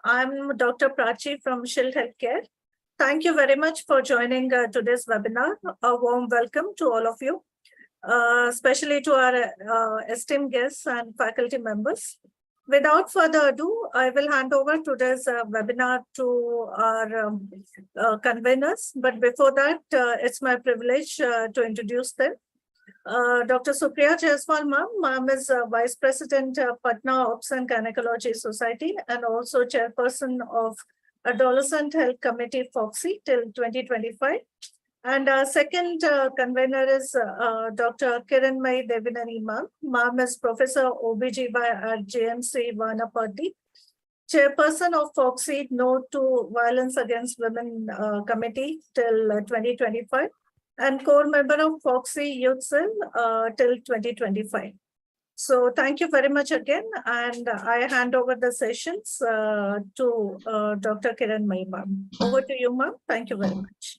I'm Dr. Prachi from Shield Healthcare. Thank you very much for joining today's webinar. A warm welcome to all of you, especially to our esteemed guests and faculty members. Without further ado, I will hand over today's webinar to our conveners. But before that, it's my privilege to introduce them. Dr. Supriya Jaiswal ma'am is Vice President, Patna Ops and Gynecology Society, and also Chairperson of Adolescent Health Committee FOXI till 2025. And our second convener is Dr. Kiranmai Devineni ma'am. Ma'am is Professor OBGY at JMC Vanapati, Chairperson of FOXI No to Violence Against Women Committee till 2025. And core member of FOXI Youth Cell till 2025. So thank you very much again. And I hand over the sessions to Dr. Kiran Mai ma'am. Over to you, ma'am. Thank you very much.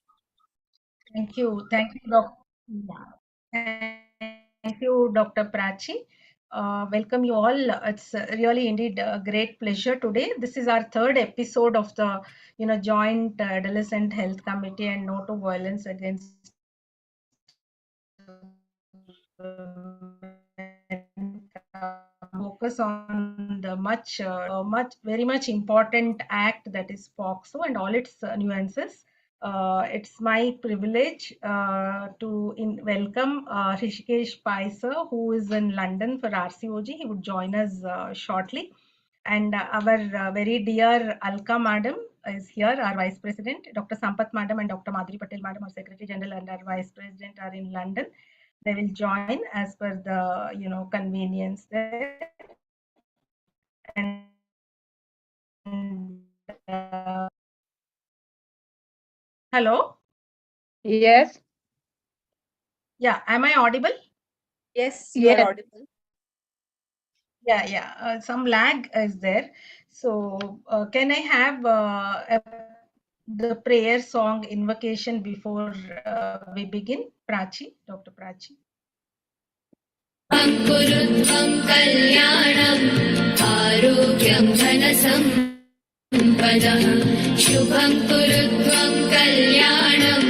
Thank you. Thank you, Dr. Prachi. Welcome you all. It's really indeed a great pleasure today. This is our third episode of the joint Adolescent Health Committee and No to Violence Against focus on the very much important act, that is POSCO and all its nuances. It's my privilege to welcome Hrishikesh Pai sir, who is in London for RCOG. He would join us shortly. And our very dear Alka madam is here, our Vice President. Dr. Sampath madam and Dr. Madhuri Patel madam, our Secretary General and our Vice President, are in London. They will join as per the convenience there. And hello. Yes. Yeah. Am I audible? Yes, you are audible. Yeah. Some lag is there. So can I have the prayer song invocation before we begin? Prachi, Dr. Prachi. Ankurutvam kalyanam arogyam dhanasampadam Shubham kurutvam kalyanam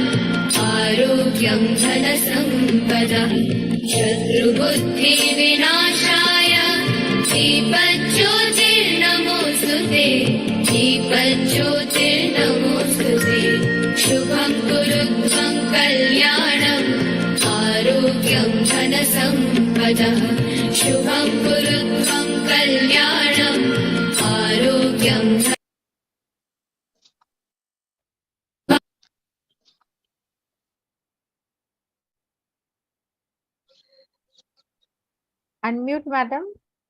arogyam dhanasampadam Shatrubuddhi vinashaya Deepajyotirnamostute Deepajyotirnamostute Shubham kurutvam kalyanam arogyam dhanasampadam Shubham kurutvam kalyanam arogyam Unmute, madam.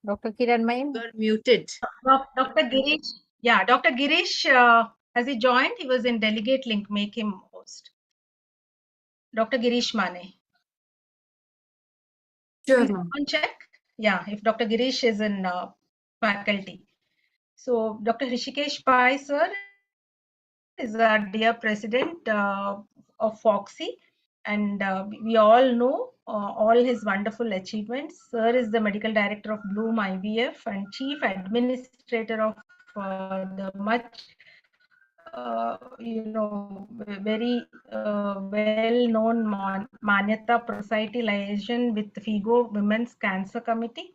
Dr. Kiran Mai. You're muted. Dr. Girish. Yeah, Dr. Girish, has he joined? He was in delegate link. Make him host. Dr. Girish Mane. Sure. Check. Yeah, if Dr. Girish is in faculty. So Dr. Hrishikesh Pai sir is our dear president of FOXI, and we all know all his wonderful achievements. Sir is the medical director of Bloom IVF and chief administrator of the much very well-known Manyata Society liaison with FIGO Women's Cancer Committee,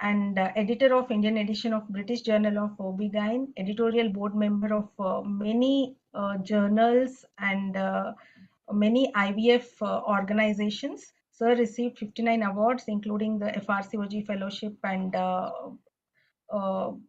and editor of Indian edition of British Journal of OB/GYN, editorial board member of many journals and many IVF organizations. Sir received 59 awards, including the FRCOG Fellowship and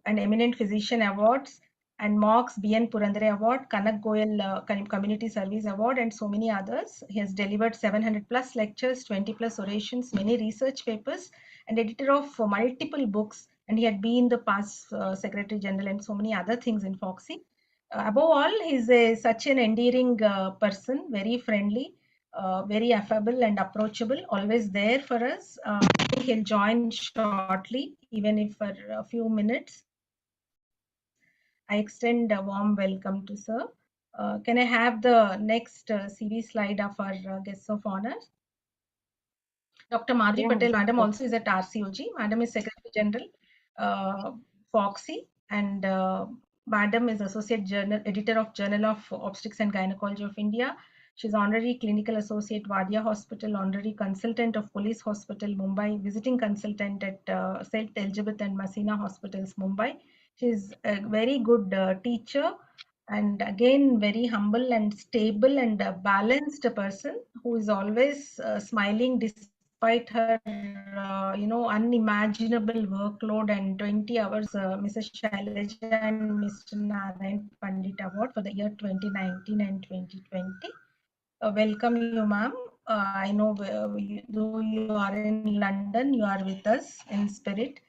Eminent Physician Awards, and Mox BN Purandare Award, Kanak Goyal Community Service Award, and so many others. He has delivered 700 plus lectures, 20 plus orations, many research papers, and editor of multiple books. And he had been the past Secretary General and so many other things in FOXI. Above all, he's such an endearing person, very friendly, very affable and approachable, always there for us. I think he'll join shortly, even if for a few minutes. I extend a warm welcome to sir. Can I have the next CV slide of our guests of honor? Dr. Madhuri Patel, madam, also is at RCOG. Madam is Secretary General, FOXI, and Madam is Associate Editor of Journal of Obstetrics and Gynecology of India. She's Honorary Clinical Associate, Wadia Hospital, Honorary Consultant of Police Hospital, Mumbai, Visiting Consultant at St. Elizabeth and Masina Hospitals, Mumbai. She's a very good teacher, and again very humble and stable and balanced person who is always smiling despite her unimaginable workload and 20 hours. Mrs. Shailaja and Mr. Narayan Pandit Award for the year 2019 and 2020. Welcome you, ma'am. I know though you are in London, you are with us in spirit.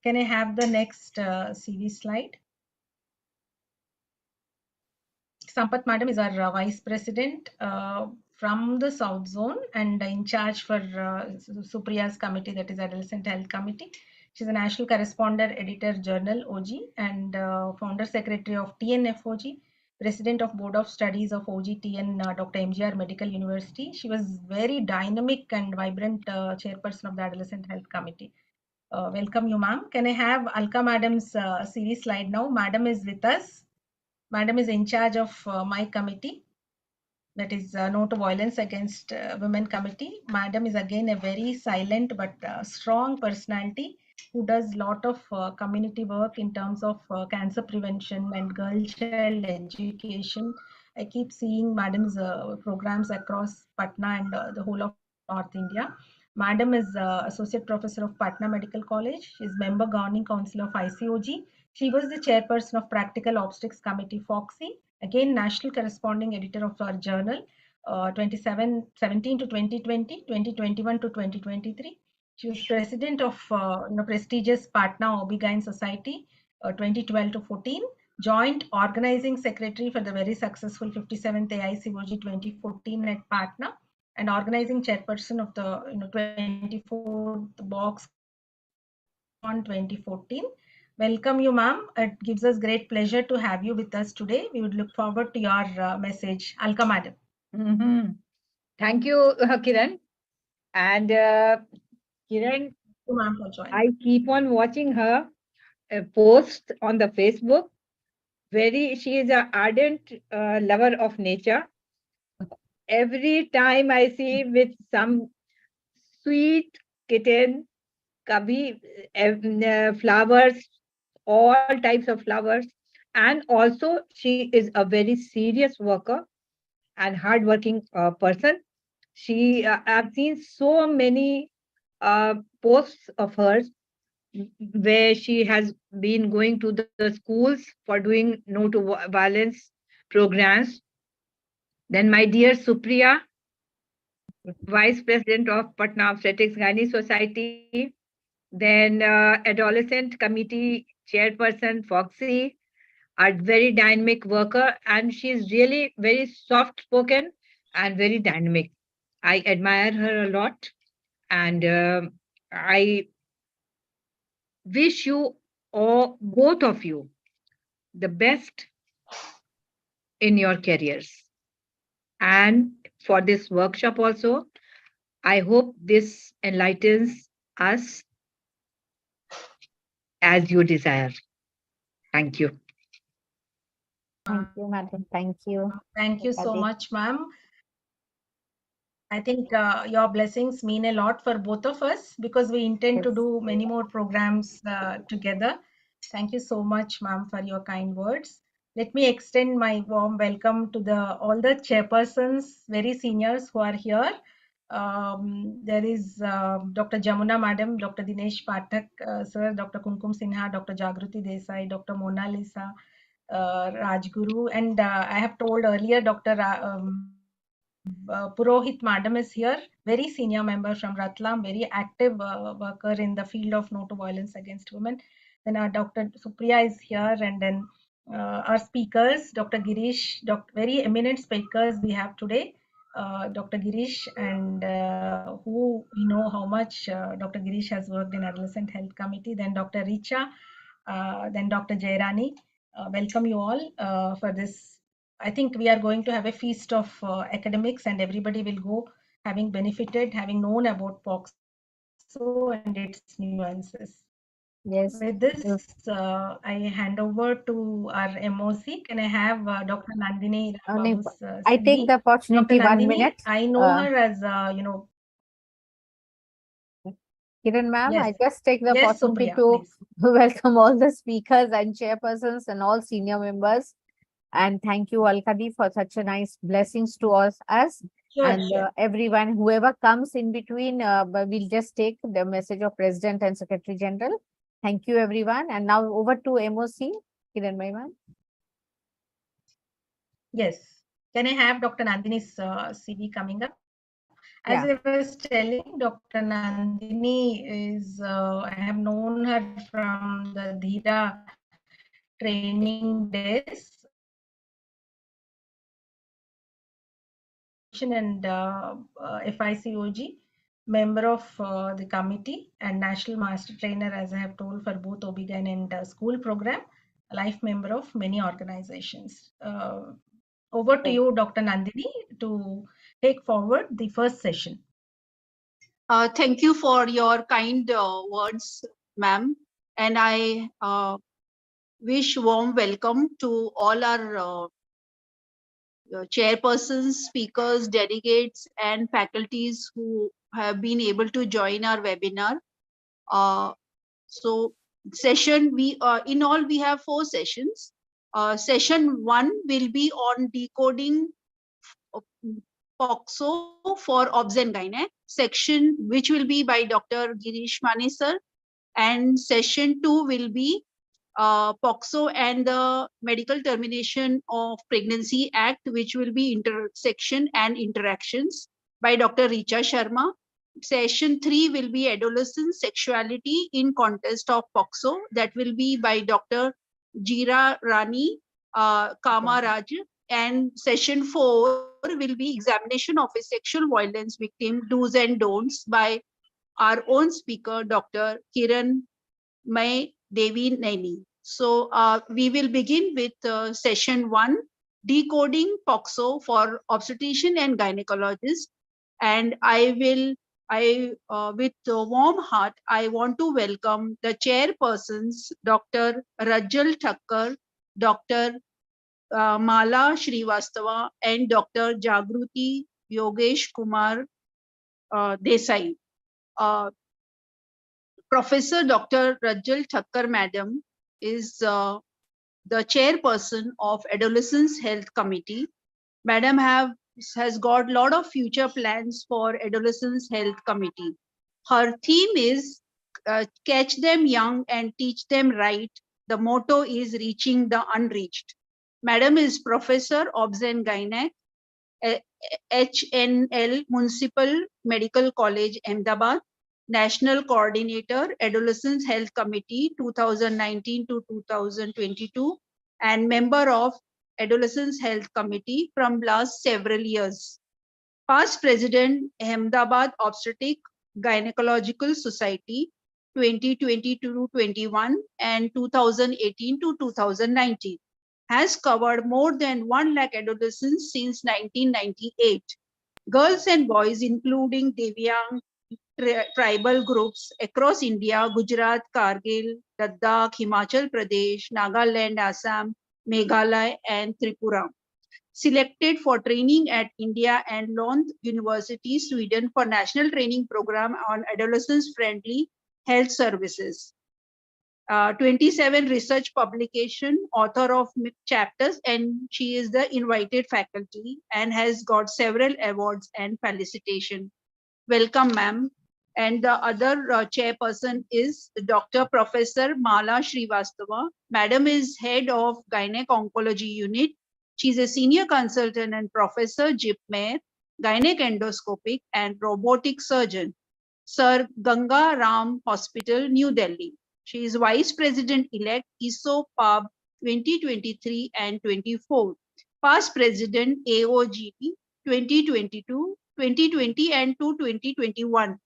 Can I have the next CV slide? Sampath Madam is our Vice President from the South Zone and in charge for Supriya's committee, that is Adolescent Health Committee. She's a National Correspondent, Editor, Journal, OG, and Founder Secretary of TNFOG, President of Board of Studies of OGTN, Dr. MGR Medical University. She was very dynamic and vibrant chairperson of the Adolescent Health Committee. Welcome you, ma'am. Can I have Alka Madam's series slide now? Madam is with us. Madam is in charge of my committee, that is No to Violence Against Women Committee. Madam is again a very silent but strong personality who does a lot of community work in terms of cancer prevention and girl child education. I keep seeing Madam's programs across Patna and the whole of North India. Madam is Associate Professor of Patna Medical College. She is Member Governing Council of ICOG. She was the Chairperson of Practical Obstetrics Committee, FOXY. Again, National Corresponding Editor of our journal, 2017 to 2020, 2021 to 2023. She was President of prestigious Patna OB-GYN Society, 2012 to 14. Joint Organizing Secretary for the very successful 57th AICOG 2014 at Patna, and Organizing Chairperson of the 24th Box on 2014. Welcome you, ma'am. It gives us great pleasure to have you with us today. We would look forward to your message. Alka madam. Thank you, Kiran. And Kiran, Thank you, ma'am, for joining. I keep on watching her post on the Facebook. She is an ardent lover of nature. Every time I see with some sweet kitten, flowers, all types of flowers. And also she is a very serious worker and hardworking person. I've seen so many posts of hers where she has been going to the schools for doing no to violence programs. Then my dear Supriya, Vice President of Patna Obstetrics Gynae Society, then Adolescent Committee Chairperson, Foxy, a very dynamic worker, and she is really very soft-spoken and very dynamic. I admire her a lot, and I wish you all, both of you, the best in your careers. And for this workshop also, I hope this enlightens us as you desire. Thank you. Thank you, madam. Thank you. Thank you so much, ma'am. I think your blessings mean a lot for both of us because we intend to do many more programs together. Thank you so much, ma'am, for your kind words. Let me extend my warm welcome to all the chairpersons, very seniors who are here. There is Dr. Jamuna Madam, Dr. Dinesh Pathak Sir, Dr. Kumkum Sinha, Dr. Jagruti Desai, Dr. Mona Lisa, Rajguru, and I have told earlier Dr. Purohit Madam is here, very senior member from Ratlam, very active worker in the field of no to violence against women. Then our Dr. Supriya is here, and then our speakers, Dr. Girish, very eminent speakers we have today. Dr. Girish, and who we know how much Dr. Girish has worked in Adolescent Health Committee. Then Dr. Richa, then Dr. Jairani. Welcome you all for this. I think we are going to have a feast of academics, and everybody will go having benefited, having known about POSCO and its nuances. Yes. With this, I hand over to our MOC. Can I have Dr. Nandini Babu's I take CV? the Dr. opportunity 1 Nandini, minute. I know her as, Kiran ma'am, I yes, just take the yes, opportunity Supriya, to please. welcome all the speakers and chairpersons and all senior members. And thank you, Alkadi, for such a nice blessings to us. Sure, And sure. everyone, whoever comes in between, but we'll just take the message of President and Secretary General. Thank you, everyone. And now over to MOC, Kiran ma'am. Yes. Can I have Dr. Nandini's CV coming up? As Yeah. I was telling, Dr. Nandini is, I have known her from the Dhira training days and FICOG, member of the committee and national master trainer, as I have told, for both OB-GYN and school program, life member of many organizations. Over to you, Dr. Nandini, to take forward the first session. Thank you for your kind words, ma'am. And I wish warm welcome to all our chairpersons, speakers, delegates, and faculties who have been able to join our webinar. So session, in all we have 4 sessions. Session 1 will be on decoding Pocso for obs and gynae section, which will be by Dr. Girish Mani sir, and session 2 will be Pocso and the Medical Termination of Pregnancy Act, which will be intersection and interactions by Dr. Richa Sharma. Session 3 will be Adolescent Sexuality in Context of Pocso, that will be by Dr. Jira Rani Kamaraj. And session 4 will be Examination of a Sexual Violence Victim, Do's and Don'ts by our own speaker, Dr. Kiran May Devi Naini. So we will begin with session 1, Decoding Pocso for Obstetrician and Gynecologist. And with a warm heart, I want to welcome the chairpersons, Dr. Rajal Thakkar, Dr. Mala Srivastava, and Dr. Jagruti Yogesh Kumar Desai. Professor Dr. Rajal Thakkar Madam is the chairperson of Adolescents Health Committee. Madam has got a lot of future plans for Adolescents Health Committee. Her theme is catch them young and teach them right. The motto is reaching the unreached. Madam is Professor Obs and Gynae, HNL Municipal Medical College, Ahmedabad, National Coordinator, Adolescents Health Committee 2019 to 2022, and member of Adolescents Health Committee from last several years. Past President, Ahmedabad Obstetric Gynecological Society 2020-21 and 2018 to 2019. Has covered more than 1 lakh adolescents since 1998. Girls and boys, including Divyang tribal groups across India, Gujarat, Kargil, Ladakh, Himachal Pradesh, Nagaland, Assam, Meghalaya, and Tripura. Selected for training at India and Lund University, Sweden for national training program on adolescents-friendly health services. 27 research publication, author of chapters, and she is the invited faculty and has got several awards and felicitation. Welcome, ma'am. And the other chairperson is Dr. Professor Mala Srivastava. Madam is head of Gynec Oncology Unit. She's a senior consultant and professor, JIPMER, Gynec Endoscopic and Robotic Surgeon, Sir Ganga Ram Hospital, New Delhi. She is Vice President-elect ISO PUB 2023 and 24. Past President AOGP 2022, 2020 and to 2021.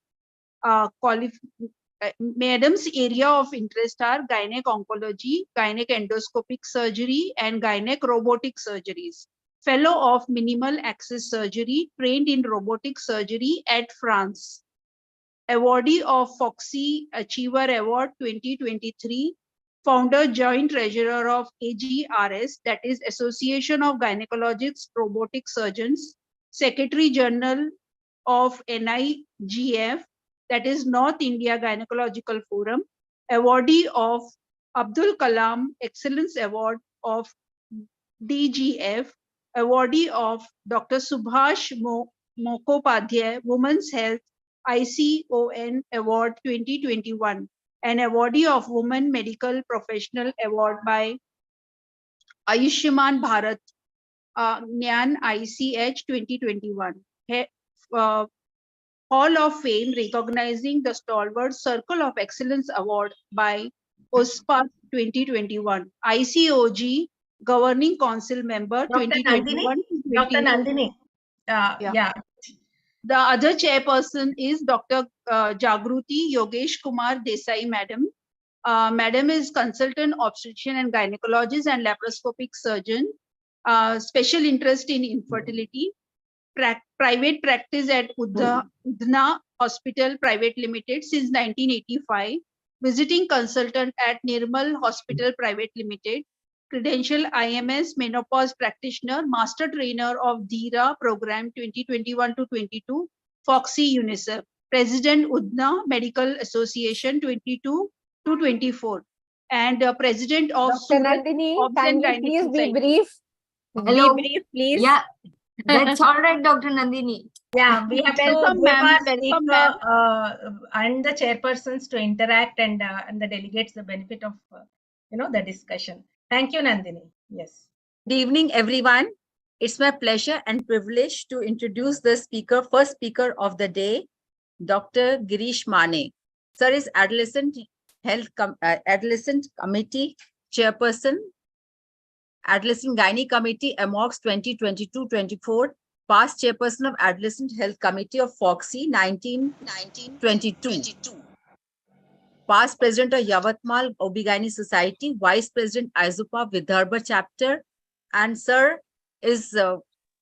Madam's area of interest are gynec oncology, gynec endoscopic surgery, and gynec robotic surgeries. Fellow of Minimal Access Surgery, trained in robotic surgery at France. awardee of Foxy Achiever Award 2023, founder, joint treasurer of AGRS, that is Association of Gynecologists Robotic Surgeons, secretary general of NIGF, that is North India Gynecological Forum, awardee of Abdul Kalam Excellence Award of DGF, awardee of Dr. Subhash Mukhopadhyay Women's Health ICON Award 2021, and awardee of Women Medical Professional Award by Ayushman Bharat Gyan ICH 2021. Hall of Fame recognizing the Stalwart Circle of Excellence Award by OSPA 2021. ICOG Governing Council Member Dr. 2021. Dr. Nandini. Yeah. The other chairperson is Dr. Jagruti Yogesh Kumar Desai, Madam. Madam is consultant obstetrician and gynecologist and laparoscopic surgeon. Special interest in infertility. Private practice at Udna Hospital Private Limited since 1985. Visiting consultant at Nirmal Hospital Private Limited. Credential IMS menopause practitioner, master trainer of DIRA program 2021 to 22, Foxy UNICEF, President Udna Medical Association 22 to 24, and President of Dr. Surat Nandini, Obs and kindly Gynec please be Society. brief. Hello. Be brief, please. Yeah, that's all right, Dr. Nandini. Yeah, we have Welcome, to give ma'am. our Welcome, speaker ma'am. and the chairpersons to interact and the delegates the benefit of the discussion. Thank you, Nandini. Yes. Good evening, everyone. It's my pleasure and privilege to introduce the first speaker of the day, Dr. Girish Mane. Sir is Adolescent Committee Chairperson, Adolescent Gynae Committee, AMOX 2022-24, past Chairperson of Adolescent Health Committee of Foxy 1922. Past President of Yavatmal OB-GYN Society, Vice President ISUPA Vidarbha Chapter, and Sir is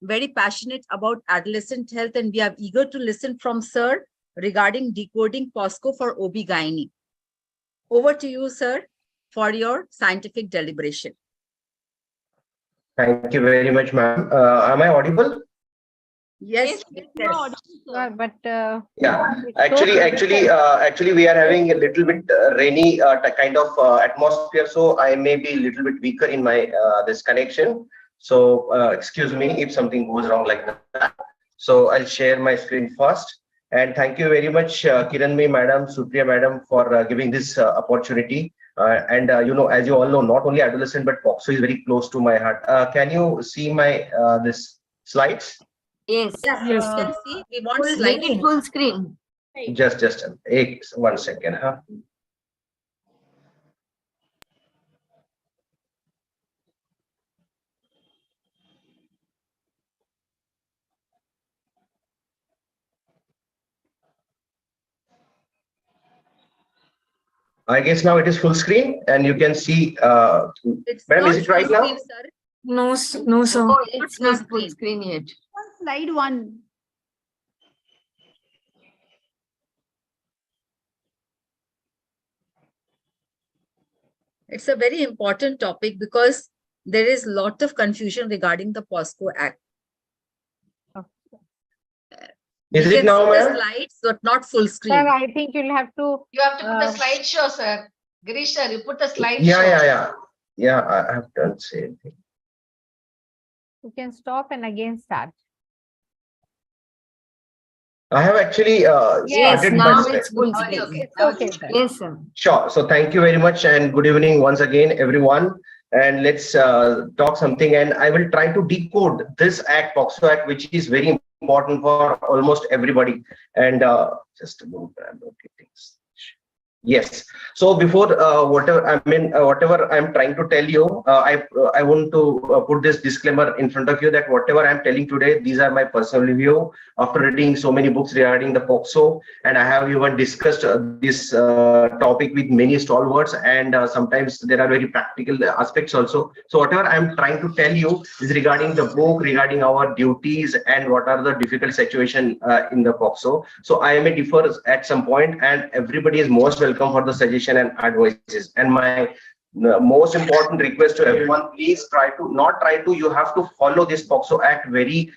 very passionate about adolescent health, and we are eager to listen from Sir regarding decoding POSCO for OB-GYN. Over to you, Sir, for your scientific deliberation. Thank you very much, ma'am. Am I audible? Yes. But Yeah, actually, we are having a little bit rainy kind of atmosphere, so I may be a little bit weaker in my this connection. So excuse me if something goes wrong like that. So I'll share my screen first. And thank you very much, Kiranmay Madam, Supriya Madam, for giving this opportunity. As you all know, not only adolescent but Pocso is very close to my heart. Can you see my this slides? Yes. Yes. See, we want Make it full screen. Just 1 second, huh? I guess now it is full screen and you can see, ma'am, is it right now? No, sir. Oh, it's not full screen yet. Slide 1. It's a very important topic because there is a lot of confusion regarding the POSCO Act. Is it now, the ma'am? slides, but not full screen. Sir, I think you'll have to. You have to put the slideshow, sir. Girish, sir, you put the slideshow. Yeah, I have done same thing. You can stop and again start. I have actually Yes, started now my it's full Okay, screen. okay. Okay, sir. Yes, sir. Sure. So thank you very much and good evening once again, everyone. And let's talk something. And I will try to decode this act, POSCO Act, which is very important for almost everybody. And just a moment, I'm locating. Yes. So before whatever I'm trying to tell you, I want to put this disclaimer in front of you that whatever I'm telling today, these are my personal review after reading so many books regarding the POSCO, and I have even discussed this topic with many stalwarts, and sometimes there are very practical aspects also. So whatever I'm trying to tell you is regarding the book, regarding our duties, and what are the difficult situation in the POSCO. So I may differ at some point, and everybody is most welcome for the suggestion and advices. And my most important request to everyone, please you have to follow this POSCO Act very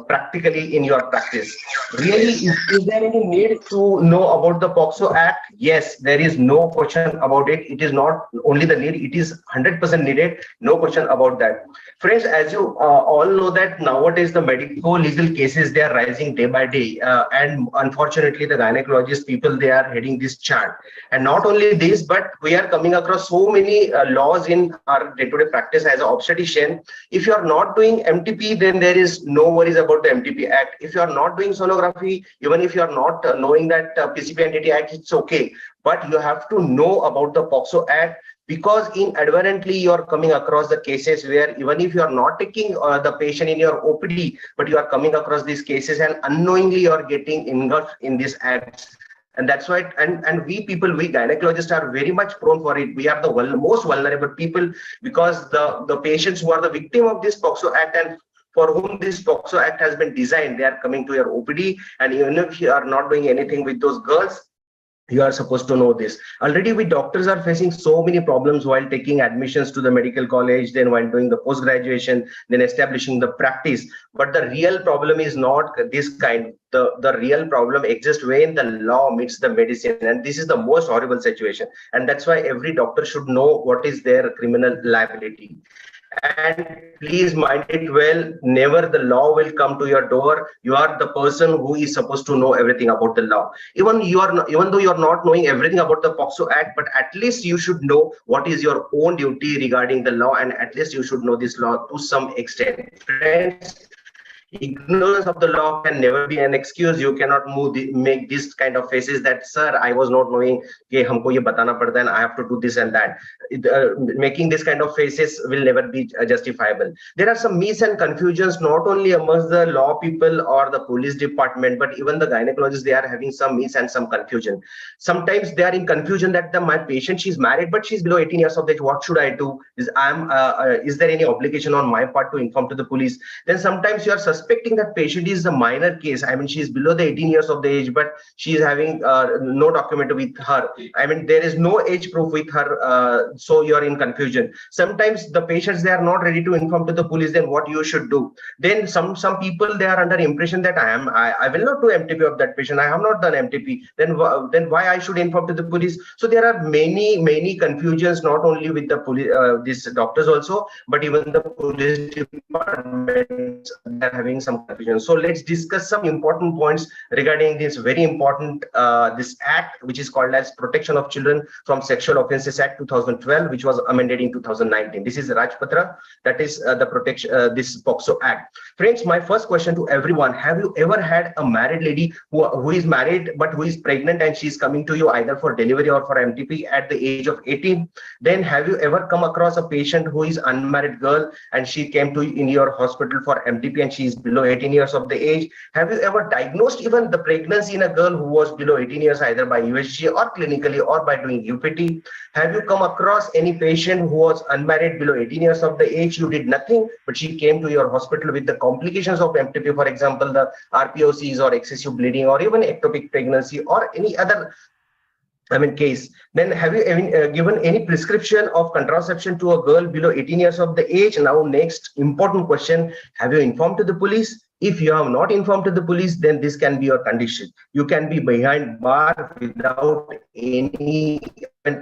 practically in your practice. Really, is there any need to know about the POSCO Act? Yes, there is no question about it. It is not only the need, it is 100% needed. No question about that. Friends, as you all know that nowadays the medical legal cases, they are rising day by day. And unfortunately, the gynecologist people, they are heading this chart. And not only this, but we are coming across so many laws in our day-to-day practice as an obstetrician. If you are not doing MTP, then there is no worries about the MTP Act. If you are not doing sonography, even if you are not knowing that PCP Entity Act, it's okay. But you have to know about the POSCO Act, because inadvertently you are coming across the cases where even if you are not taking the patient in your OPD, but you are coming across these cases and unknowingly you are getting engulfed in these acts. And that's why, and we gynecologists are very much prone for it. We are the most vulnerable people, because the patients who are the victim of this POSCO Act and for whom this POSCO Act has been designed, they are coming to your OPD, and even if you are not doing anything with those girls, you are supposed to know this. Already we doctors are facing so many problems while taking admissions to the medical college, then while doing the post-graduation, then establishing the practice. But the real problem is not this kind. The real problem exists when the law meets the medicine, and this is the most horrible situation. And that's why every doctor should know what is their criminal liability. And please mind it well, never the law will come to your door. You are the person who is supposed to know everything about the law. Even though you are not knowing everything about the POSCO Act, but at least you should know what is your own duty regarding the law, and at least you should know this law to some extent. Friends, ignorance of the law can never be an excuse. You cannot make this kind of faces that, sir, I was not knowing, humko ye batana padta and I have to do this and that. Making this kind of faces will never be justifiable. There are some myths and confusions not only amongst the law people or the police department, but even the gynecologists, they are having some myths and some confusion. Sometimes they are in confusion that my patient, she's married, but she's below 18 years of age. What should I do? Is there any obligation on my part to inform to the police? Then sometimes you are suspecting that patient is a minor case. I mean, she's below the 18 years of the age, but she's having no document with her. I mean, there is no age proof with her. So you are in confusion. Sometimes the patients, they are not ready to inform to the police. Then what you should do? Then some people, they are under impression that I will not do MTP of that patient. I have not done MTP. Then why I should inform to the police? So there are many confusions, not only with the police, these doctors also, but even the police departments are having some confusion. So let's discuss some important points regarding this very important this act, which is called as Protection of Children from Sexual Offences Act 2012, which was amended in 2019. This is Rajpatra, that is the protection, this POSCO Act. Friends, my first question to everyone: have you ever had a married lady who is married but who is pregnant and she's coming to you either for delivery or for MTP at the age of 18? Then have you ever come across a patient who is unmarried girl and she came to you in your hospital for MTP and she is below 18 years of the age? Have you ever diagnosed even the pregnancy in a girl who was below 18 years either by USG or clinically or by doing UPT? Have you come across any patient who was unmarried below 18 years of the age? You did nothing, but she came to your hospital with the complications of MTP, for example, the RPOCs or excessive bleeding or even ectopic pregnancy or any other case. Then have you given any prescription of contraception to a girl below 18 years of the age? Now, next important question: have you informed to the police? If you have not informed to the police, then this can be your condition. You can be behind bar without any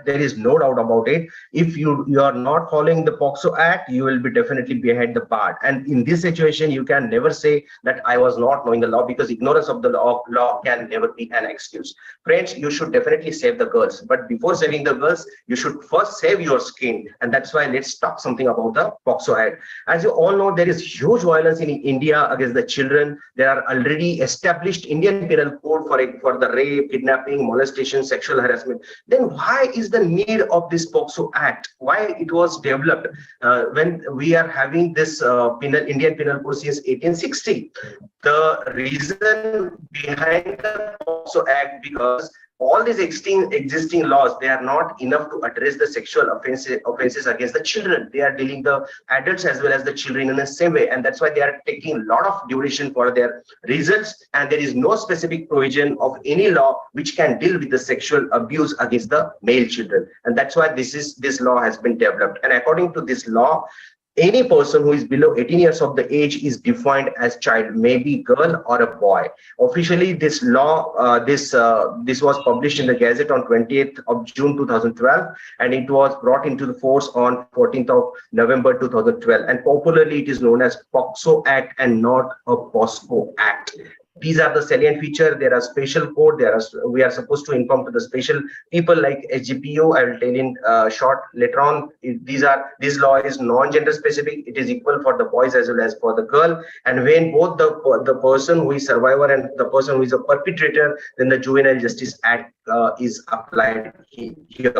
there is no doubt about it. If you are not following the POSCO Act, you will be definitely behind the bar. And in this situation, you can never say that I was not knowing the law, because ignorance of the law can never be an excuse. Friends, you should definitely save the girls, but before saving the girls, you should first save your skin. And that's why let's talk something about the POSCO Act. As you all know, there is huge violence in India against the children. There are already established Indian Penal Code for the rape, kidnapping, molestation, sexual harassment. Then why is the need of this POSCO Act? Why it was developed when we are having this Indian Penal Code since 1860? The reason behind the POSCO Act, because all these existing laws, they are not enough to address the sexual offenses against the children. They are dealing the adults as well as the children in the same way, and that's why they are taking a lot of duration for their results. And there is no specific provision of any law which can deal with the sexual abuse against the male children, and that's why this law has been developed. And according to this law, any person who is below 18 years of the age is defined as child, maybe girl or a boy. Officially, this law, this was published in the Gazette on 20th of June 2012, and it was brought into the force on 14th of November 2012. And popularly, it is known as POSCO Act and not a POSCO Act. These are the salient feature. There are special code. We are supposed to inform to the special people like SGPO. I will tell in short later on. This law is non-gender specific. It is equal for the boys as well as for the girl. And when both the person who is survivor and the person who is a perpetrator, then the Juvenile Justice Act is applied here.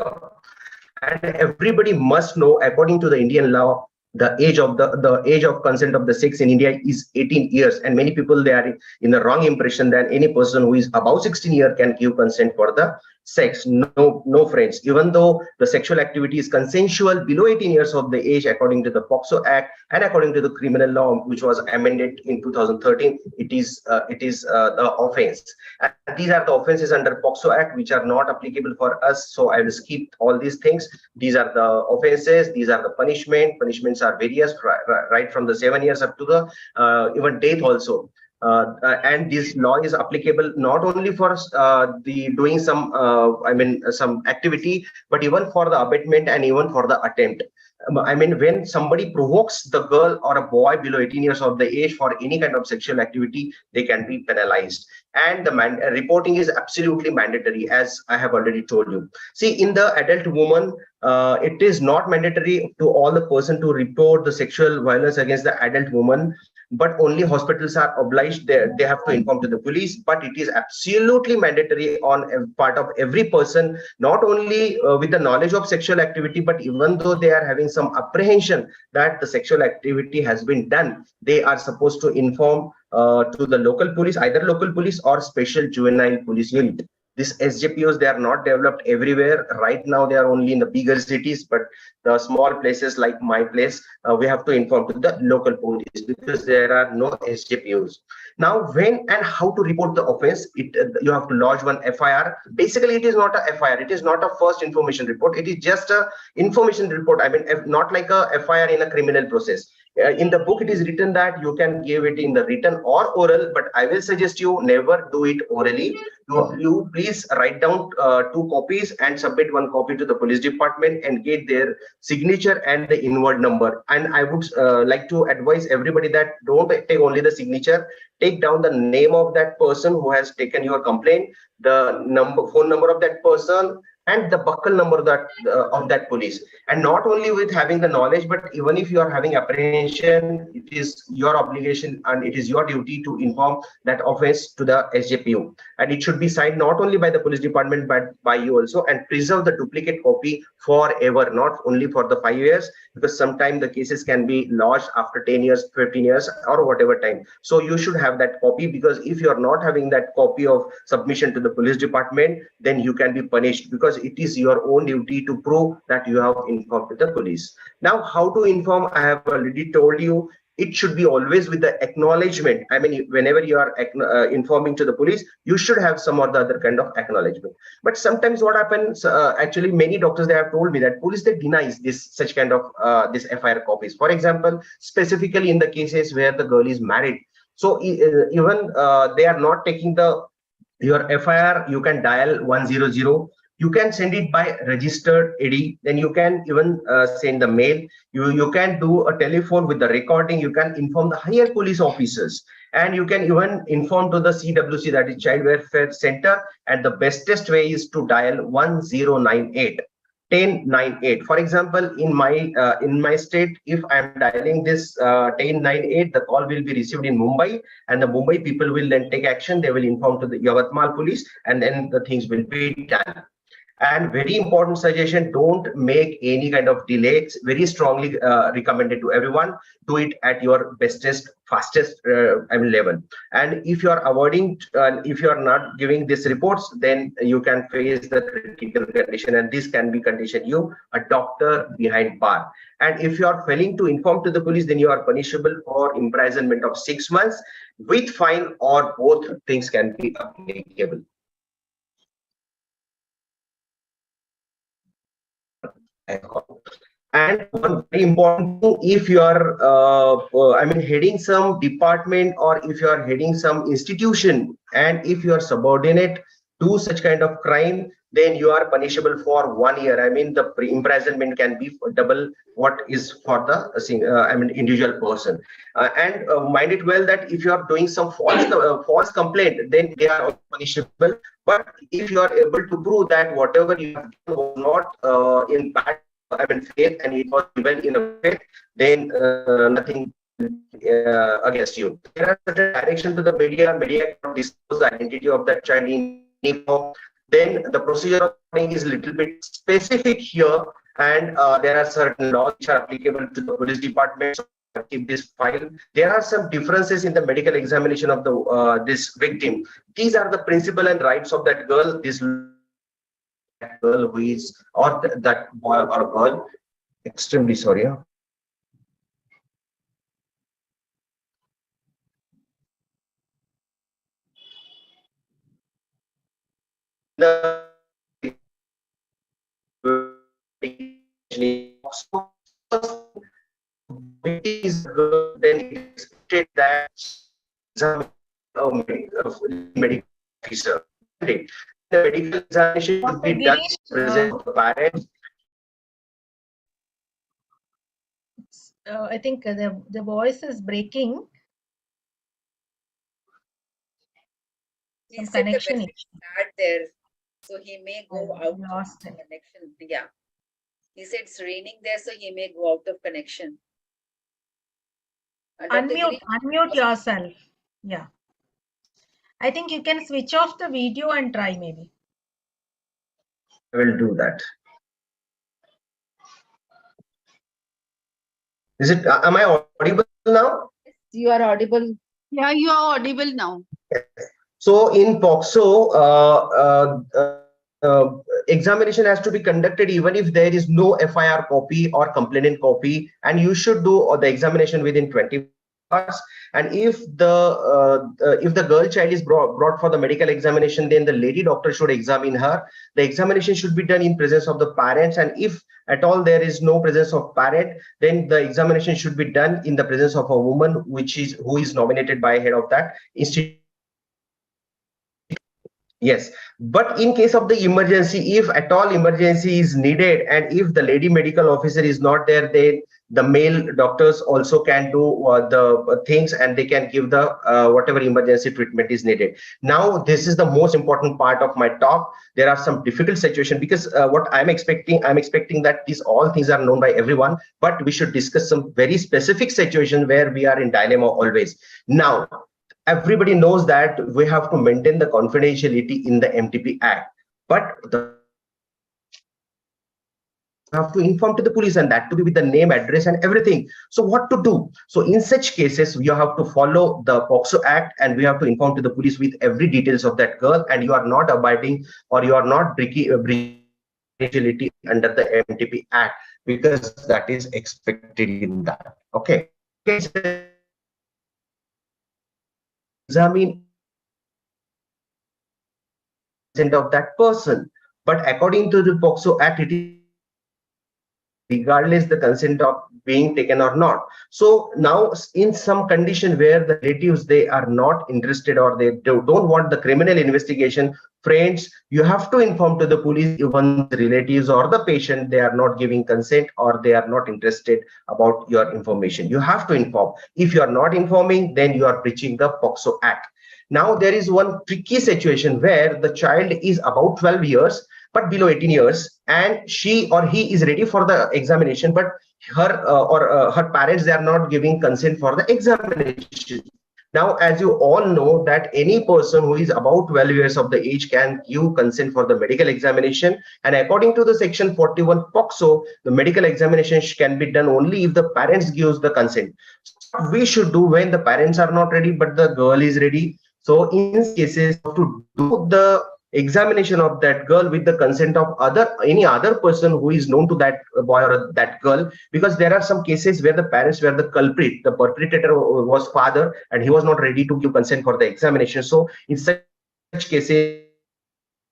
And everybody must know, according to the Indian law, the age of consent of the sex in India is 18 years, and many people, they are in the wrong impression that any person who is above 16 years can give consent for the sex. No, friends. Even though the sexual activity is consensual below 18 years of the age, according to the POSCO Act and according to the criminal law, which was amended in 2013, it is the offense. And these are the offenses under POSCO Act which are not applicable for us. So I will skip all these things. These are the offenses. These are the punishment. Punishments are various, right from the 7 years up to the even death also. And this law is applicable not only for the doing some some activity, but even for the abatement and even for the attempt. When somebody provokes the girl or a boy below 18 years of the age for any kind of sexual activity, they can be penalized. And the reporting is absolutely mandatory, as I have already told you. See, in the adult woman, it is not mandatory to all the person to report the sexual violence against the adult woman, but only hospitals are obliged. They have to inform to the police. But it is absolutely mandatory on a part of every person, not only with the knowledge of sexual activity, but even though they are having some apprehension that the sexual activity has been done, they are supposed to inform to the local police, either local police or special juvenile police unit. These SJPOs, they are not developed everywhere. Right now, they are only in the bigger cities, but the small places like my place, we have to inform to the local police because there are no SJPOs. Now, when and how to report the offense, you have to lodge one FIR. Basically, it is not a FIR. It is not a first information report. It is just a information report. Not like a FIR in a criminal process. In the book, it is written that you can give it in the written or oral, but I will suggest you never do it orally. You please write down 2 copies and submit 1 copy to the police department and get their signature and the inward number. And I would like to advise everybody that don't take only the signature. Take down the name of that person who has taken your complaint, the phone number of that person, and the buckle number of that police. And not only with having the knowledge, but even if you are having apprehension, it is your obligation and it is your duty to inform that offense to the SJPO. And it should be signed not only by the police department, but by you also, and preserve the duplicate copy forever, not only for the 5 years, because sometimes the cases can be lodged after 10 years, 15 years, or whatever time. So you should have that copy, because if you are not having that copy of submission to the police department, then you can be punished, because it is your own duty to prove that you have informed to the police. Now, how to inform, I have already told you. It should be always with the acknowledgement. Whenever you are informing to the police, you should have some or the other kind of acknowledgement. But sometimes what happens, actually, many doctors, they have told me that police, they denies such kind of this FIR copies. For example, specifically in the cases where the girl is married. So even they are not taking your FIR, you can dial 100. You can send it by registered AD. Then you can even send the mail. You can do a telephone with the recording. You can inform the higher police officers, and you can even inform to the CWC, that is Child Welfare Center. And the bestest way is to dial 1098. 1098. For example, in my state, if I am dialing this 1098, the call will be received in Mumbai, and the Mumbai people will then take action. They will inform to the Yavatmal police, and then the things will be done. And very important suggestion, don't make any kind of delay. It's very strongly recommended to everyone. Do it at your bestest, fastest level. And if you are avoiding, if you are not giving these reports, then you can face the critical condition, and this can be condition you a doctor behind bar. And if you are failing to inform to the police, then you are punishable for imprisonment of 6 months with fine, or both things can be applicable. And one very important thing, if you are heading some department, or if you are heading some institution, and if you are subordinate to such kind of crime, then you are punishable for 1 year. The imprisonment can be double what is for the individual person. And mind it well that if you are doing some false complaint, then they are also punishable. But if you are able to prove that whatever you have done was not in bad faith, and it was given in a faith, then nothing against you. There are certain direction to the media. Media cannot disclose the identity of that child in any form. Then the procedure of is a little bit specific here, and there are certain laws which are applicable to the police department. So keep this file. There are some differences in the medical examination of the this victim. These are the principle and rights of that girl. This girl who is, or that boy or girl. Extremely sorry. Then expected that medical officer. The medical examination should be done present of the parents. I think the voice is breaking. Some connection start there, so he may go out lost of connection. Yeah, he said it's raining there, so he may go out of connection. Unmute yourself. Yeah, I think you can switch off the video and try maybe. I will do that. Is it? Am I audible now? You are audible. Yeah, you are audible now. Yes. So in Pocso, examination has to be conducted even if there is no FIR copy or complainant copy, and you should do the examination within 20 hours. And if the girl child is brought for the medical examination, then the lady doctor should examine her. The examination should be done in presence of the parents, and if at all there is no presence of parent, then the examination should be done in the presence of a woman who is nominated by head of that institute. Yes, but in case of the emergency, if at all emergency is needed, and if the lady medical officer is not there, then the male doctors also can do the things, and they can give the whatever emergency treatment is needed. Now, this is the most important part of my talk. There are some difficult situations, because what I'm expecting that these all things are known by everyone, but we should discuss some very specific situations where we are in dilemma always. Now, everybody knows that we have to maintain the confidentiality in the MTP Act, but have to inform to the police, and that to be with the name, address, and everything. So what to do? So in such cases, you have to follow the POSCO Act, and we have to inform to the police with every details of that girl, and you are not abiding, or you are not breaching confidentiality under the MTP Act, because that is expected in that. Okay. Examine of that person, but according to the POSCO Act, it is regardless the consent of being taken or not. So now in some condition where the relatives, they are not interested or they don't want the criminal investigation, friends, you have to inform to the police even the relatives or the patient, they are not giving consent or they are not interested about your information. You have to inform. If you are not informing, then you are breaching the POSCO Act. Now there is one tricky situation where the child is about 12 years but below 18 years, and she or he is ready for the examination, but her parents, they are not giving consent for the examination. Now, as you all know that any person who is about 12 years of the age can give consent for the medical examination, and according to the section 41 POSCO, the medical examination can be done only if the parents gives the consent. So what we should do when the parents are not ready but the girl is ready, so in these cases to do the examination of that girl with the consent of any other person who is known to that boy or that girl, because there are some cases where the parents were the culprit, the perpetrator was father and he was not ready to give consent for the examination. So in such cases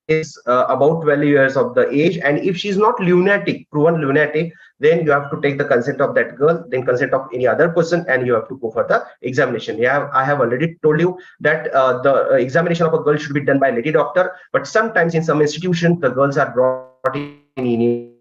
is about 12 years of the age, and if she's not lunatic, proven lunatic, then you have to take the consent of that girl, then consent of any other person, and you have to go for the examination. Yeah, I have already told you that the examination of a girl should be done by a lady doctor, but sometimes in some institutions the girls are brought in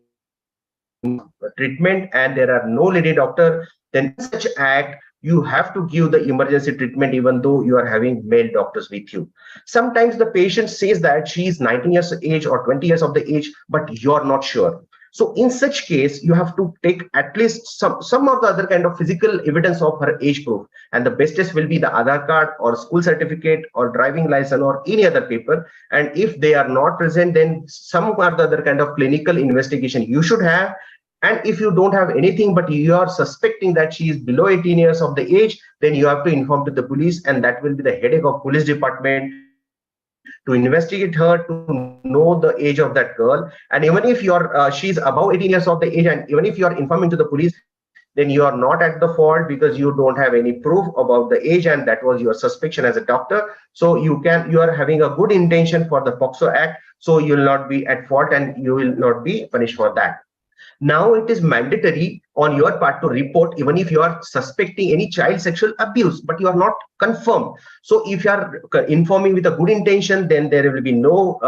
treatment and there are no lady doctor. Then in such act, you have to give the emergency treatment even though you are having male doctors with you. Sometimes the patient says that she is 19 years of age or 20 years of the age, but you're not sure. So in such case, you have to take at least some of the other kind of physical evidence of her age proof. And the bestest will be the Aadhaar card or school certificate or driving license or any other paper. And if they are not present, then some of the other kind of clinical investigation you should have. And if you don't have anything, but you are suspecting that she is below 18 years of the age, then you have to inform to the police, and that will be the headache of police department to investigate her, to know the age of that girl. And even if she's above 18 years of the age, and even if you are informing to the police, then you are not at the fault because you don't have any proof about the age, and that was your suspicion as a doctor. So you are having a good intention for the POSCO Act, so you will not be at fault and you will not be punished for that. Now it is mandatory on your part to report even if you are suspecting any child sexual abuse, but you are not confirmed. So if you are informing with a good intention, then there will be no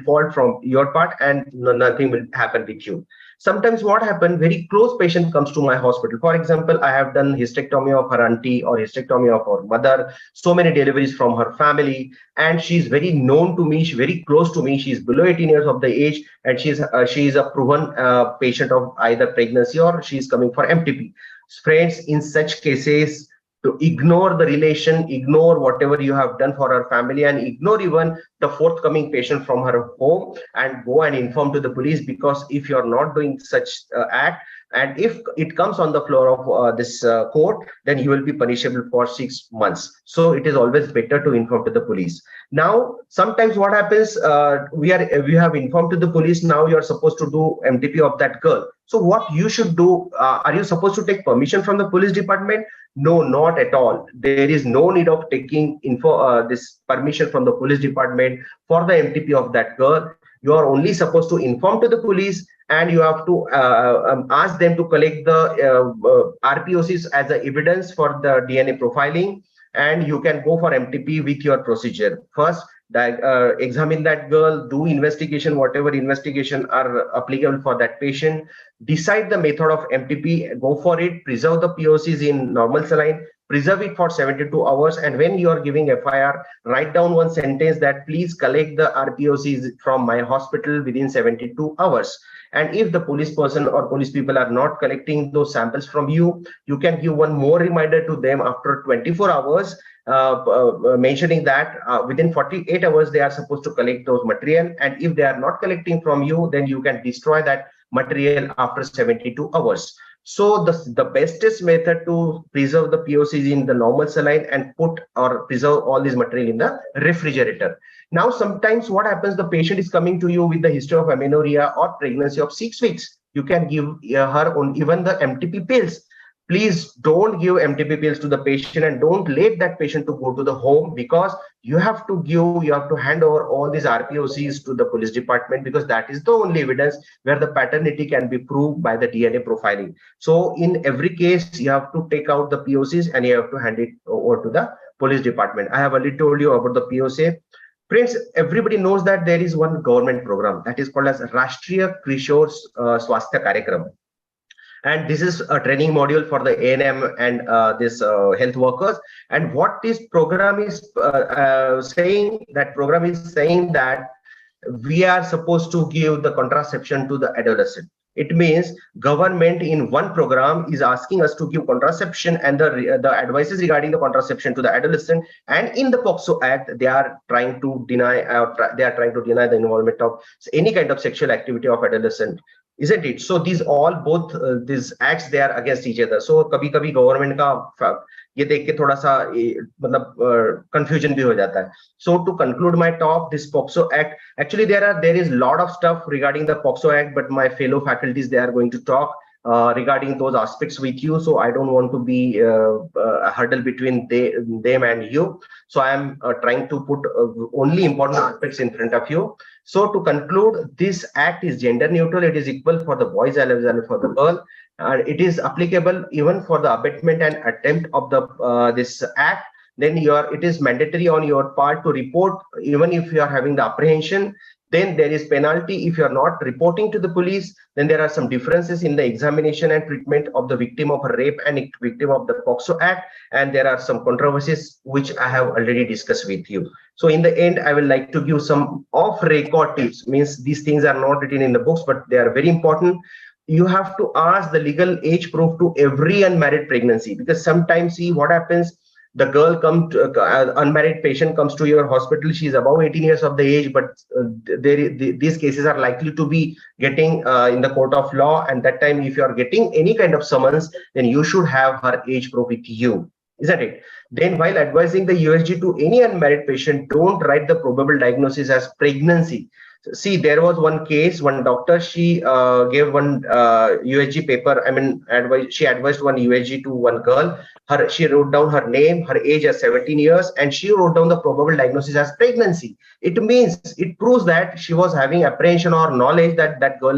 fault from your part, and nothing will happen with you. Sometimes what happens, very close patient comes to my hospital. For example, I have done hysterectomy of her auntie or hysterectomy of her mother, so many deliveries from her family, and she's very known to me, she's very close to me, she's below 18 years of the age, and she is a proven patient of either pregnancy or she's coming for MTP. Friends, in such cases, to ignore the relation, ignore whatever you have done for her family, and ignore even the forthcoming patient from her home, and go and inform to the police, because if you are not doing such act, and if it comes on the floor of this court, then you will be punishable for 6 months. So it is always better to inform to the police. Now, sometimes what happens, we have informed to the police, now you are supposed to do MTP of that girl. So what you should do, are you supposed to take permission from the police department? No, not at all. There is no need of taking this permission from the police department for the MTP of that girl. You are only supposed to inform to the police, and you have to ask them to collect the RPOCs as a evidence for the DNA profiling, and you can go for MTP with your procedure. First, examine that girl, do investigation, whatever investigation are applicable for that patient, decide the method of MTP, go for it, preserve the POCs in normal saline, preserve it for 72 hours, and when you are giving FIR, write down one sentence that please collect the RPOCs from my hospital within 72 hours. And if the police person or police people are not collecting those samples from you, you can give one more reminder to them after 24 hours, mentioning that within 48 hours they are supposed to collect those material, and if they are not collecting from you, then you can destroy that material after 72 hours. So the bestest method to preserve the POCs in the normal saline and put or preserve all this material in the refrigerator. Now, sometimes what happens, the patient is coming to you with the history of amenorrhea or pregnancy of 6 weeks. You can give her even the MTP pills. please don't give MTP pills to the patient and don't let that patient to go to the home, because you have to hand over all these RPOCs to the police department, because that is the only evidence where the paternity can be proved by the DNA profiling. So in every case, you have to take out the POCs and you have to hand it over to the police department. I have already told you about the POC. Friends, everybody knows that there is one government program that is called as Rashtriya Kishore Swasthya Karyakram. And this is a training module for the ANM and this health workers. And what this program is saying that we are supposed to give the contraception to the adolescent. It means government in one program is asking us to give contraception and the advices regarding the contraception to the adolescent. And in the POSCO Act, they are trying to deny the involvement of any kind of sexual activity of adolescent. Isn't it? So these acts, they are against each other. So कभी-कभी government का ये देख के थोड़ा सा मतलब confusion भी हो जाता है. So to conclude my talk, this POSCO Act, actually there is lot of stuff regarding the POSCO Act, but my fellow faculties, they are going to talk regarding those aspects with you. So I don't want to be a hurdle between them and you. So I am trying to put only important aspects in front of you. So to conclude, this act is gender neutral. It is equal for the boys as well as for the girl. It is applicable even for the abetment and attempt of the this act. Then it is mandatory on your part to report, even if you are having the apprehension. Then there is penalty if you are not reporting to the police. Then there are some differences in the examination and treatment of the victim of a rape and victim of the POSCO Act. And there are some controversies which I have already discussed with you. So in the end, I will like to give some off-record tips. Means these things are not written in the books, but they are very important. You have to ask the legal age proof to every unmarried pregnancy, because sometimes see what happens. The girl unmarried patient comes to your hospital. She is above 18 years of the age, but these cases are likely to be getting in the court of law. And that time, if you are getting any kind of summons, then you should have her age proof with you, isn't it? Then while advising the USG to any unmarried patient, don't write the probable diagnosis as pregnancy. See, there was one case, one doctor, she gave one USG paper. I mean, she advised one USG to one girl. She wrote down her name, her age as 17 years, and she wrote down the probable diagnosis as pregnancy. It means, it proves that she was having apprehension or knowledge that that girl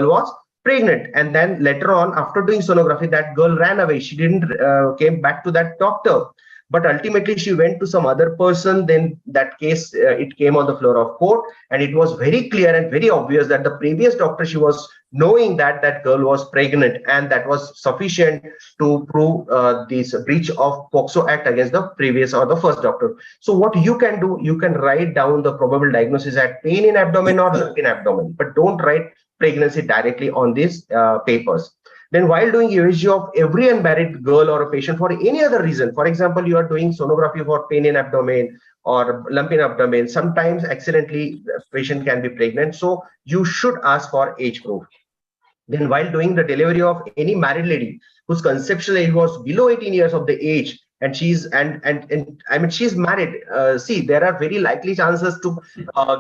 was pregnant. And then later on, after doing sonography, that girl ran away. She didn't came back to that doctor. But ultimately, she went to some other person. Then that case, it came on the floor of court, and it was very clear and very obvious that the previous doctor, she was knowing that that girl was pregnant, and that was sufficient to prove this breach of POSCO Act against the previous or the first doctor. So what you can do, you can write down the probable diagnosis at pain in abdomen or lump in abdomen, but don't write pregnancy directly on these papers. Then while doing USG of every unmarried girl or a patient for any other reason, for example, you are doing sonography for pain in abdomen or lump in abdomen, sometimes accidentally the patient can be pregnant. So you should ask for age proof. Then while doing the delivery of any married lady whose conceptual age was below 18 years of the age, and she's I mean she's married, see, there are very likely chances to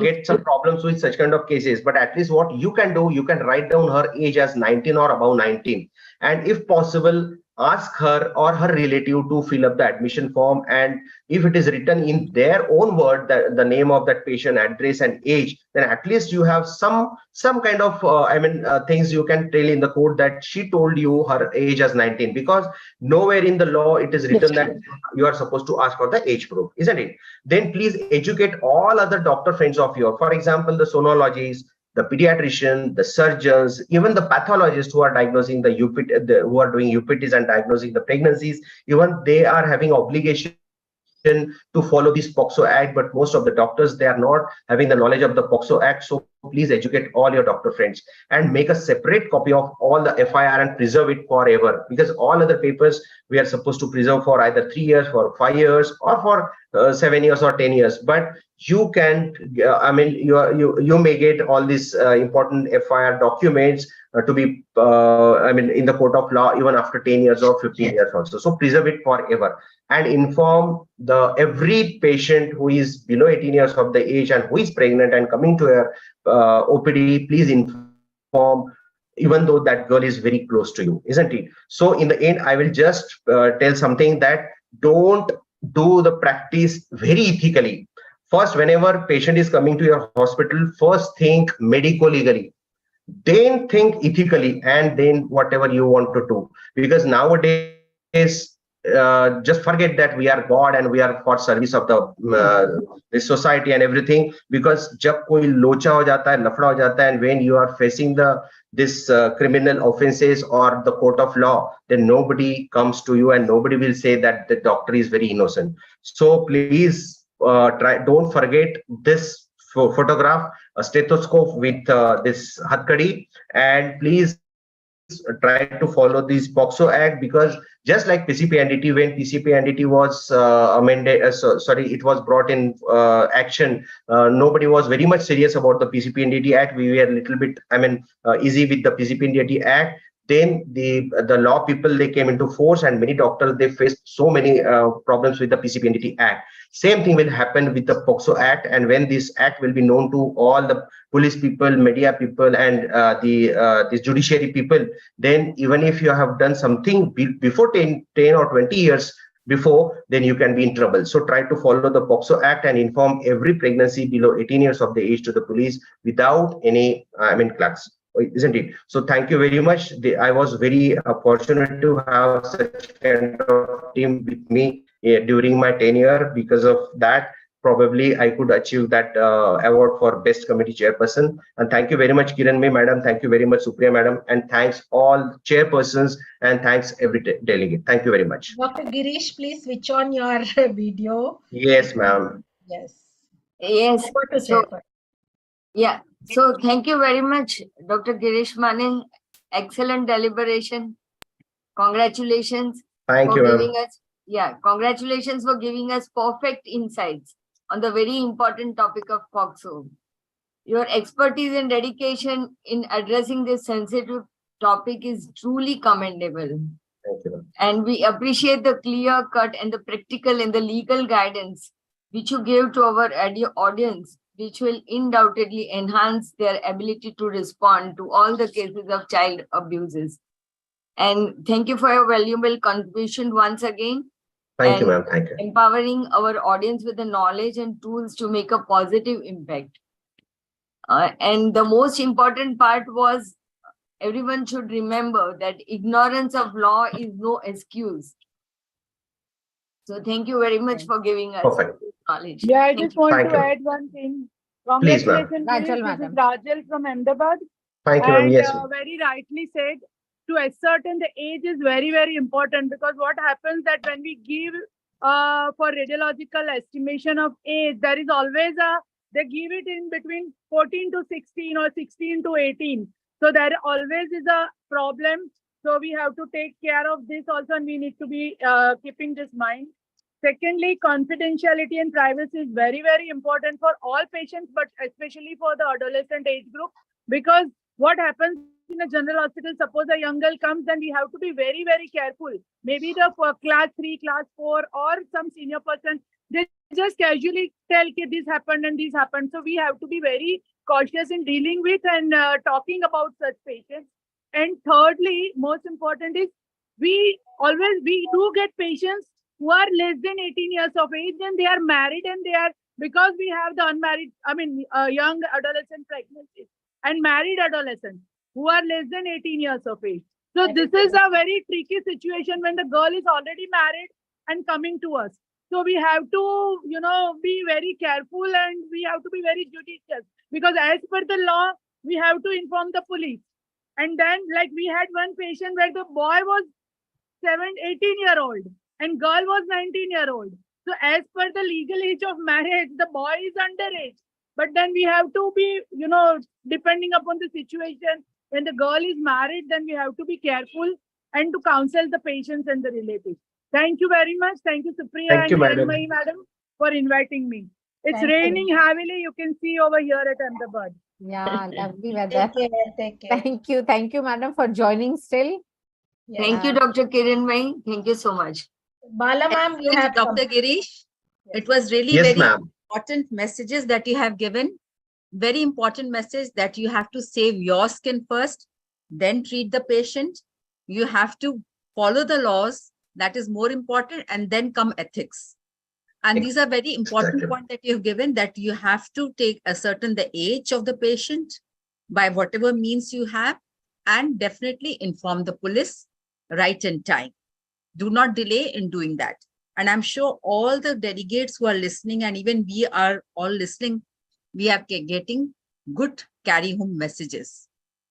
get some problems with such kind of cases. But at least what you can do, you can write down her age as 19 or above 19, and if possible, ask her or her relative to fill up the admission form. And if it is written in their own word, that the name of that patient, address and age, then at least you have some kind of things you can tell in the court that she told you her age as 19, because nowhere in the law it is written that you are supposed to ask for the age proof, isn't it? Then please educate all other doctor friends of yours, for example, the sonologists, the pediatrician, the surgeons, even the pathologists who are diagnosing the UPT, who are doing UPTs and diagnosing the pregnancies, even they are having obligation to follow this POSCO Act. But most of the doctors, they are not having the knowledge of the POSCO Act. So please educate all your doctor friends and make a separate copy of all the FIR and preserve it forever, because all other papers we are supposed to preserve for either 3 years, for 5 years, or for 7 years or 10 years. But you can, you may get all these important FIR documents to be, in the court of law even after 10 years or 15 years also. So preserve it forever and inform every patient who is below 18 years of the age and who is pregnant and coming to your OPD. Please inform even though that girl is very close to you, isn't it? So in the end, I will just tell something that don't do the practice very ethically. First, whenever patient is coming to your hospital, first think medico-legally, then think ethically, and then whatever you want to do. Because nowadays, just forget that we are God and we are for service of the society and everything. Because जब कोई लोचा हो जाता है, लफड़ा हो जाता है, and when you are facing this criminal offenses or the court of law, then nobody comes to you and nobody will say that the doctor is very innocent. So please don't forget this photograph, a stethoscope with this hatkadi, and please try to follow this POXO Act, because just like PCP-NDT, when PCP-NDT was amended, it was brought in action, nobody was very much serious about the PCP-NDT Act. We were a little bit, easy with the PCP-NDT Act. Then the law people, they came into force, and many doctors, they faced so many problems with the PCP-NDT Act. Same thing will happen with the POXO Act, and when this act will be known to all the police people, media people, and the judiciary people, then even if you have done something before 10 or 20 years before, then you can be in trouble. So try to follow the POXO Act and inform every pregnancy below 18 years of the age to the police without any clerks. Isn't it? So thank you very much. I was very fortunate to have such kind of team with me during my tenure. Because of that, probably I could achieve that award for best committee chairperson. And thank you very much, Kiran May madam. Thank you very much, Supriya madam. And thanks all chairpersons, and thanks every delegate. Thank you very much. Dr. Girish, please switch on your video. Yes, ma'am. Yes. Yes. Over to So, chairperson. yeah. So thank you very much, Dr. Girish Manin. Excellent deliberation. Congratulations Thank for you, giving ma'am. us, congratulations for giving us perfect insights on the very important topic of POXO. Your expertise and dedication in addressing this sensitive topic is truly commendable. Thank you, ma'am. And we appreciate the clear cut and the practical and the legal guidance which you gave to our audience, which will undoubtedly enhance their ability to respond to all the cases of child abuses. And thank you for your valuable contribution once again. Thank you, ma'am. Thank you. Empowering our audience with the knowledge and tools to make a positive impact. And the most important part was, everyone should remember that ignorance of law is no excuse. So thank you very much for giving us Perfect. knowledge. Yeah, I Thank just want Thank to you. add one thing. Please, ma'am. Congratulations, Rajal, Girish. This madam. is Rajal from Ahmedabad. Thank you, ma'am. And Yes, ma'am. very rightly said, to ascertain the age is very, very important, because what happens that when we give for radiological estimation of age, there is always they give it in between 14 to 16 or 16 to 18. So there always is a problem. So we have to take care of this also, and we need to be keeping this mind. Secondly, confidentiality and privacy is very, very important for all patients, but especially for the adolescent age group, because what happens in a general hospital, suppose a young girl comes, then we have to be very, very careful. Maybe the class 3, class 4, or some senior person, they just casually tell that this happened and this happened. So we have to be very cautious in dealing with and talking about such patients. And thirdly, most important is, we do get patients who are less than 18 years of age, and they are married, and they are, because we have the unmarried, young adolescent pregnancies and married adolescents who are less than 18 years of age. So this is a very tricky situation when the girl is already married and coming to us. So we have to, be very careful, and we have to be very judicious, because as per the law, we have to inform the police. And then, like, we had one patient where the boy was 18-year-old and girl was 19-year-old. So as per the legal age of marriage, the boy is underage. But then we have to be, depending upon the situation, when the girl is married, then we have to be careful and to counsel the patients and the relatives. Thank you very much. Thank you, Supriya Thank you, and madam. Madam, for inviting me. It's Thank you. raining heavily. You can see over here at Ahmedabad. Yeah, lovely weather. Take care. Take care. Thank you, madam, for joining still. Yes. Thank you, Dr. Kiran Mai. Thank you so much. Bala ma'am, you have Dr. Girish, it was really Yes, very ma'am. important messages that you have given. Very important message that you have to save your skin first. then treat the patient. You have to follow the laws. That is more important. And then come ethics. And these are very important Exactly. points that you have given, that you have to take ascertain the age of the patient by whatever means you have, and definitely inform the police right in time. Do not delay in doing that. And I'm sure all the delegates who are listening, and even we are all listening, we are getting good carry home messages.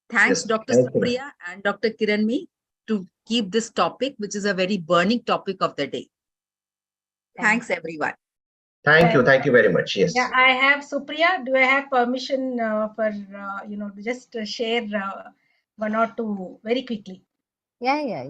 Thanks, Yes, Dr. thank you, ma'am. Supriya and Dr. Kiranmi, to keep this topic, which is a very burning topic of the day. Thanks, everyone. Thank you very much. Yes. Yeah, I have Supriya. Do I have permission for just share one or two very quickly? Yeah.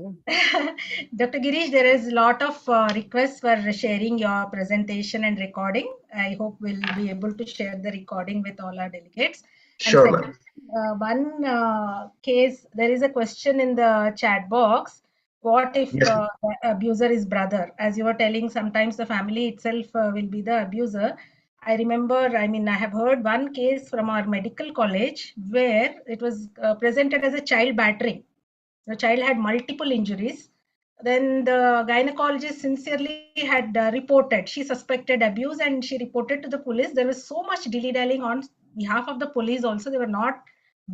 Dr. Girish, there is a lot of requests for sharing your presentation and recording. I hope we'll be able to share the recording with all our delegates. Sure, And ma'am. second, one case, there is a question in the chat box. What if Yes. the abuser is brother? As you were telling, sometimes the family itself will be the abuser. I remember, I have heard one case from our medical college where it was presented as a child battering. The child had multiple injuries. Then the gynecologist sincerely had reported. She suspected abuse and she reported to the police. There was so much dilly-dallying on behalf of the police also. They were not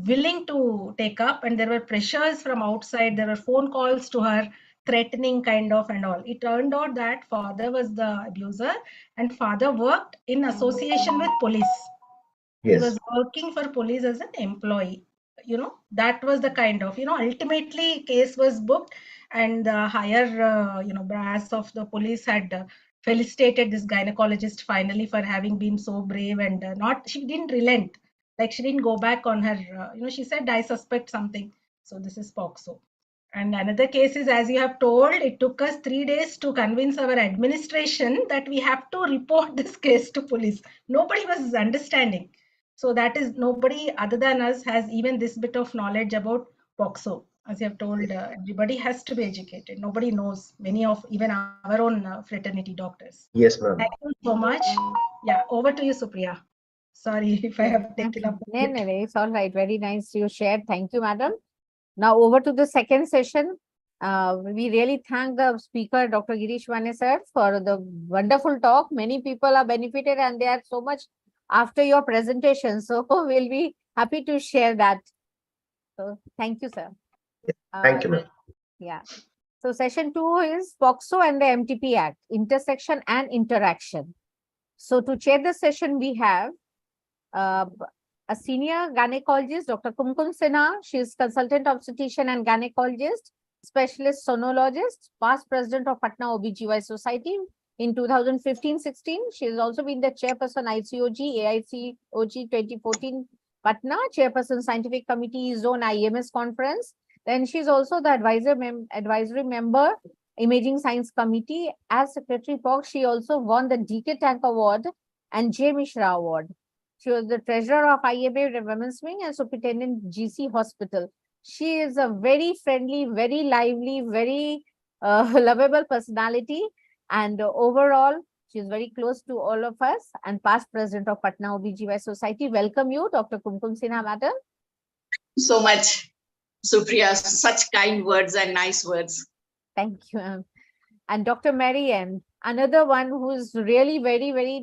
willing to take up, and there were pressures from outside. There were phone calls to her, threatening kind of and all. It turned out that father was the abuser and father worked in association with police. He Yes. was working for police as an employee. That was the kind of, ultimately case was booked, and the higher, brass of the police had felicitated this gynecologist finally for having been so brave, and she didn't relent. Like, she didn't go back on her, she said, I suspect something. So this is Pocso. And another case is, as you have told, it took us 3 days to convince our administration that we have to report this case to police. Nobody was understanding. So that is, nobody other than us has even this bit of knowledge about Pocso. As you have told, everybody has to be educated. Nobody knows, many of even our own fraternity doctors. Yes, ma'am. Thank you so much. Yeah, over to you, Supriya. Sorry if I have taken up. No, it's all right. Very nice you shared. Thank you, madam. Now over to the second session. We really thank the speaker, Dr. Girish Vane sir, for the wonderful talk. Many people are benefited and they are so much after your presentation. So we'll be happy to share that. So thank you, sir. Thank you, ma'am. Yeah. So session 2 is POSCO and the MTP Act, intersection and interaction. So to chair the session, we have a senior gynecologist, Dr. Kumkum Sinha. She is consultant obstetrician and gynecologist, specialist sonologist, past president of Patna OBGY Society in 2015-16. She has also been the chairperson ICOG, AICOG 2014 Patna, chairperson scientific committee zone IMS conference. Then she's also the advisory member, Imaging Science Committee. As Secretary POC, she also won the DK Tank Award and J. Mishra Award. She was the treasurer of IMA Women's Wing and superintendent GC Hospital. She is a very friendly, very lively, very lovable personality. And overall, she's very close to all of us and past president of Patna OBGY Society. Welcome you, Dr. Kumkum Sinha, madam. So much, Supriya, such kind words and nice words. Thank you. And Dr. Marianne, another one who is really very, very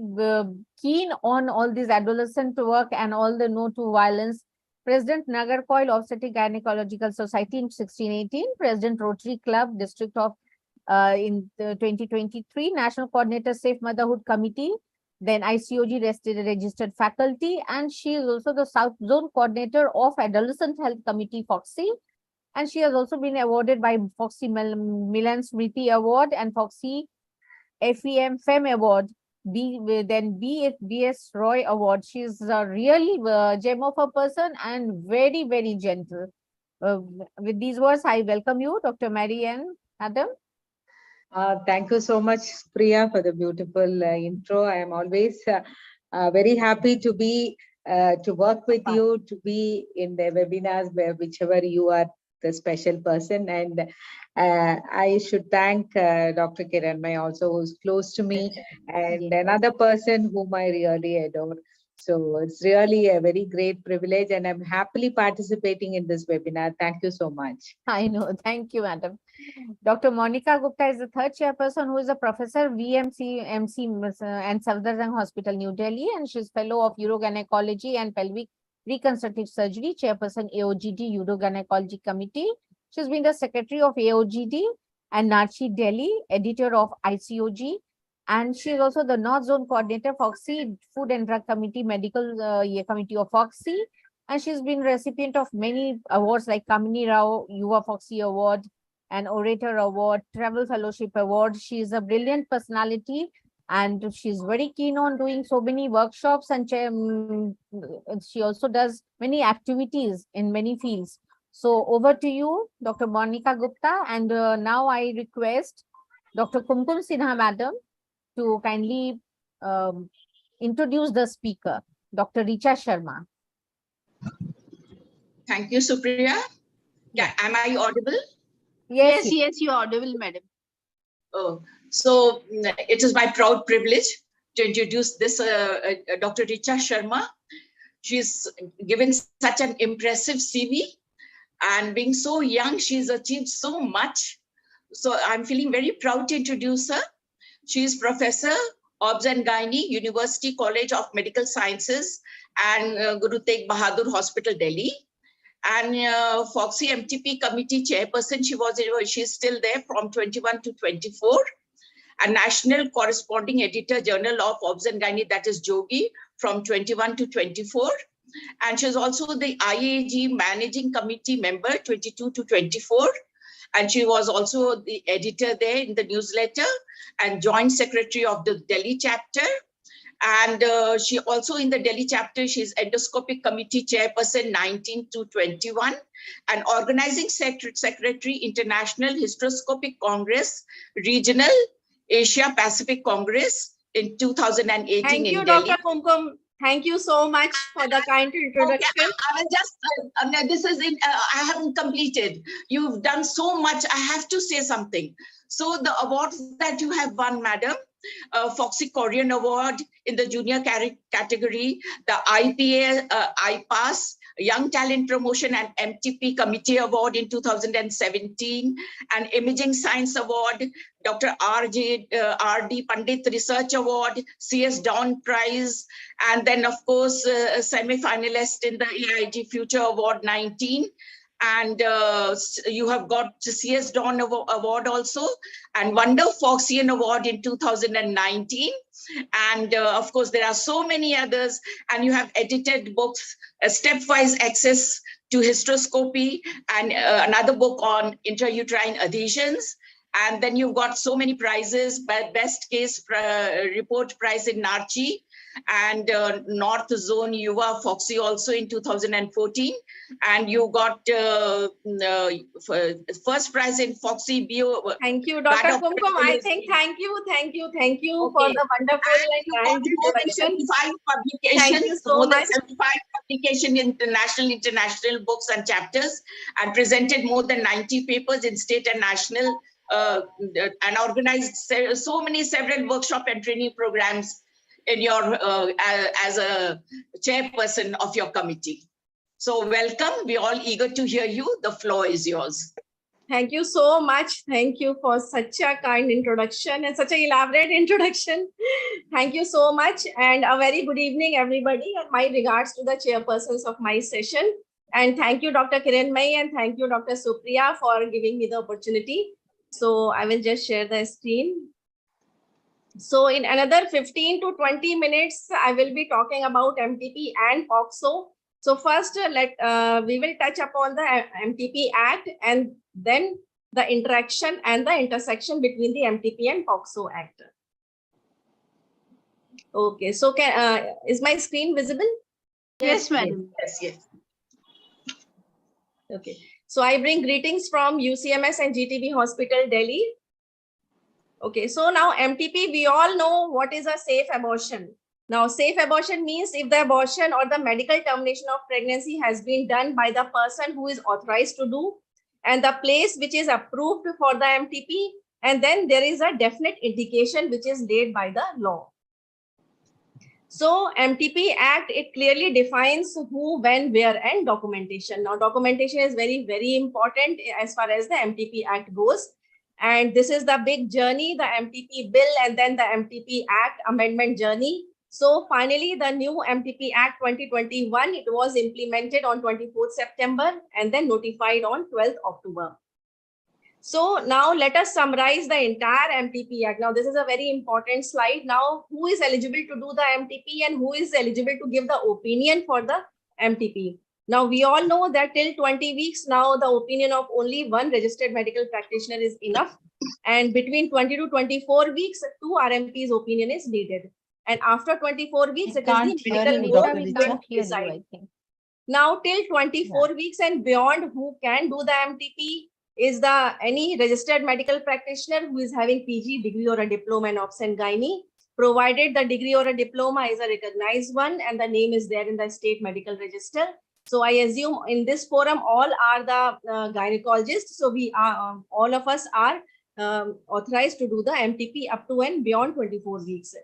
keen on all this adolescent work and all the no to violence. President Nagarcoil Obstetric Gynecological Society in 1618, President Rotary Club District of in 2023, National Coordinator Safe Motherhood Committee, then ICOG registered faculty, and she is also the South Zone Coordinator of Adolescent Health Committee, FOXY. And she has also been awarded by Foxy Milan Smriti Award and Foxy FEM FEM Award, then BS Roy Award. She is a really gem of a person and very, very gentle. With these words, I welcome you, Dr. Marianne, madam. Thank you so much, Priya, for the beautiful intro. I am always very happy to be to work with you, to be in the webinars where whichever you are the special person. And I should thank Dr. Kiranmai also, who's close to me, and another person whom I really adore. So it's really a very great privilege, and I'm happily participating in this webinar. Thank you so much. I know. Thank you, madam. Dr. Monica Gupta is the third chairperson who is a professor, VMC and Safdarjung Hospital, New Delhi, and she's fellow of Urogynecology and Pelvic Reconstructive Surgery, chairperson AOGD Urogynecology Committee. She's been the secretary of AOGD and Narchi Delhi, editor of ICOG, and she is also the North Zone coordinator, FOXY, Food and Drug Committee, Medical Committee of FOXY, and she's been recipient of many awards like Kamini Rao Yuva FOXY Award, an Orator Award, Travel Fellowship Award. She is a brilliant personality and she's very keen on doing so many workshops, and she also does many activities in many fields. So over to you, Dr. Monica Gupta, and now I request Dr. Kumkum Sinha madam to kindly introduce the speaker, Dr. Richa Sharma. Thank you, Supriya. Yeah, am I audible? Yes, Yes, you're audible, madam. Oh, so it is my proud privilege to introduce this Dr. Richa Sharma. She's given such an impressive CV, and being so young, she's achieved so much. So I'm feeling very proud to introduce her. She is Professor, Obs and Gynae, University College of Medical Sciences and Guru Tegh Bahadur Hospital, Delhi. And FOXY MTP committee chairperson, she's still there from 21 to 24. A national corresponding editor, Journal of Obs and Gynae, that is Jogi, from 21 to 24. And she's also the IAG managing committee member, 22 to 24. And she was also the editor there in the newsletter and joint secretary of the Delhi chapter. And she also in the Delhi chapter, she's endoscopic committee chairperson 19 to 21 and organizing secretary, International Hysteroscopic Congress, Regional Asia Pacific Congress in 2018 Thank you, in Delhi. Dr. Kumkum. Thank you so much for the kind introduction. Okay, I will just, this is, I haven't completed. You've done so much. I have to say something. So the awards that you have won, madam, FOXY Korean Award in the junior category, the IPA, IPAS, Young Talent Promotion and MTP Committee Award in 2017, and Imaging Science Award, Dr. R.D. Pandit Research Award, CS Dawn Prize, and then of course, semi-finalist in the AIG Future Award 19. And you have got the CS Dawn Award also, and Wonder Foxian Award in 2019. And of course, there are so many others, and you have edited books, Stepwise Access to Hysteroscopy, and another book on intrauterine adhesions. And then you've got so many prizes, Best Case Report Prize in Narchi, and North Zone Yuva FOXY also in 2014. And you got first prize in FOXY Bio. Thank you, Dr. Kumkum. I think thank you for the wonderful and kind introduction. 75 publications, Thank you so more than much. 75 publications in international books and chapters, and presented more than 90 papers in state and national, and organized several workshop and training programs in your as a chairperson of your committee. So welcome. We're all eager to hear you. The floor is yours. Thank you so much. Thank you for such a kind introduction and such an elaborate introduction. Thank you so much. And a very good evening, everybody. And my regards to the chairpersons of my session. And thank you, Dr. Kiranmai, and thank you, Dr. Supriya, for giving me the opportunity. So I will just share the screen. So in another 15 to 20 minutes, I will be talking about MTP and POSCO. So first, we will touch upon the MTP Act and then the interaction and the intersection between the MTP and POSCO Act. Okay, so is my screen visible? Yes, madam. Yes. Okay, so I bring greetings from UCMS and GTB Hospital, Delhi. Okay, so now MTP, we all know what is a safe abortion. Now, safe abortion means if the abortion or the medical termination of pregnancy has been done by the person who is authorized to do, and the place which is approved for the MTP, and then there is a definite indication which is laid by the law. So MTP Act, it clearly defines who, when, where, and documentation. Now, documentation is very, very important as far as the MTP Act goes. And this is the big journey, the MTP bill and then the MTP Act amendment journey. So finally, the new MTP Act 2021, it was implemented on 24th September and then notified on 12th October. So now let us summarize the entire MTP Act. Now, this is a very important slide. Now, who is eligible to do the MTP and who is eligible to give the opinion for the MTP? Now, we all know that till 20 weeks now, the opinion of only one registered medical practitioner is enough. And between 20 to 24 weeks, 2 RMP's opinion is needed. And after 24 weeks, it is the medical board which will decide. Now, till 24 weeks and beyond, who can do the MTP? Is the any registered medical practitioner who is having PG degree or a diploma in obs and gynae, provided the degree or a diploma is a recognized one and the name is there in the state medical register. So I assume in this forum all are the gynecologists. So we are all of us are authorized to do the MTP up to and beyond 24 weeks.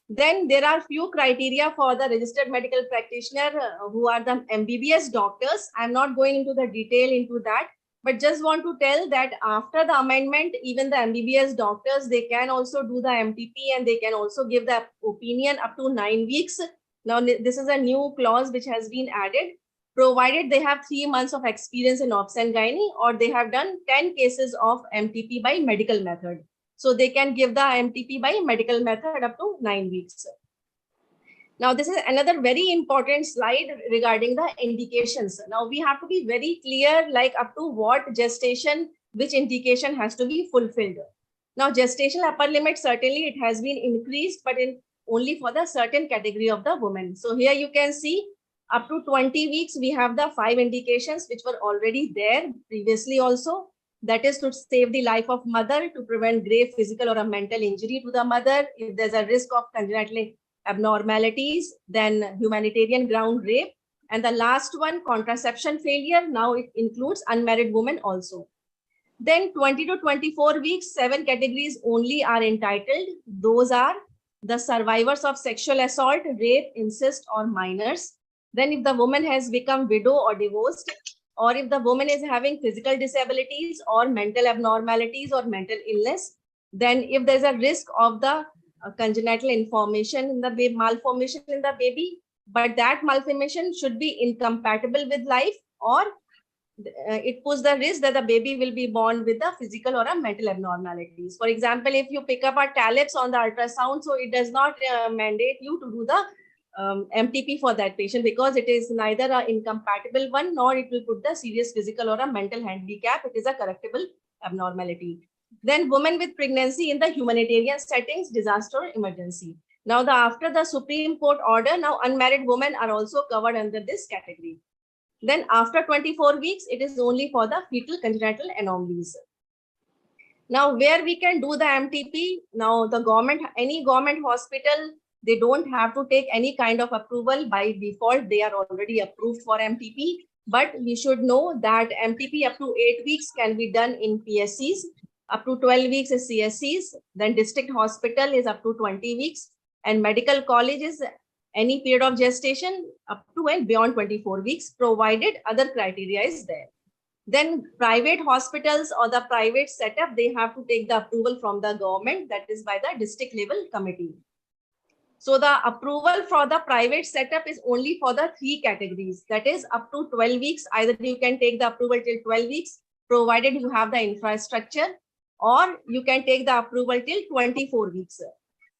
Then there are few criteria for the registered medical practitioner who are the MBBS doctors. I'm not going into the detail into that. But just want to tell that after the amendment, even the MBBS doctors, they can also do the MTP and they can also give the opinion up to 9 weeks. Now, this is a new clause which has been added, provided they have 3 months of experience in obs and gynae or they have done 10 cases of MTP by medical method. So they can give the MTP by medical method up to 9 weeks. Now, this is another very important slide regarding the indications. Now, we have to be very clear, like up to what gestation, which indication has to be fulfilled. Now, gestational upper limit, certainly it has been increased, but in only for the certain category of the women. So here you can see up to 20 weeks, we have the 5 indications which were already there previously also. That is to save the life of mother, to prevent grave physical or a mental injury to the mother. If there's a risk of congenital abnormalities, then humanitarian ground rape, and the last one, contraception failure. Now it includes unmarried women also. Then 20 to 24 weeks, 7 categories only are entitled. Those are the survivors of sexual assault, rape, incest, or minors. Then if the woman has become widow or divorced, or if the woman is having physical disabilities or mental abnormalities or mental illness, then if there's a risk of the congenital malformation in the baby, but that malformation should be incompatible with life, or it puts the risk that the baby will be born with a physical or a mental abnormalities. For example, if you pick up a calyps on the ultrasound, so it does not mandate you to do the MTP for that patient because it is neither an incompatible one nor it will put the serious physical or a mental handicap. It is a correctable abnormality. Then women with pregnancy in the humanitarian settings, disaster or emergency. Now, after the Supreme Court order, now unmarried women are also covered under this category. Then after 24 weeks, it is only for the fetal congenital anomalies. Now, where we can do the MTP, now the government, any government hospital, they don't have to take any kind of approval. By default, they are already approved for MTP. But we should know that MTP up to 8 weeks can be done in PSCs. Up to 12 weeks is CSCs. Then district hospital is up to 20 weeks. And medical college is any period of gestation up to and beyond 24 weeks, provided other criteria is there. Then private hospitals or the private setup, they have to take the approval from the government, that is by the district level committee. So the approval for the private setup is only for the 3 categories. That is up to 12 weeks. Either you can take the approval till 12 weeks, provided you have the infrastructure, or you can take the approval till 24 weeks.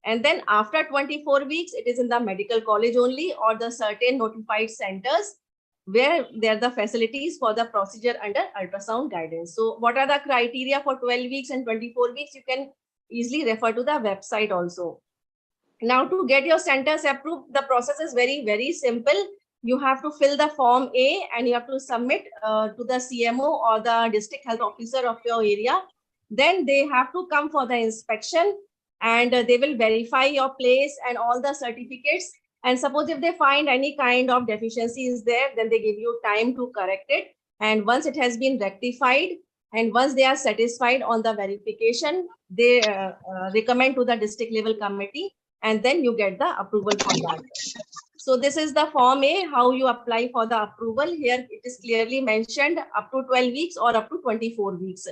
And then after 24 weeks, it is in the medical college only or the certain notified centers where there are the facilities for the procedure under ultrasound guidance. So what are the criteria for 12 weeks and 24 weeks? You can easily refer to the website also. Now, to get your centers approved, the process is very, very simple. You have to fill the form A and you have to submit to the CMO or the district health officer of your area. Then they have to come for the inspection and they will verify your place and all the certificates. And suppose if they find any kind of deficiency is there, then they give you time to correct it. And once it has been rectified and once they are satisfied on the verification, they recommend to the district level committee. and then you get the approval for that. So this is the Form A, how you apply for the approval. Here it is clearly mentioned up to 12 weeks or up to 24 weeks.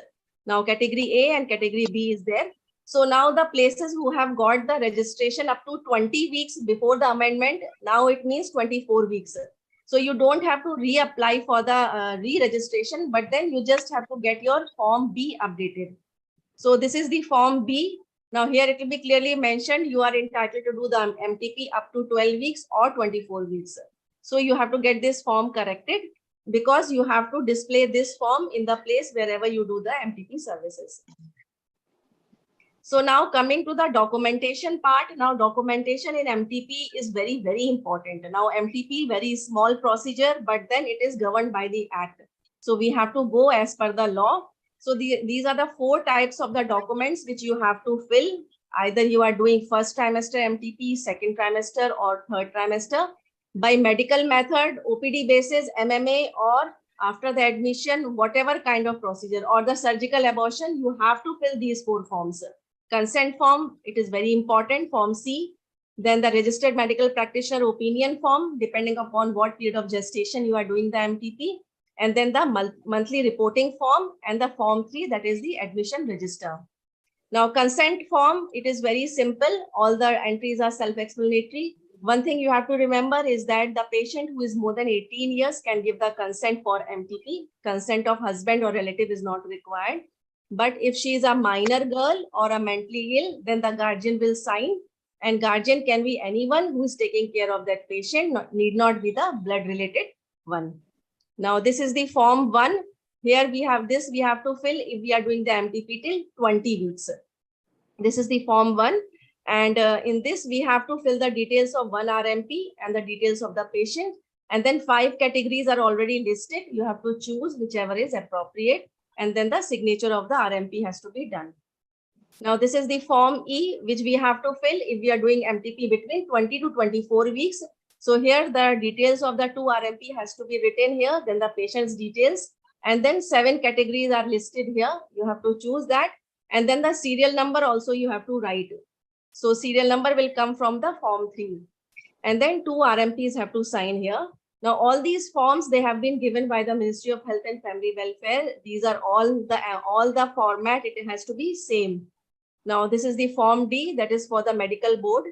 Now category A and category B is there. So now the places who have got the registration up to 20 weeks before the amendment, now it means 24 weeks. So you don't have to reapply for the re-registration, but then you just have to get your Form B updated. So this is the Form B. Now here it will be clearly mentioned you are entitled to do the MTP up to 12 weeks or 24 weeks. So you have to get this form corrected because you have to display this form in the place wherever you do the MTP services. So now coming to the documentation part. Now documentation in MTP is very, very important. Now MTP, very small procedure, but then it is governed by the Act. So we have to go as per the law. So these are the 4 types of the documents which you have to fill. Either you are doing first trimester MTP, second trimester or third trimester. By medical method, OPD basis, MMA, or after the admission, whatever kind of procedure, or the surgical abortion, you have to fill these 4 forms. Consent form, it is very important, Form C. Then the registered medical practitioner opinion form, depending upon what period of gestation you are doing the MTP. And then the monthly reporting form and the Form 3, that is the admission register. Now consent form, it is very simple. All the entries are self-explanatory. One thing you have to remember is that the patient who is more than 18 years can give the consent for MTP. Consent of husband or relative is not required. But if she is a minor girl or a mentally ill, then the guardian will sign. And guardian can be anyone who is taking care of that patient, need not be the blood-related one. Now this is the Form 1. Here we have this, we have to fill if we are doing the MTP till 20 weeks. This is the Form 1. And in this, we have to fill the details of 1 RMP and the details of the patient. And then 5 categories are already listed. You have to choose whichever is appropriate. And then the signature of the RMP has to be done. Now this is the Form E, which we have to fill if we are doing MTP between 20 to 24 weeks. So here the details of the 2 RMP has to be written here, then the patient's details, and then 7 categories are listed here. You have to choose that. And then the serial number also you have to write. So serial number will come from the Form 3. And then 2 RMPs have to sign here. Now all these forms, they have been given by the Ministry of Health and Family Welfare. These are all the format, it has to be same. Now this is the Form D, that is for the medical board.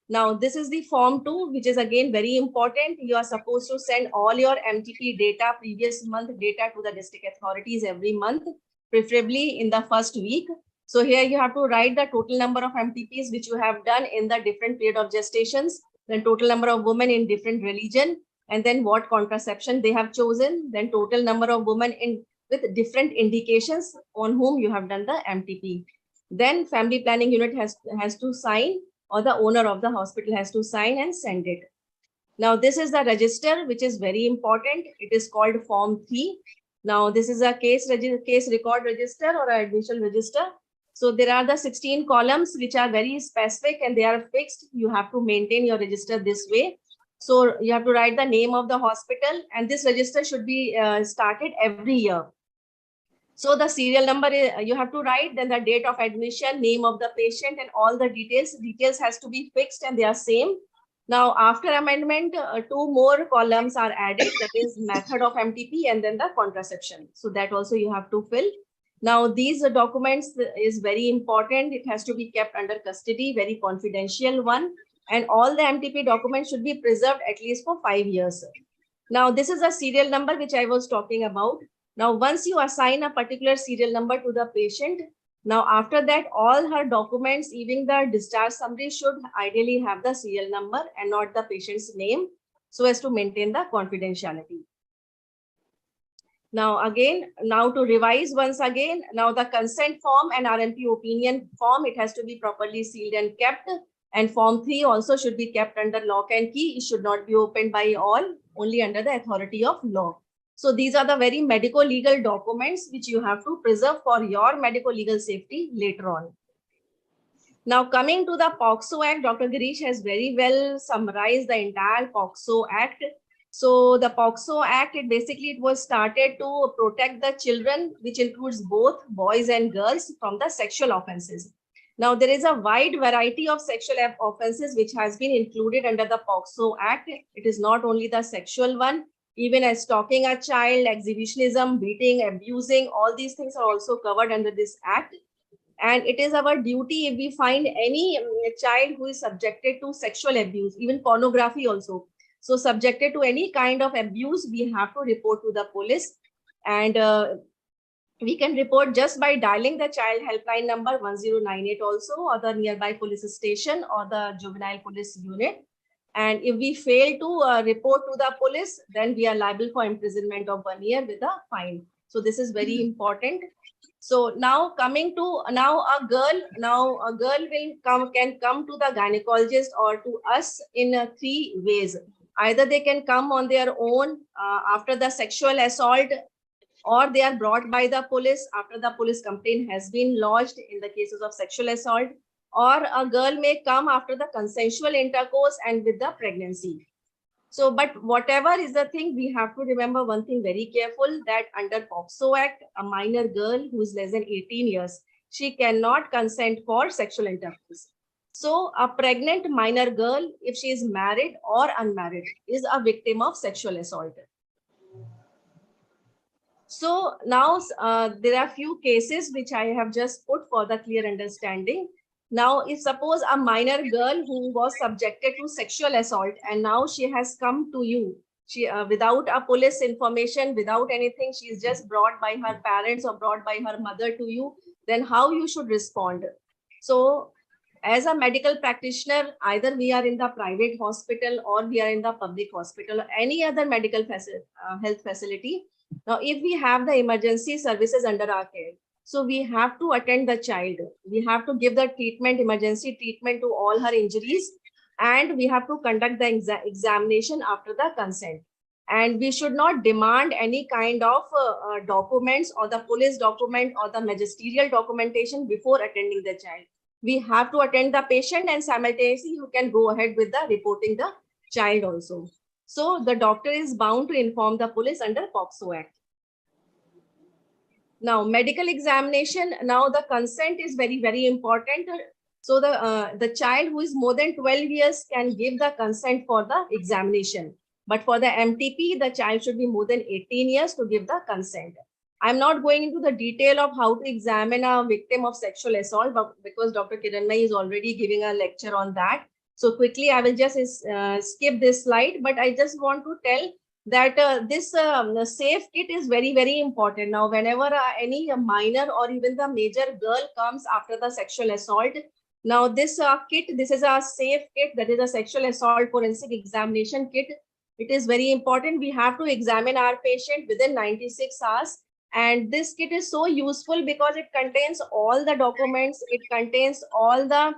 Now this is the Form 2, which is again very important. You are supposed to send all your MTP data, previous month data, to the district authorities every month, preferably in the first week. So here you have to write the total number of MTPs which you have done in the different period of gestations, then total number of women in different religion, and then what contraception they have chosen, then total number of women with different indications on whom you have done the MTP. Then family planning unit has to sign, or the owner of the hospital has to sign and send it. Now this is the register, which is very important. It is called Form 3. Now this is a case record register or admission register. So there are the 16 columns which are very specific and they are fixed. You have to maintain your register this way. So you have to write the name of the hospital, and this register should be started every year. So the serial number you have to write, then the date of admission, name of the patient, and all the details. Details has to be fixed and they are same. Now after amendment, 2 more columns are added, that is method of MTP and then the contraception. So that also you have to fill. Now these documents is very important. It has to be kept under custody, very confidential one. And all the MTP documents should be preserved at least for 5 years. Now this is a serial number which I was talking about. Now once you assign a particular serial number to the patient, now after that all her documents, even the discharge summary, should ideally have the serial number and not the patient's name, so as to maintain the confidentiality. Now again, now to revise once again, now the consent form and RMP opinion form, it has to be properly sealed and kept. And Form 3 also should be kept under lock and key. It should not be opened by all, only under the authority of law. So these are the very medical legal documents which you have to preserve for your medical legal safety later on. Now coming to the POSCO Act, Dr. Girish has very well summarized the entire POSCO Act. So the POSCO Act, it was started to protect the children, which includes both boys and girls, from the sexual offenses. Now, there is a wide variety of sexual offenses which has been included under the POSCO Act. It is not only the sexual one, even as stalking a child, exhibitionism, beating, abusing, all these things are also covered under this act. And it is our duty, if we find any child who is subjected to sexual abuse, even pornography also, so subjected to any kind of abuse, we have to report to the police. And we can report just by dialing the child helpline number 1098 also, or the nearby police station or the juvenile police unit. And if we fail to report to the police, then we are liable for imprisonment of 1 year with a fine. So this is very important. So now coming to a girl can come to the gynecologist or to us in 3 ways. Either they can come on their own after the sexual assault, or they are brought by the police after the police complaint has been lodged in the cases of sexual assault, or a girl may come after the consensual intercourse and with the pregnancy. So, but whatever is the thing, we have to remember one thing very careful, that under POSCO Act, a minor girl who is less than 18 years, she cannot consent for sexual intercourse. So a pregnant minor girl, if she is married or unmarried, is a victim of sexual assault. So now there are few cases which I have just put for the clear understanding. Now, if suppose a minor girl who was subjected to sexual assault and now she has come to you, she without a police information, without anything, she is just brought by her parents or brought by her mother to you, then how you should respond? So as a medical practitioner, either we are in the private hospital or we are in the public hospital or any other medical health facility. Now, if we have the emergency services under our care, so we have to attend the child. We have to give the treatment, emergency treatment to all her injuries, and we have to conduct the examination after the consent. And we should not demand any kind of documents or the police document or the magisterial documentation before attending the child. We have to attend the patient, and simultaneously you can go ahead with the reporting the child also. So the doctor is bound to inform the police under POSCO Act. Now, medical examination, now the consent is very, very important. So the child who is more than 12 years can give the consent for the examination. But for the MTP, the child should be more than 18 years to give the consent. I'm not going into the detail of how to examine a victim of sexual assault, but because Dr. Kiranmai is already giving a lecture on that. So quickly, I will just skip this slide, but I just want to tell that this safe kit is very, very important. Now, whenever any minor or even the major girl comes after the sexual assault, now this kit, this is a safe kit, that is a sexual assault forensic examination kit. It is very important. We have to examine our patient within 96 hours. And this kit is so useful because it contains all the documents, it contains all the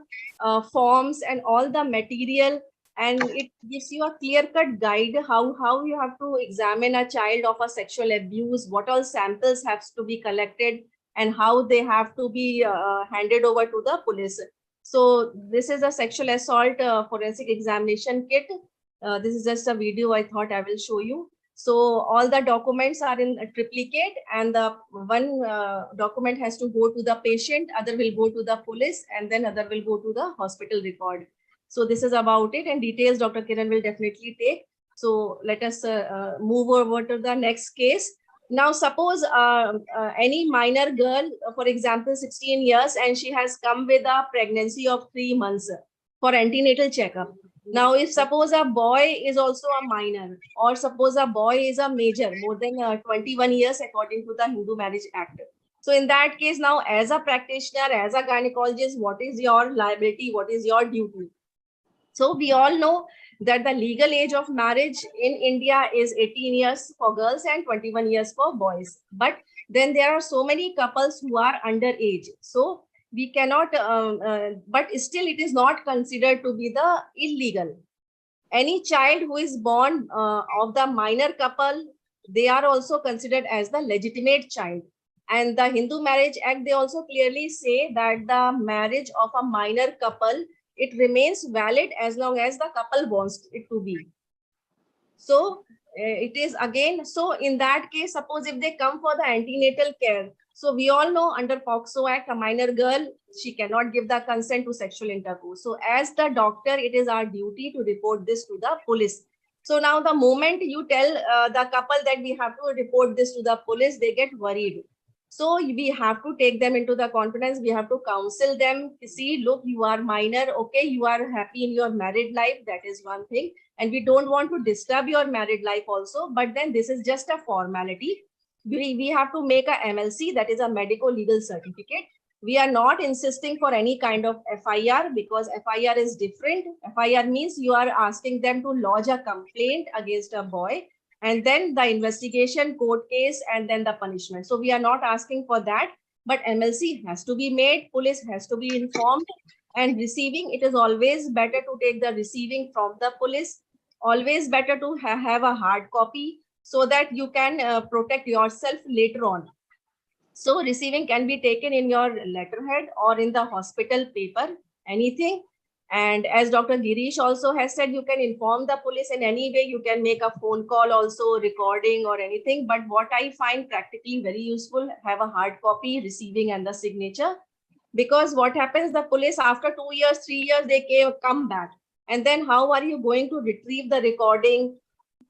forms and all the material, and it gives you a clear-cut guide how you have to examine a child of a sexual abuse, what all samples have to be collected, and how they have to be handed over to the police. So this is a sexual assault forensic examination kit. This is just a video I thought I will show you. So all the documents are in a triplicate, and the one document has to go to the patient, other will go to the police, and then other will go to the hospital record. So this is about it, and details Dr. Kiran will definitely take. So let us move over to the next case. Now, suppose any minor girl, for example, 16 years, and she has come with a pregnancy of 3 months for antenatal checkup. Now, if suppose a boy is also a minor, or suppose a boy is a major, more than 21 years according to the Hindu Marriage Act. So in that case, now as a practitioner, as a gynecologist, what is your liability? What is your duty? So we all know that the legal age of marriage in India is 18 years for girls and 21 years for boys. But then there are so many couples who are underage. So we cannot, but still it is not considered to be the illegal. Any child who is born of the minor couple, they are also considered as the legitimate child. And the Hindu Marriage Act, they also clearly say that the marriage of a minor couple, it remains valid as long as the couple wants it to be. So it is again, so in that case, suppose if they come for the antenatal care, So we all know under POSCO Act, a minor girl, she cannot give the consent to sexual intercourse. So as the doctor, it is our duty to report this to the police. So now the moment you tell the couple that we have to report this to the police, they get worried. So we have to take them into the confidence. We have to counsel them. See, look, you are minor. Okay, you are happy in your married life. That is one thing. And we don't want to disturb your married life also. But then this is just a formality. We have to make a MLC, that is a medical legal certificate. We are not insisting for any kind of FIR because FIR is different. FIR means you are asking them to lodge a complaint against a boy, and then the investigation, court case, and then the punishment. So we are not asking for that, but MLC has to be made, police has to be informed, and receiving, it is always better to take the receiving from the police, always better to have a hard copy so that you can protect yourself later on. So receiving can be taken in your letterhead or in the hospital paper, anything. And as Dr. Girish also has said, you can inform the police in any way. You can make a phone call also, recording or anything. But what I find practically very useful, have a hard copy, receiving and the signature. Because what happens, the police after 2 years, 3 years, they come back. And then how are you going to retrieve the recording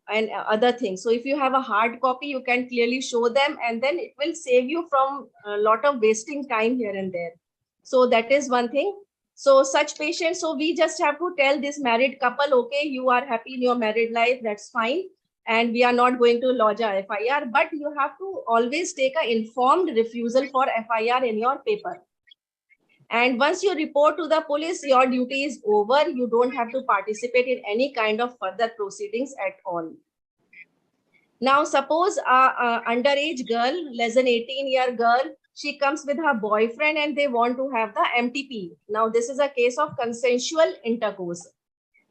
and other things? So if you have a hard copy, you can clearly show them, and then it will save you from a lot of wasting time here and there. So that is one thing. So such patients, so we just have to tell this married couple, okay, you are happy in your married life, that's fine. And we are not going to lodge a FIR, but you have to always take an informed refusal for FIR in your paper. And once you report to the police, your duty is over. You don't have to participate in any kind of further proceedings at all. Now, suppose a underage girl, less than 18-year girl, she comes with her boyfriend and they want to have the MTP. Now, this is a case of consensual intercourse.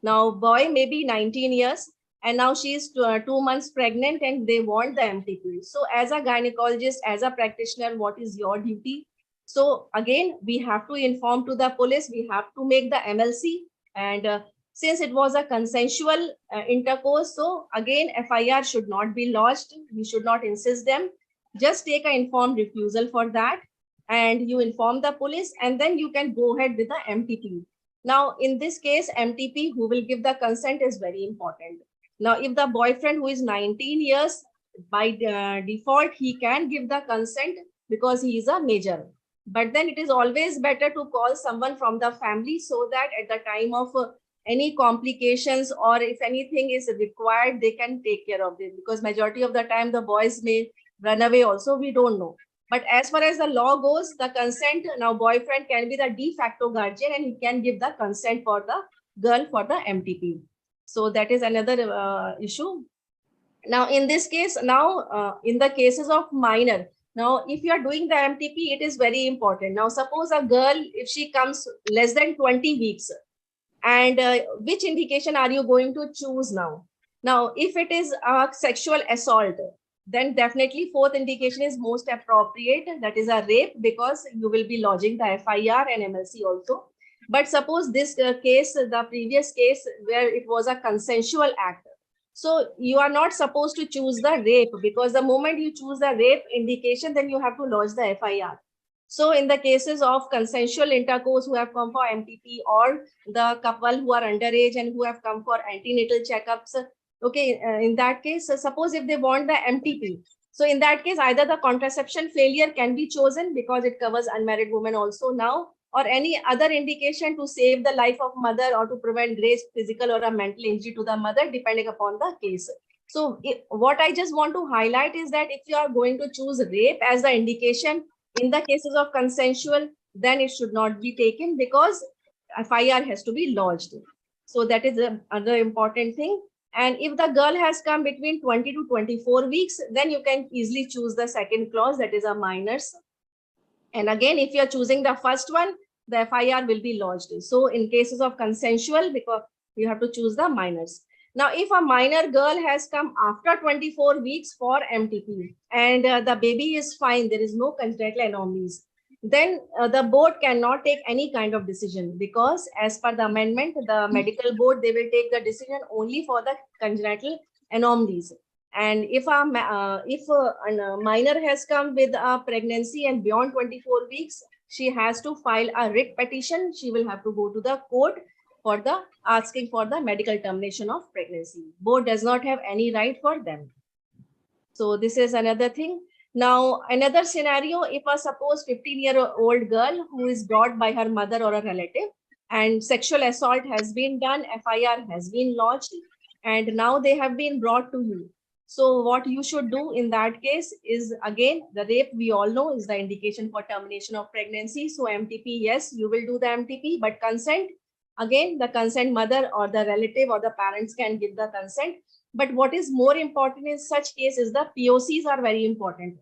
Now, boy may be 19 years and now she is 2 months pregnant and they want the MTP. So as a gynecologist, as a practitioner, what is your duty? So again, we have to inform to the police, we have to make the MLC, and since it was a consensual intercourse, so again, FIR should not be lodged. We should not insist them. Just take an informed refusal for that, and you inform the police, and then you can go ahead with the MTP. Now, in this case, MTP, who will give the consent is very important. Now, if the boyfriend who is 19 years, by default, he can give the consent because he is a major. But then it is always better to call someone from the family so that at the time of any complications or if anything is required, they can take care of it, because majority of the time the boys may run away also, we don't know. But as far as the law goes, the consent, now boyfriend can be the de facto guardian and he can give the consent for the girl for the MTP. So that is another issue. Now in this case, now in the cases of minor, now, if you are doing the MTP, it is very important. Now, suppose a girl, if she comes less than 20 weeks, and which indication are you going to choose now? Now, if it is a sexual assault, then definitely fourth indication is most appropriate. That is a rape, because you will be lodging the FIR and MLC also. But suppose this case, the previous case where it was a consensual act, so you are not supposed to choose the rape, because the moment you choose the rape indication, then you have to lodge the FIR. So in the cases of consensual intercourse who have come for MTP, or the couple who are underage and who have come for antenatal checkups, okay, in that case, suppose if they want the MTP, so in that case, either the contraception failure can be chosen because it covers unmarried women also now, or any other indication to save the life of mother or to prevent grave physical or a mental injury to the mother, depending upon the case. So what I just want to highlight is that if you are going to choose rape as the indication in the cases of consensual, then it should not be taken because FIR has to be lodged. So that is another important thing. And if the girl has come between 20 to 24 weeks, then you can easily choose the second clause, that is a minors. And again, if you're choosing the first one, the FIR will be lodged. So in cases of consensual, because you have to choose the minors. Now, if a minor girl has come after 24 weeks for MTP and the baby is fine, there is no congenital anomalies, then the board cannot take any kind of decision, because as per the amendment, the medical board, they will take the decision only for the congenital anomalies. And if a minor has come with a pregnancy and beyond 24 weeks, she has to file a writ petition. She will have to go to the court for the asking for the medical termination of pregnancy. Board does not have any right for them. So this is another thing. Now, another scenario, if a suppose 15-year-old girl who is brought by her mother or a relative and sexual assault has been done, FIR has been lodged, and now they have been brought to you. So what you should do in that case is, again, the rape we all know is the indication for termination of pregnancy. So MTP, yes, you will do the MTP, but consent, again, the consent mother or the relative or the parents can give the consent. But what is more important in such cases, the POCs are very important.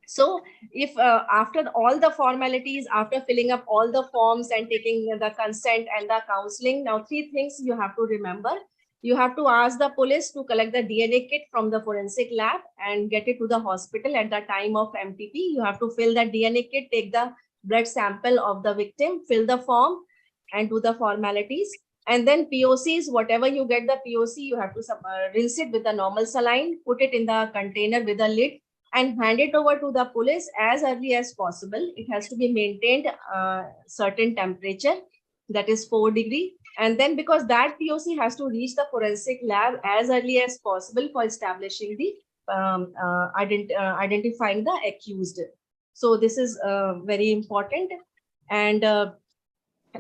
So if after all the formalities, after filling up all the forms and taking the consent and the counseling, now 3 things you have to remember. You have to ask the police to collect the DNA kit from the forensic lab and get it to the hospital at the time of MTP. You have to fill the DNA kit, take the blood sample of the victim, fill the form and do the formalities. And then POCs, whatever you get the POC, you have to rinse it with the normal saline, put it in the container with a lid and hand it over to the police as early as possible. It has to be maintained certain temperature, that is 4 degrees. And then because that POC has to reach the forensic lab as early as possible for establishing the identifying the accused. So this is very important. And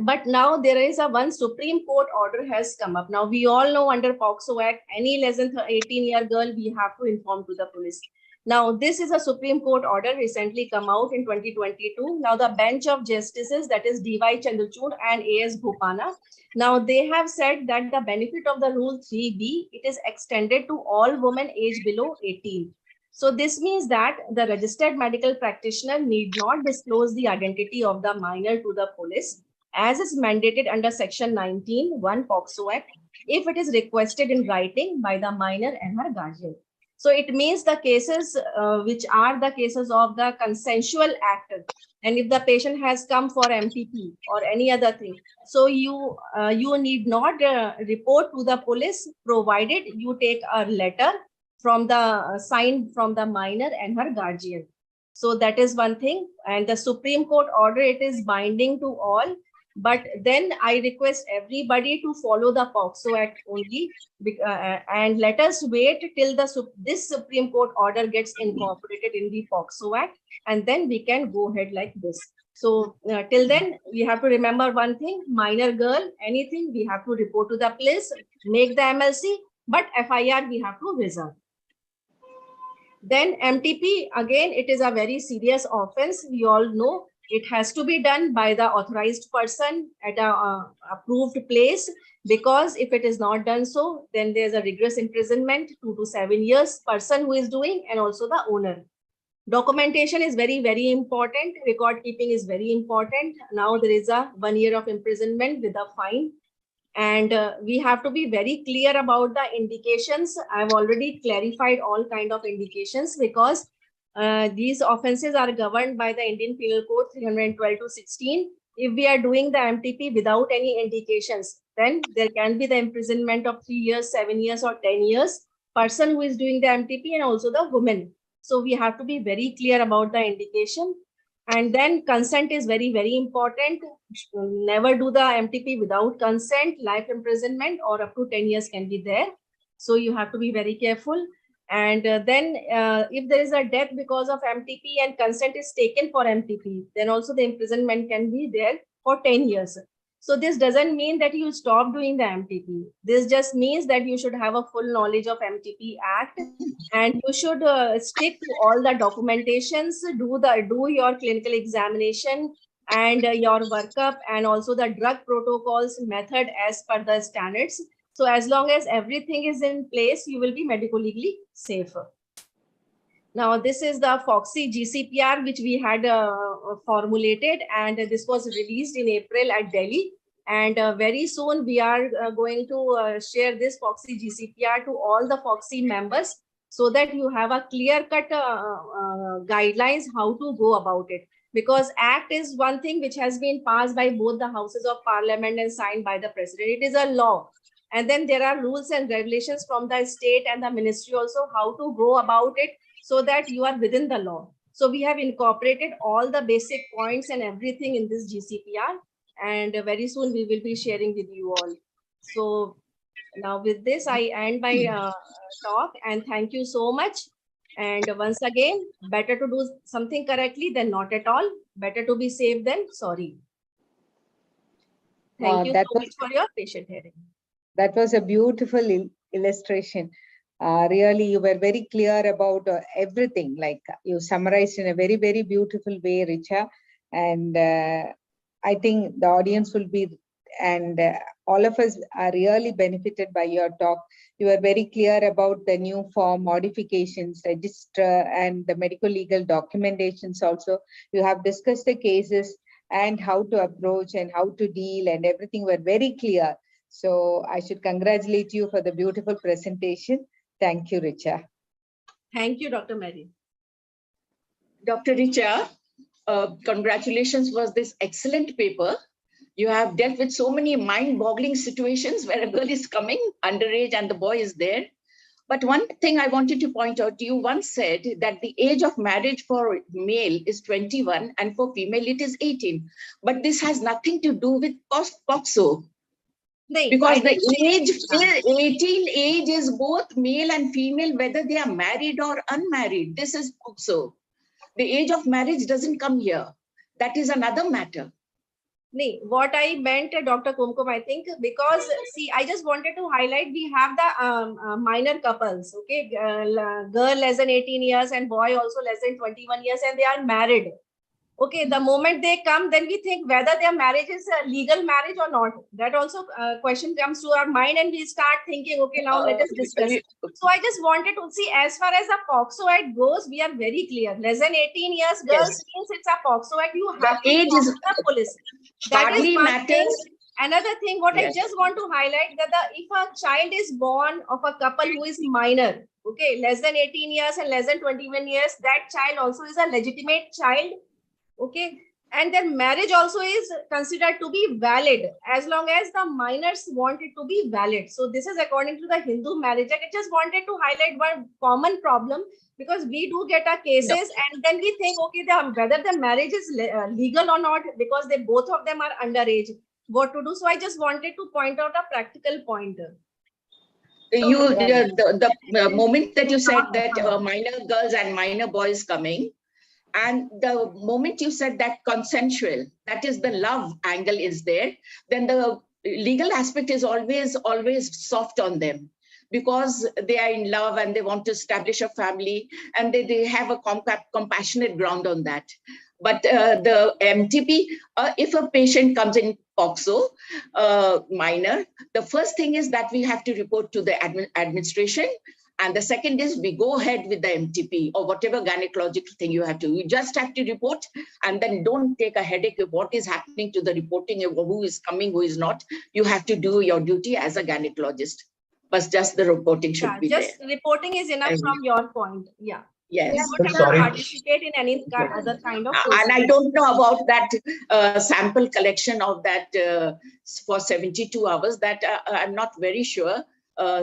but now there is one Supreme Court order has come up. Now we all know under POSCO Act, any less than 18-year girl, we have to inform to the police. Now this is a Supreme Court order recently come out in 2022. Now the bench of justices, that is D.Y. Chandrachud and A.S. Bhopana, now they have said that the benefit of the Rule 3B, it is extended to all women aged below 18. So this means that the registered medical practitioner need not disclose the identity of the minor to the police, as is mandated under Section 19(1) POSCO Act, if it is requested in writing by the minor and her guardian. So it means the cases which are the cases of the consensual act, and if the patient has come for MTP or any other thing, so you need not report to the police, provided you take a letter from the signed from the minor and her guardian. So that is one thing. And the Supreme Court order, it is binding to all. But then I request everybody to follow the POSCO Act only, and let us wait till this Supreme Court order gets incorporated in the POSCO Act, and then we can go ahead like this. So till then, we have to remember one thing: minor girl, anything we have to report to the police, make the MLC, but FIR we have to reserve. Then MTP, again, it is a very serious offense. We all know. It has to be done by the authorized person at a approved place, because if it is not done so, then there's a rigorous imprisonment, 2 to 7 years, person who is doing and also the owner. Documentation is very, very important. Record keeping is very important. Now there is a 1 year of imprisonment with a fine. And we have to be very clear about the indications. I've already clarified all kind of indications, because these offenses are governed by the Indian Penal Code 312-16. If we are doing the MTP without any indications, then there can be the imprisonment of 3 years, 7 years, or 10 years. Person who is doing the MTP and also the woman. So we have to be very clear about the indication. And then consent is very, very important. Never do the MTP without consent. Life imprisonment or up to 10 years can be there. So you have to be very careful. And then if there is a death because of MTP and consent is taken for MTP, then also the imprisonment can be there for 10 years. So this doesn't mean that you stop doing the MTP. This just means that you should have a full knowledge of MTP Act, and you should stick to all the documentations, do your clinical examination and your workup, and also the drug protocols method as per the standards. So as long as everything is in place, you will be medico-legally safer. Now, this is the FOXY GCPR, which we had formulated, and this was released in April at Delhi. And very soon we are going to share this FOXY GCPR to all the FOXY members, so that you have a clear-cut guidelines how to go about it. Because Act is one thing which has been passed by both the houses of Parliament and signed by the President. It is a law. And then there are rules and regulations from the state and the ministry also how to go about it so that you are within the law. So we have incorporated all the basic points and everything in this GCPR, and very soon we will be sharing with you all. So now with this, I end my talk, and thank you so much. And once again, better to do something correctly than not at all. Better to be safe than sorry. Thank you so much for your patient hearing. That was a beautiful illustration. Really, you were very clear about everything. Like you summarized in a very, very beautiful way, Richa. And I think the audience will be, and all of us are really benefited by your talk. You were very clear about the new form modifications, register, and the medical legal documentations also. You have discussed the cases and how to approach and how to deal, and everything were very clear. So I should congratulate you for the beautiful presentation. Thank you, Richa. Thank you, Dr. Mary. Dr. Richa, congratulations for this excellent paper. You have dealt with so many mind-boggling situations where a girl is coming underage and the boy is there. But one thing I wanted to point out, you once said that the age of marriage for male is 21 and for female it is 18. But this has nothing to do with Pocso. Because the age, 18 age is both male and female, whether they are married or unmarried. This is Pocso. The age of marriage doesn't come here. That is another matter. What I meant, Dr. Kumkum, I think, because see, I just wanted to highlight, we have the minor couples, okay, girl less than 18 years and boy also less than 21 years, and they are married. Okay, the moment they come, then we think whether their marriage is a legal marriage or not. That also question comes to our mind, and we start thinking, okay, now let us discuss. So I just wanted to see, as far as the Pocso Act goes, we are very clear. Less than 18 years, girls, means it's a Pocso Act. You have to talk to the police. That is one thing. Another thing, what I just want to highlight, that if a child is born of a couple who is minor, okay, less than 18 years and less than 21 years, that child also is a legitimate child. Okay, and their marriage also is considered to be valid as long as the minors want it to be valid. So this is according to the Hindu Marriage Act. I just wanted to highlight one common problem, because we do get our cases and then we think, okay, whether the marriage is legal or not, because they both of them are underage, what to do. So I just wanted to point out a practical pointer. The moment that you said that minor girls and minor boys coming, and the moment you said that consensual, that is the love angle is there, then the legal aspect is always soft on them, because they are in love and they want to establish a family, and they have a compassionate ground on that. But the MTP, if a patient comes in Pocso, minor, the first thing is that we have to report to the administration. And the second is we go ahead with the MTP or whatever gynecological thing you have to. You just have to report, and then don't take a headache of what is happening to the reporting of who is coming, who is not. You have to do your duty as a gynecologist. But just the reporting should be just there. Reporting is enough from your point. Yeah. Yes. You don't have to participate in any other kind of procedure. And I don't know about that sample collection of that for 72 hours. That I'm not very sure.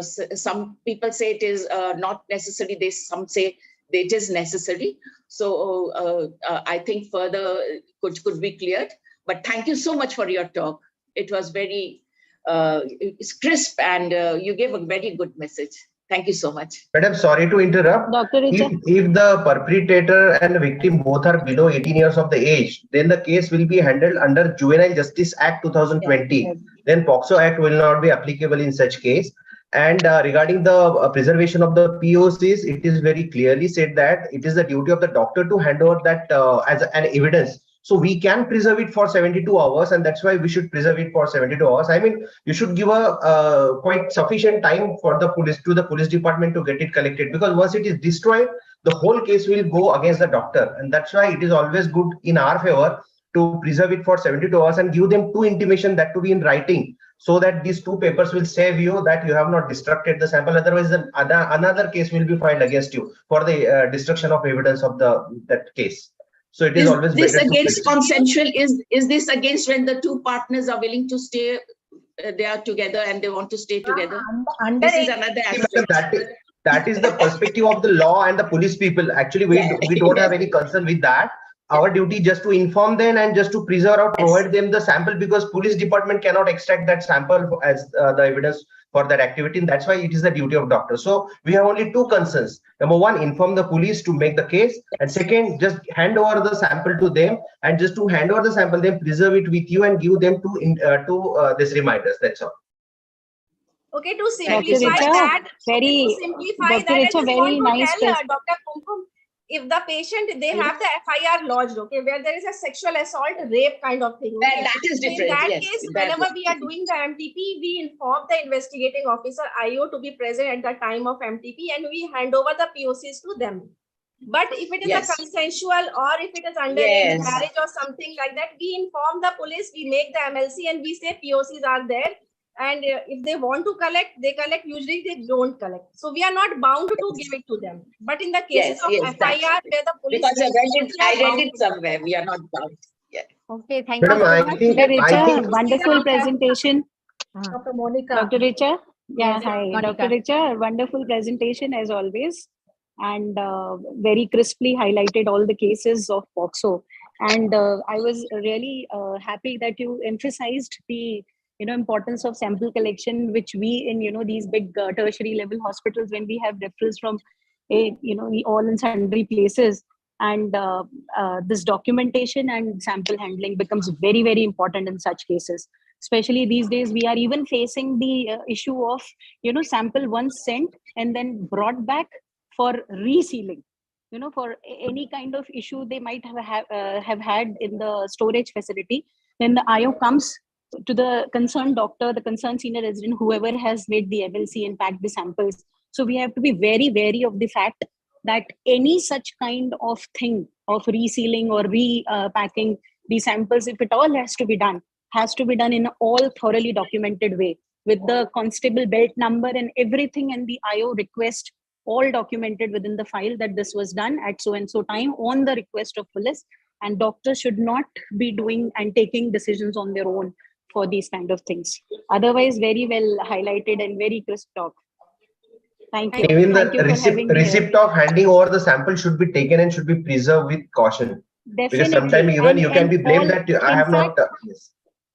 Some people say it is not necessary. Some say it is necessary. So I think further could be cleared. But thank you so much for your talk. It was very crisp, and you gave a very good message. Thank you so much. Madam, sorry to interrupt. Dr. Richa. If the perpetrator and the victim both are below 18 years of the age, then the case will be handled under Juvenile Justice Act 2020. Yes. Then POXO Act will not be applicable in such case. And regarding the preservation of the POCs, it is very clearly said that it is the duty of the doctor to hand over that as an evidence. So we can preserve it for 72 hours, and that's why we should preserve it for 72 hours. I mean, you should give a quite sufficient time for the police department to get it collected, because once it is destroyed, the whole case will go against the doctor, and that's why it is always good in our favor to preserve it for 72 hours and give them 2 intimation, that to be in writing, so that these 2 papers will save you that you have not destructed the sample. Otherwise, another case will be filed against you for the destruction of evidence of that case. So it is always this better against consensual. Is this against when the 2 partners are willing to stay they are together and they want to stay together. Under This is 18. another See, aspect. madam, that is the perspective of the law and the police people. Actually, we don't have any concern with that. Our duty just to inform them and just to preserve or provide them the sample, because police department cannot extract that sample as the evidence for that activity. And that's why it is the duty of doctor. So we have only two concerns. Number one, inform the police to make the case, and second, just hand over the sample to them, and just to hand over the sample, then preserve it with you and give them to this reminders. That's all. Okay, to Thank you so simplify much. that, Very, to simplify Dr. that, I Richa, just very want to nice tell pres- Dr. Kumkum, if the patient, they have the FIR lodged, okay, where there is a sexual assault, rape kind of thing. Okay? That is So in different. that Yes, case, that whenever is we are doing the MTP, we inform the investigating officer IO to be present at the time of MTP, and we hand over the POCs to them. But if it is Yes. a consensual, or if it is underage marriage or something like that, we inform the police, we make the MLC, and we say POCs are there. And if they want to collect, they collect. Usually they don't collect. So we are not bound to give it to them. But in the cases of FIR, where the police, because I are read bound it to- somewhere. We are not bound. Yeah. Okay, thank you Madam, so I much. think- Dr. I Richa, think- wonderful presentation. Dr. Monica. Dr. Richa, yeah, Yes, hi. Monica. Dr. Richa, wonderful presentation as always, and very crisply highlighted all the cases of POXO. And I was really happy that you emphasized the importance of sample collection, which we in these big tertiary level hospitals, when we have referrals from all in sundry places, and this documentation and sample handling becomes very, very important in such cases. Especially these days, we are even facing the issue of sample once sent and then brought back for resealing, for any kind of issue they might have had in the storage facility. Then the IO comes to the concerned doctor, the concerned senior resident, whoever has made the MLC and packed the samples. So we have to be very wary of the fact that any such kind of thing of resealing or repacking the samples, if it all has to be done in all thoroughly documented way, with the constable belt number and everything, and the IO request all documented within the file that this was done at so and so time on the request of police. And doctors should not be doing and taking decisions on their own for these kind of things. Otherwise, very well highlighted and very crisp talk. Thank you. Even Thank you the for having me receipt here. of handing over the sample should be taken and should be preserved with caution. Because sometimes Definitely. even you can And be blamed all, that I in have fact, not. Yes.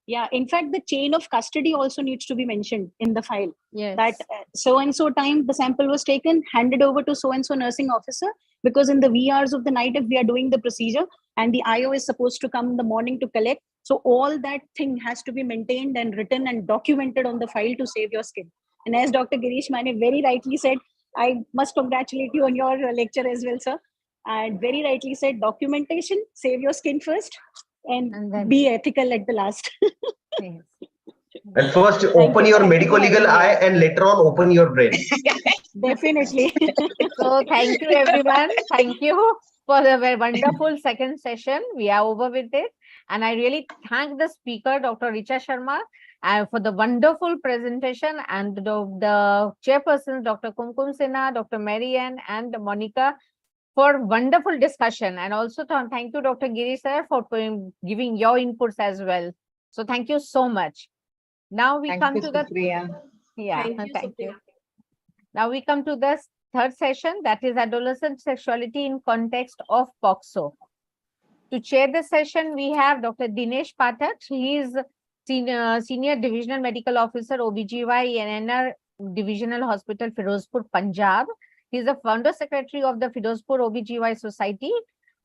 Yeah, in fact, the chain of custody also needs to be mentioned in the file. Yes. That so and so time the sample was taken, handed over to so and so nursing officer, because in the wee hours of the night, if we are doing the procedure and the IO is supposed to come in the morning to collect, so all that thing has to be maintained and written and documented on the file to save your skin. And as Dr. Girish Mane very rightly said, I must congratulate you on your lecture as well, sir. And very rightly said, documentation, save your skin first, and then be ethical at the last. yes. And first Thank open you. your Thank you medical for legal having me eye, here. and later on open your brain. Definitely. So thank you, everyone. Thank you for the very wonderful second session. We are over with it. And I really thank the speaker, Dr. Richa Sharma, for the wonderful presentation, and the chairpersons, Dr. Kumkum Sinha, Dr. Marianne, and Monica, for wonderful discussion. And also thank you, Dr. Giri sir, for giving your inputs as well. So thank you so much. Now we come to the thank you. Now we come to the third session, that is adolescent sexuality in context of POXO. To chair the session, we have Dr. Dinesh Pathak. He is Senior Divisional Medical Officer, OBGY, NR Divisional Hospital, Firozpur, Punjab. He is the founder secretary of the Firozpur OBGY Society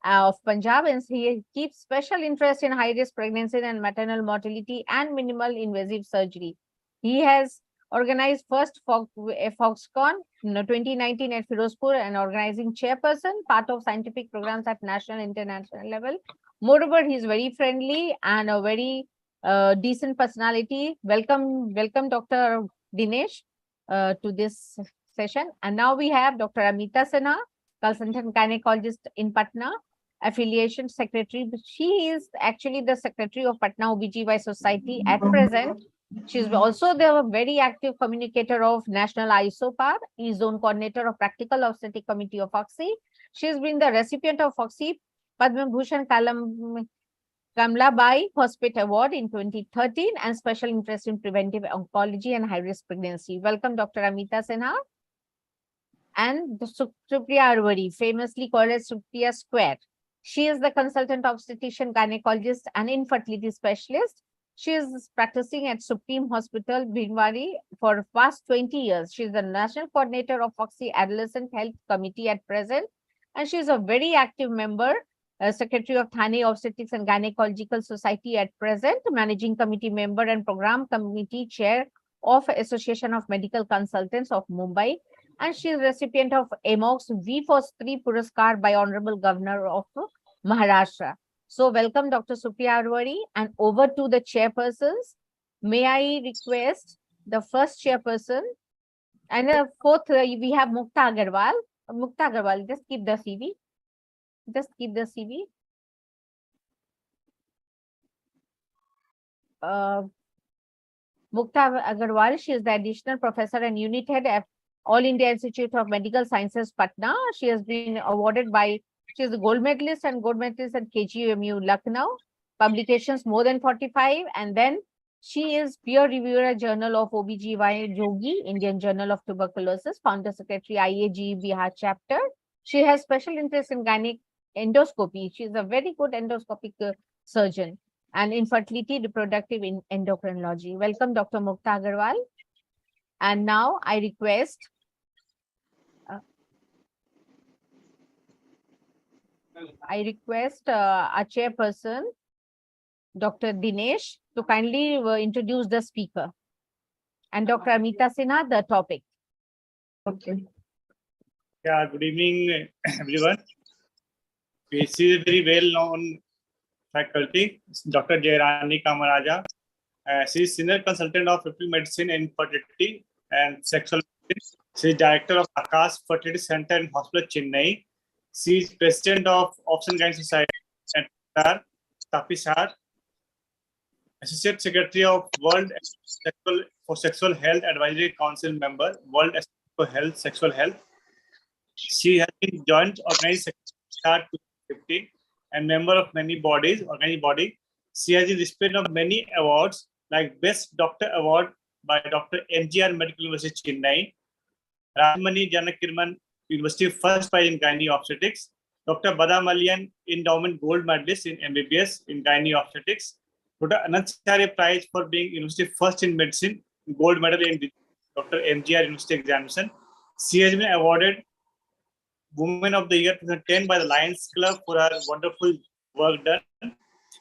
of Punjab, and he keeps special interest in high-risk pregnancy and maternal mortality and minimal invasive surgery. He has organized first Foxconn 2019 at Firozpur, and organizing chairperson, part of scientific programs at national and international level. Moreover, he is very friendly and a very decent personality. Welcome, Dr. Dinesh, to this session. And now we have Dr. Amita Sinha, consultant gynecologist in Patna, affiliation secretary. She is actually the secretary of Patna OBGY Society at present. She is also the very active communicator of National ISOPAR, zone coordinator of Practical Obstetric Committee of FOXI. She has been the recipient of FOXI Padma Bhushan Kamla Bai Hospital Award in 2013 and Special Interest in Preventive Oncology and High-Risk Pregnancy. Welcome, Dr. Amita Sinha. And Supriya Arwari, famously called as Supriya Square. She is the consultant obstetrician, gynecologist, and infertility specialist. She is practicing at Supreme Hospital, Bhinwari for past 20 years. She is the national coordinator of FOXI Adolescent Health Committee at present, and she is a very active member, secretary of Thane Obstetrics and Gynecological Society at present, managing committee member and program committee chair of Association of Medical Consultants of Mumbai. And she is recipient of AMOX V for Stree Puraskar by Honorable Governor of Maharashtra. So welcome, Dr. Supriya Arwari, and over to the chairpersons. May I request the first chairperson and the fourth, we have Mukta Agarwal. Mukta Agarwal, just keep the CV. Just keep the CV. Mukta Agarwal, she is the additional professor and unit head at All India Institute of Medical Sciences, Patna. She has been awarded by, she is a gold medalist at KGMU, Lucknow. Publications more than 45. And then she is peer reviewer at Journal of OBGYN Jogi, Indian Journal of Tuberculosis, founder secretary IAG Bihar chapter. She has special interest in gynec endoscopy. She is a very good endoscopic surgeon and infertility, reproductive endocrinology. Welcome, Dr. Mukta Agarwal. And now I request our chairperson, Dr. Dinesh, to kindly introduce the speaker, and Dr. Amita Sinha, the topic. Okay. Yeah, good evening, everyone. This is a very well-known faculty, Dr. Jairani Kamaraja. She is senior consultant of reproductive medicine and fertility and sexual medicine. She is director of Akash Fertility Center in Hospital, Chennai. She is president of Option Gyne Society at Tapisar, associate secretary of World Sexual Health Advisory Council member, World Sexual Health. She has been joint organized secretary 2015 and member of many bodies, organized body. She has been recipient of many awards like Best Doctor Award by Dr. MGR Medical University, Chennai, Rajmani Janakirman University First Prize in Gynae Obstetrics, Dr. Badamalian Endowment Gold Medalist in MBBS in Gynae Obstetrics, Dr. Anantacharya Prize for being University First in Medicine, Gold Medal in Dr. MGR University Examination. She has been awarded Women of the Year 2010 by the Lions Club for her wonderful work done,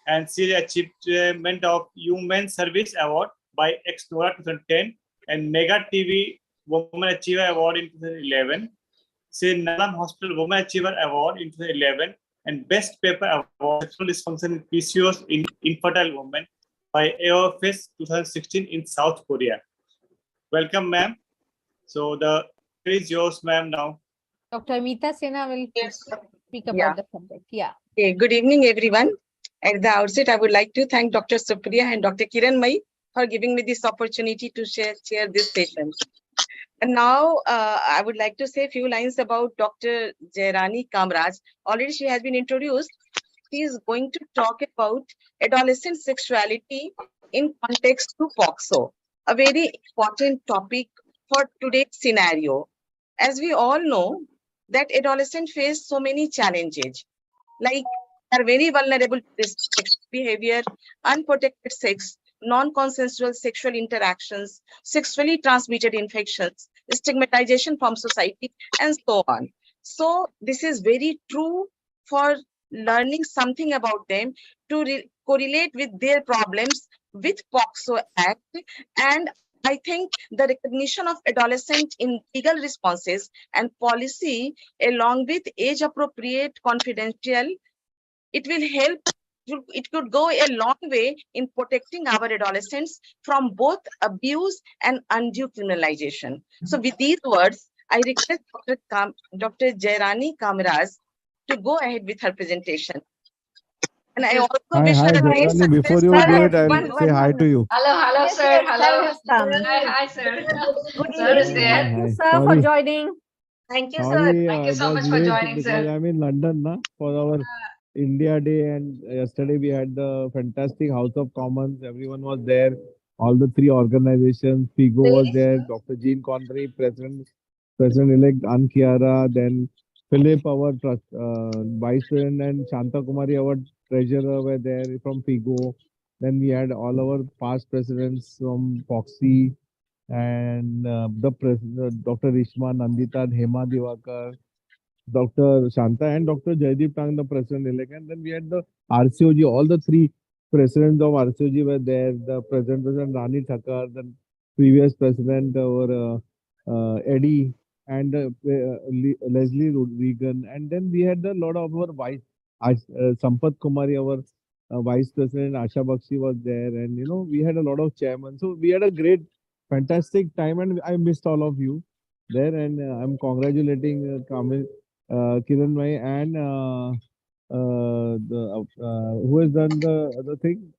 and she achievement of Human Service Award by Ex-Nora 2010 and Mega TV Woman Achiever Award in 2011. She Nalam Hospital Woman Achiever Award in 2011 and Best Paper Award Sexual Dysfunction in PCOS in Infertile Women by AOFS 2016 in South Korea. Welcome, ma'am. So the floor is yours, ma'am, now. Dr. Amita Sinha will speak about the subject. Yeah. Okay, good evening, everyone. At the outset, I would like to thank Dr. Supriya and Dr. Kiran Mai for giving me this opportunity to share this session. And now I would like to say a few lines about Dr. Jairani Kamraj. Already she has been introduced. She is going to talk about adolescent sexuality in context to POSCO, a very important topic for today's scenario. As we all know, that adolescents face so many challenges, like they are very vulnerable to this behavior, unprotected sex, non-consensual sexual interactions, sexually transmitted infections, stigmatization from society, and so on. So this is very true for learning something about them to correlate with their problems with POSCO Act. And I think the recognition of adolescent in legal responses and policy along with age-appropriate confidential, it will help. It could go a long way in protecting our adolescents from both abuse and undue criminalization. So with these words, I request Dr. Jairani Kamraj to go ahead with her presentation. And I also wish her a great success. Before you do it, I'll say hi to you. Hello, sir. Hello. Hi, sir. Sir is there. Thank you, sir, for joining. Thank you, Sorry, sir. Thank you so I much was for late joining, because sir. I'm in London now for our India Day, and yesterday we had the fantastic House of Commons. Everyone was there. All the three organizations. FIGO was there. Dr. Jean Connery, President-elect Ann Chiara, then Philip, our Vice President, and Shanta Kumari, our Treasurer, were there from FIGO. Then we had all our past presidents from Foxy, and the president, Dr. Rishma, Nandita, Hema Divakar, Dr. Shanta, and Dr. Jaideep Tang, the president-elect. And then we had the RCOG, all the three presidents of RCOG were there. The President Rani Thakkar, the previous president, our Eddie, and Leslie Regan. And then we had a lot of our vice, Sampath Kumari, our vice president, Asha Bakshi was there. And, we had a lot of chairmen. So we had a great, fantastic time, and I missed all of you there. And I'm congratulating Kiran Mai and who has done the other thing?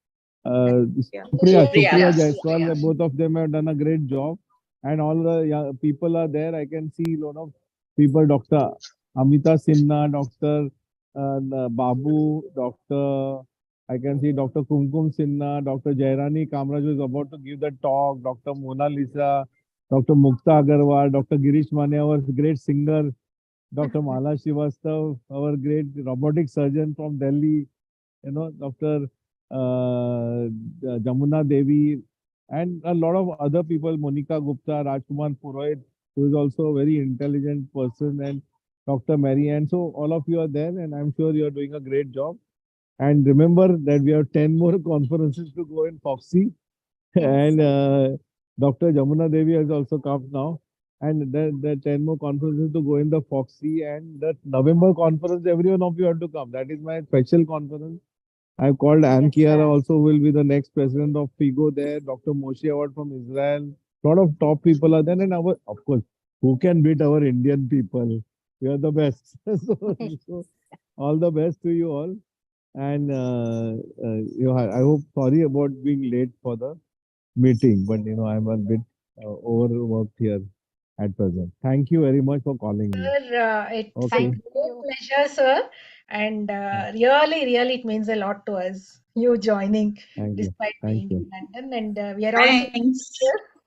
Supriya Jaiswal. Both of them have done a great job, and all the young people are there. I can see a lot of people. Dr. Amita Sinha, Dr. Babu, Dr. I can see Dr. Kumkum Sinha, Dr. Jairani Kamraj who is about to give the talk, Dr. Mona Lisa, Dr. Mukta Agarwal, Dr. Girish Mane, our great singer, Dr. Mala Shivastav, our great robotic surgeon from Delhi, Dr. Jamuna Devi, and a lot of other people, Monica Gupta, Rajkumar Purohit, who is also a very intelligent person, and Dr. Mary. And so all of you are there, and I'm sure you are doing a great job. And remember that we have 10 more conferences to go in Foxy. And Dr. Jamuna Devi has also come now. And the 10 more conferences to go in the Foxy. And the November conference, every one of you have to come. That is my special conference. I've called Ann Chiara also will be the next president of FIGO there. Dr. Moshe Awad from Israel. A lot of top people are there. And of course, who can beat our Indian people? We are the best. so all the best to you all. And I hope, sorry about being late for the meeting, but I'm a bit overworked here at present. Thank you very much for calling me. Sir, it's Okay. a great pleasure, sir. And really, it means a lot to us, you joining, Thank you. despite Thank being you. in London. And we are all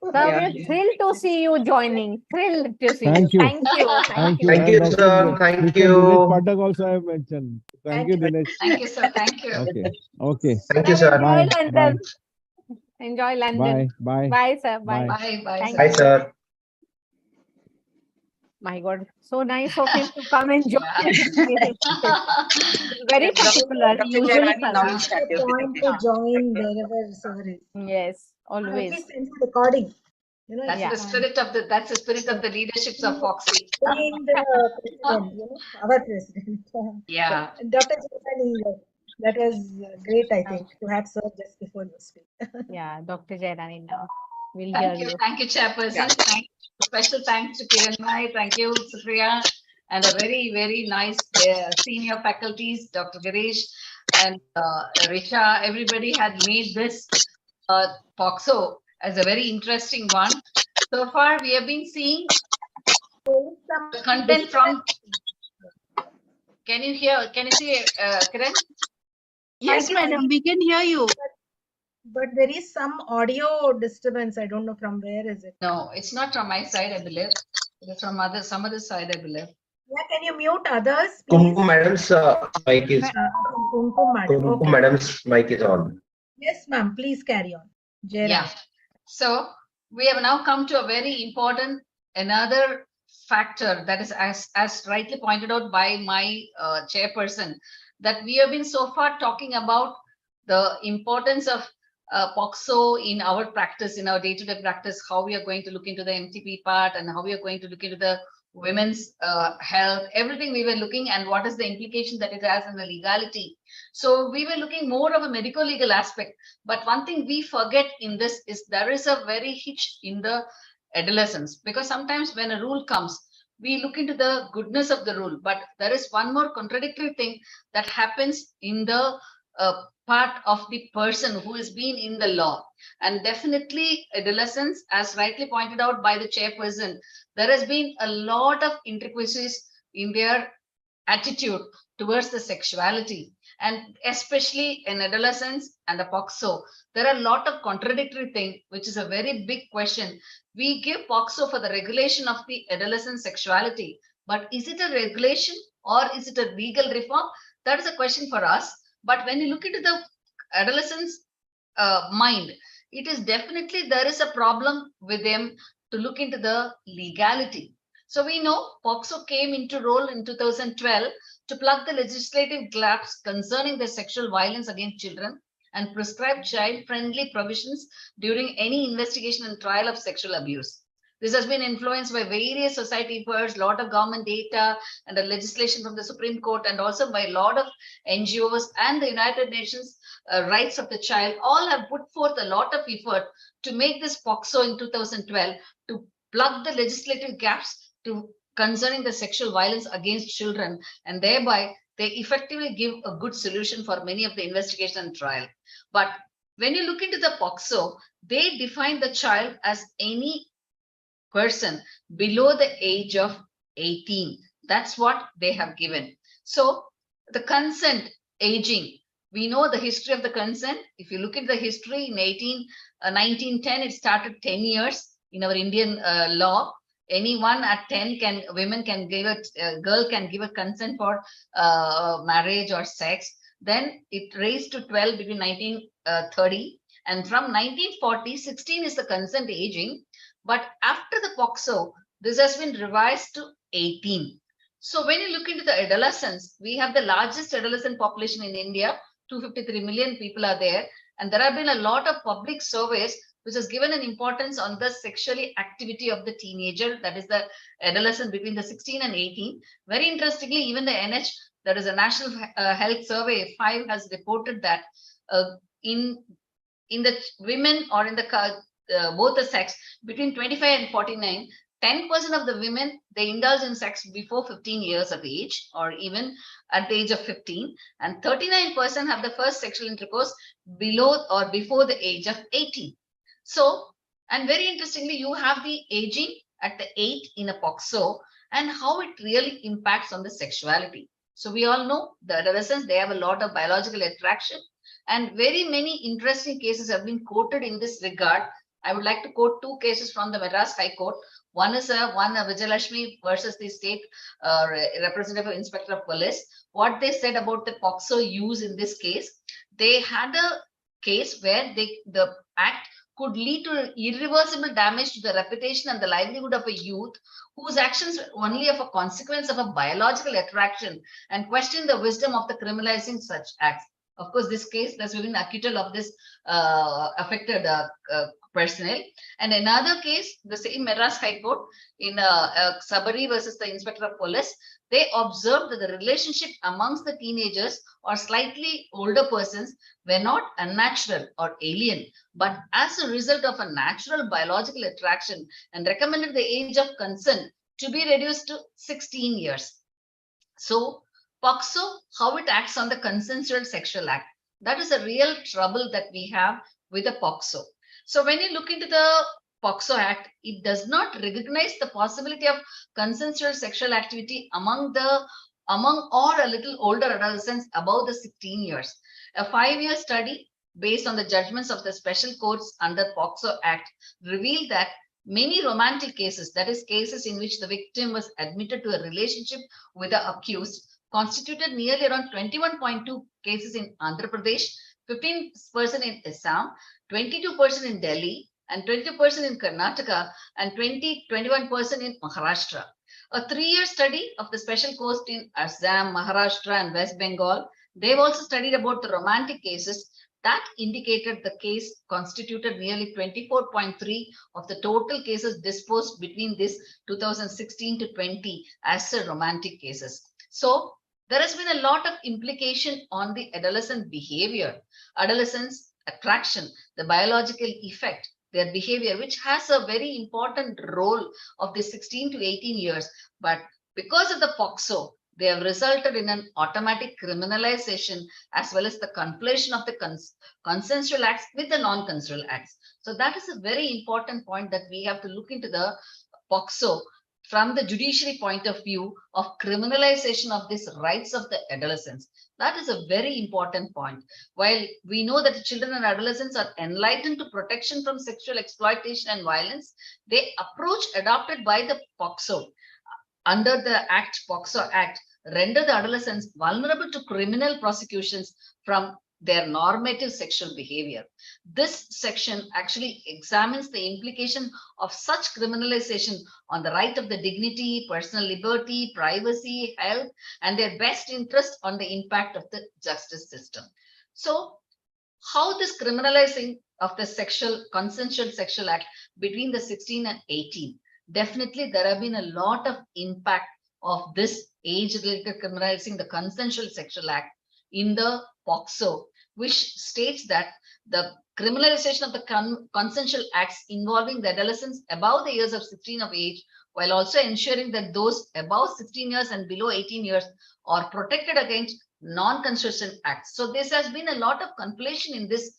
Sir, we're thrilled to see you joining. Thrilled to see Thank you. you. Thank you. Thank you. Thank And you, Dr. sir. Thank Mr. you. Dinesh Pathak also I have mentioned. Thank you, Dinesh. Thank you, sir. Thank you. Okay. Okay. Thank you, Sir, sir. enjoy Bye. London. Enjoy London. Bye. Bye, sir. Bye. Bye. Bye, Thank sir. Hi, sir. My God, so nice of him to come and join. Very particular. Dr. Usually, Jairani, now you start your point to join wherever sir is. yes, Or at always. least send the recording. That's the spirit of the leaderships of Foxy. Being the president, our president. Yeah. Dr. Jairani, that was great, I think, to have sir just before you speak. Yeah, Dr. Jairani now. We'll hear Thank you. you. Thank you, Chairperson. Yeah. Thank you. Special thanks to Kiran Mai. Thank you, Supriya. And a very, very nice senior faculties, Dr. Girish and Risha. Everybody had made this POSCO as a very interesting one. So far, we have been seeing content from. Can you see, Kiran? Yes, madam, we can hear you. But there is some audio disturbance. I don't know from where is it. No, it's not from my side, I believe. It is from some other side, I believe. Yeah, can you mute others, please? Kumkum madam's mic is Okay. madam's mic is on. Yes, ma'am. Please carry on. Jairani. Yeah. So we have now come to a very important another factor that is as rightly pointed out by my chairperson, that we have been so far talking about the importance of POSCO in our practice, in our day-to-day practice, how we are going to look into the MTP part and how we are going to look into the women's health, everything we were looking, and what is the implication that it has in the legality. So we were looking more of a medical legal aspect. But one thing we forget in this is there is a very hitch in the adolescence, because sometimes when a rule comes, we look into the goodness of the rule, but there is one more contradictory thing that happens in the part of the person who has been in the law. And definitely adolescents, as rightly pointed out by the chairperson, there has been a lot of intricacies in their attitude towards the sexuality. And especially in adolescence and the POCSO, there are a lot of contradictory things, which is a very big question. We give POCSO for the regulation of the adolescent sexuality, but is it a regulation or is it a legal reform? That is a question for us. But when you look into the adolescent's mind, it is definitely there is a problem with them to look into the legality. So we know POCSO came into role in 2012 to plug the legislative gaps concerning the sexual violence against children and prescribe child-friendly provisions during any investigation and trial of sexual abuse. This has been influenced by various society efforts, lot of government data and the legislation from the Supreme Court, and also by a lot of NGOs and the United Nations rights of the child. All have put forth a lot of effort to make this POCSO in 2012 to plug the legislative gaps concerning the sexual violence against children, and thereby they effectively give a good solution for many of the investigation and trial. But when you look into the POCSO, they define the child as any person below the age of 18. That's what they have given. So the consent aging, we know the history of the consent. If you look at the history in 1910, it started 10 years in our Indian law. Anyone at 10 women can give it, a girl can give a consent for marriage or sex. Then it raised to 12 between 1930. And from 1940, 16 is the consent aging. But after the POCSO, this has been revised to 18. So when you look into the adolescents, we have the largest adolescent population in India. 253 million people are there. And there have been a lot of public surveys which has given an importance on the sexually activity of the teenager, that is the adolescent between the 16 and 18. Very interestingly, even the NH, that is a National Health Survey 5, has reported that in the women or in the both the sex between 25 and 49, 10% of the women, they indulge in sex before 15 years of age or even at the age of 15, and 39% have the first sexual intercourse below or before the age of 18. So, and very interestingly, you have the aging at the 8 in a POCSO and how it really impacts on the sexuality. So we all know the adolescents, they have a lot of biological attraction, and very many interesting cases have been quoted in this regard. I would like to quote two cases from the Madras High Court. One is one Vijayalakshmi versus the state representative inspector of police. What they said about the POCSO use in this case, they had a case where the act could lead to irreversible damage to the reputation and the livelihood of a youth whose actions were only of a consequence of a biological attraction, and question the wisdom of the criminalizing such acts. Of course, this case, there's been acquittal of this affected personnel. And another case, the same Madras High Court in Sabari versus the inspector of police, they observed that the relationship amongst the teenagers or slightly older persons were not unnatural or alien, but as a result of a natural biological attraction, and recommended the age of consent to be reduced to 16 years. So POCSO, how it acts on the consensual sexual act, that is a real trouble that we have with the POCSO. So when you look into the POCSO Act, it does not recognize the possibility of consensual sexual activity among or a little older adolescents above the 16 years. A 5-year study based on the judgments of the special courts under POCSO Act revealed that many romantic cases, that is cases in which the victim was admitted to a relationship with the accused, constituted nearly around 21.2 cases in Andhra Pradesh, 15% in Assam, 22% in Delhi, and 20% in Karnataka, and 21% in Maharashtra. A 3-year study of the special court in Assam, Maharashtra, and West Bengal, they've also studied about the romantic cases that indicated the case constituted nearly 24.3 of the total cases disposed between this 2016 to 20 as a romantic cases. So there has been a lot of implication on the adolescent behavior, adolescents' attraction, the biological effect, their behavior, which has a very important role of the 16 to 18 years. But because of the POCSO, they have resulted in an automatic criminalization as well as the conflation of the consensual acts with the non-consensual acts. So that is a very important point that we have to look into the POCSO from the judiciary point of view of criminalization of these rights of the adolescents. That is a very important point. While we know that children and adolescents are enlightened to protection from sexual exploitation and violence, the approach adopted by the POCSO under the POCSO Act render the adolescents vulnerable to criminal prosecutions from their normative sexual behavior. This section actually examines the implication of such criminalization on the right of the dignity, personal liberty, privacy, health, and their best interest on the impact of the justice system. So, how this criminalizing of the consensual sexual act between the 16 and 18? Definitely, there have been a lot of impact of this age-related criminalizing the consensual sexual act in the POCSO, which states that the criminalization of the consensual acts involving the adolescents above the years of 16 of age, while also ensuring that those above 16 years and below 18 years are protected against non-consensual acts. So this has been a lot of conflation in this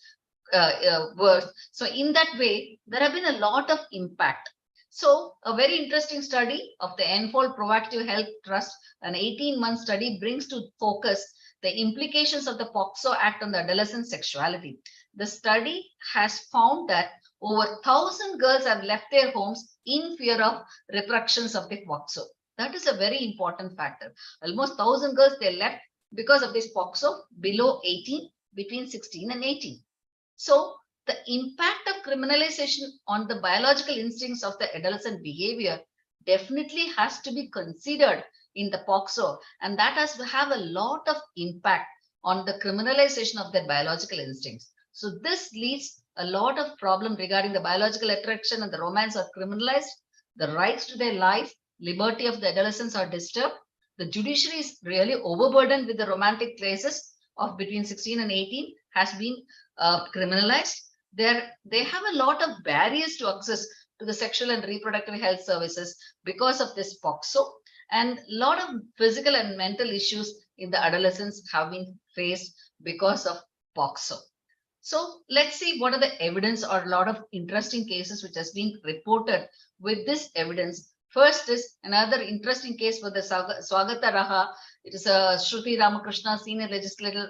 word. So in that way, there have been a lot of impact. So a very interesting study of the Enfold Proactive Health Trust, an 18-month study, brings to focus the implications of the POCSO Act on the adolescent sexuality. The study has found that over 1,000 girls have left their homes in fear of repercussions of the POCSO. That is a very important factor. Almost 1,000 girls they left because of this POCSO below 18, between 16 and 18. So the impact of criminalization on the biological instincts of the adolescent behavior definitely has to be considered in the POCSO, and that has to have a lot of impact on the criminalization of their biological instincts. So this leads a lot of problem regarding the biological attraction and the romance are criminalized. The rights to their life, liberty of the adolescents are disturbed. The judiciary is really overburdened with the romantic cases of between 16 and 18 has been criminalized. They have a lot of barriers to access to the sexual and reproductive health services because of this POCSO, and a lot of physical and mental issues in the adolescents have been faced because of POCSO. So let's see what are the evidence or a lot of interesting cases which has been reported with this evidence. First is another interesting case for the Swagata Raha. It is a Shruti Ramakrishna, senior legislative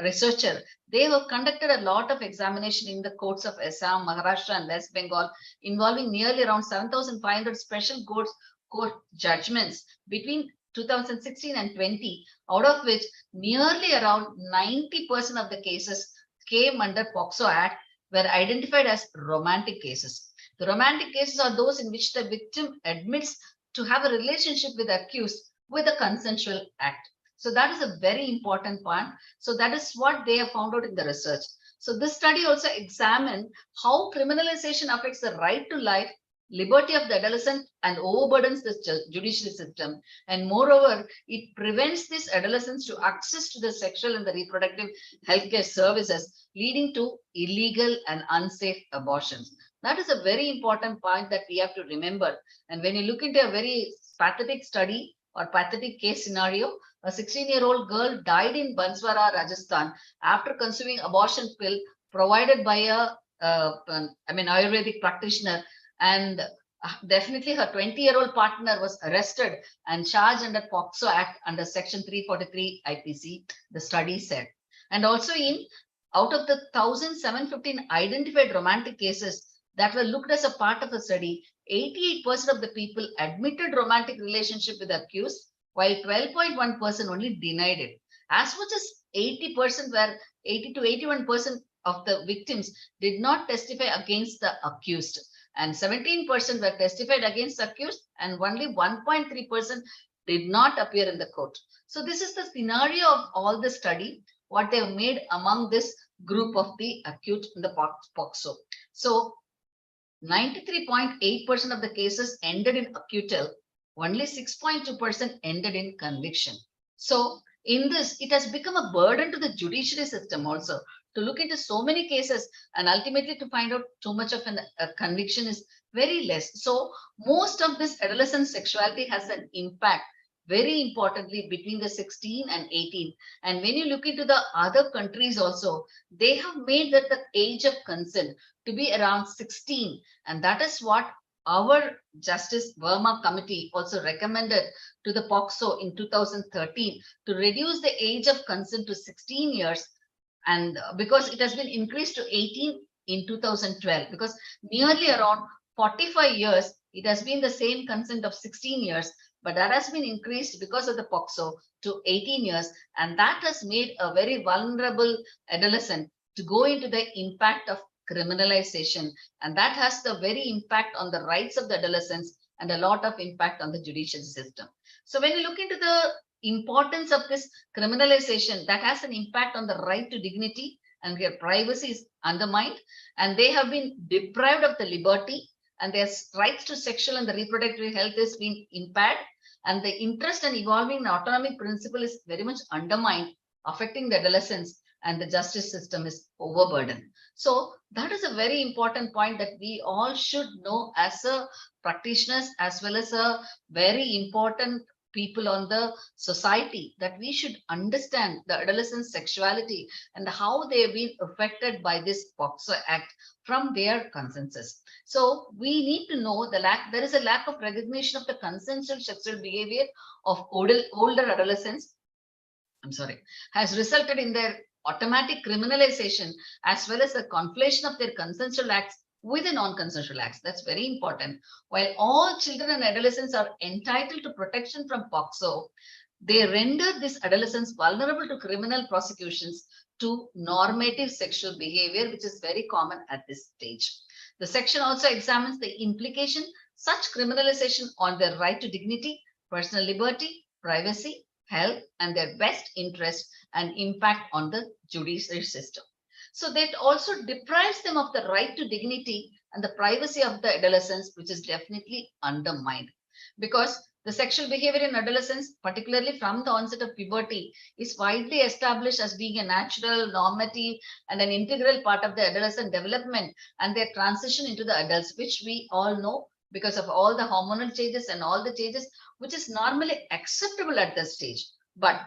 researcher. They have conducted a lot of examination in the courts of Assam, Maharashtra, and West Bengal, involving nearly around 7,500 special court judgments between 2016 and 20, out of which nearly around 90% of the cases came under POCSO Act were identified as romantic cases. The romantic cases are those in which the victim admits to have a relationship with the accused with a consensual act. So that is a very important point. So that is what they have found out in the research. So this study also examined how criminalization affects the right to life, liberty of the adolescent, and overburdens the judiciary system. And moreover, it prevents these adolescents to access to the sexual and the reproductive healthcare services, leading to illegal and unsafe abortions. That is a very important point that we have to remember. And when you look into a very pathetic study or pathetic case scenario, a 16-year-old girl died in Banswara, Rajasthan, after consuming abortion pill provided by a Ayurvedic practitioner, and definitely her 20-year-old partner was arrested and charged under POCSO Act under Section 343 IPC, the study said. And also out of the 1,715 identified romantic cases that were looked as a part of the study, 88% of the people admitted romantic relationship with the accused, while 12.1% only denied it. As much as 80% were 80 to 81% of the victims did not testify against the accused, and 17% were testified against the accused, and only 1.3% did not appear in the court. So this is the scenario of all the study, what they have made among this group of the accused in the POCSO. So 93.8% of the cases ended in acquittal, only 6.2% ended in conviction. So in this, it has become a burden to the judiciary system also to look into so many cases, and ultimately to find out too much of a conviction is very less. So most of this adolescent sexuality has an impact very importantly between the 16 and 18. And when you look into the other countries also, they have made that the age of consent to be around 16. And that is what our Justice Verma committee also recommended to the POCSO in 2013 to reduce the age of consent to 16 years, and because it has been increased to 18 in 2012, because nearly around 45 years it has been the same consent of 16 years, but that has been increased because of the POCSO to 18 years, and that has made a very vulnerable adolescent to go into the impact of criminalization, and that has the very impact on the rights of the adolescents and a lot of impact on the judicial system. So when you look into the importance of this criminalization, that has an impact on the right to dignity, and their privacy is undermined, and they have been deprived of the liberty, and their rights to sexual and the reproductive health is being impaired, and the interest and evolving autonomic principle is very much undermined, affecting the adolescents, and the justice system is overburdened. So that is a very important point that we all should know as a practitioners, as well as a very important people on the society, that we should understand the adolescent sexuality and how they have been affected by this POCSO Act from their consensus. So we need to know there is a lack of recognition of the consensual sexual behavior of older adolescents, has resulted in their automatic criminalization, as well as the conflation of their consensual acts with the non-consensual acts. That's very important. While all children and adolescents are entitled to protection from POCSO, they render these adolescents vulnerable to criminal prosecutions to normative sexual behavior, which is very common at this stage. The section also examines the implication such criminalization on their right to dignity, personal liberty, privacy, health, and their best interest, and impact on the judiciary system. So that also deprives them of the right to dignity and the privacy of the adolescents, which is definitely undermined, because the sexual behavior in adolescents, particularly from the onset of puberty, is widely established as being a natural, normative, and an integral part of the adolescent development and their transition into the adults, which we all know because of all the hormonal changes and all the changes, which is normally acceptable at this stage. But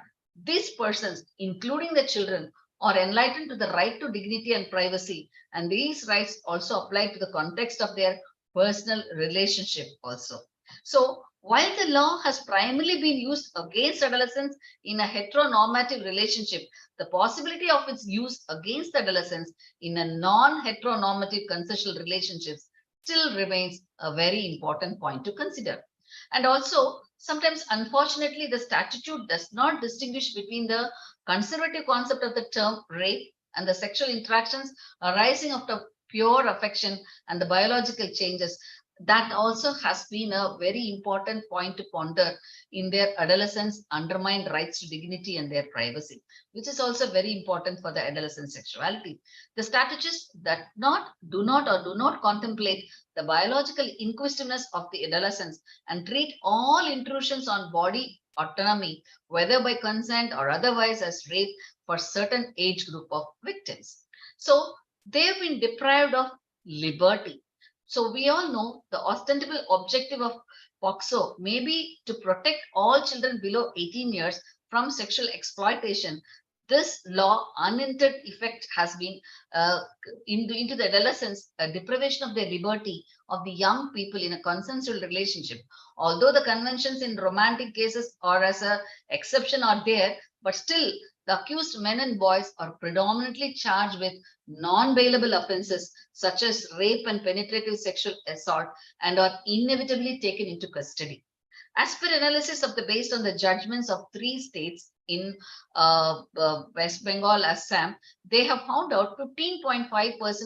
these persons, including the children, are enlightened to the right to dignity and privacy, and these rights also apply to the context of their personal relationship also. So while the law has primarily been used against adolescents in a heteronormative relationship, the possibility of its use against adolescents in a non-heteronormative consensual relationships still remains a very important point to consider. And also, sometimes, unfortunately, the statute does not distinguish between the conservative concept of the term rape and the sexual interactions arising out of pure affection and the biological changes. That also has been a very important point to ponder in their adolescents' undermined rights to dignity and their privacy, which is also very important for the adolescent sexuality. The statutes that do not contemplate the biological inquisitiveness of the adolescents and treat all intrusions on body autonomy, whether by consent or otherwise, as rape for certain age group of victims. So they've been deprived of liberty. So we all know the ostentable objective of POCSO may be to protect all children below 18 years from sexual exploitation. This law unintended effect has been into the adolescents, a deprivation of their liberty of the young people in a consensual relationship. Although the conventions in romantic cases or as an exception are there, but still the accused men and boys are predominantly charged with non-bailable offenses such as rape and penetrative sexual assault, and are inevitably taken into custody. As per analysis based on the judgments of 3 states in West Bengal, Assam, they have found out 15.5%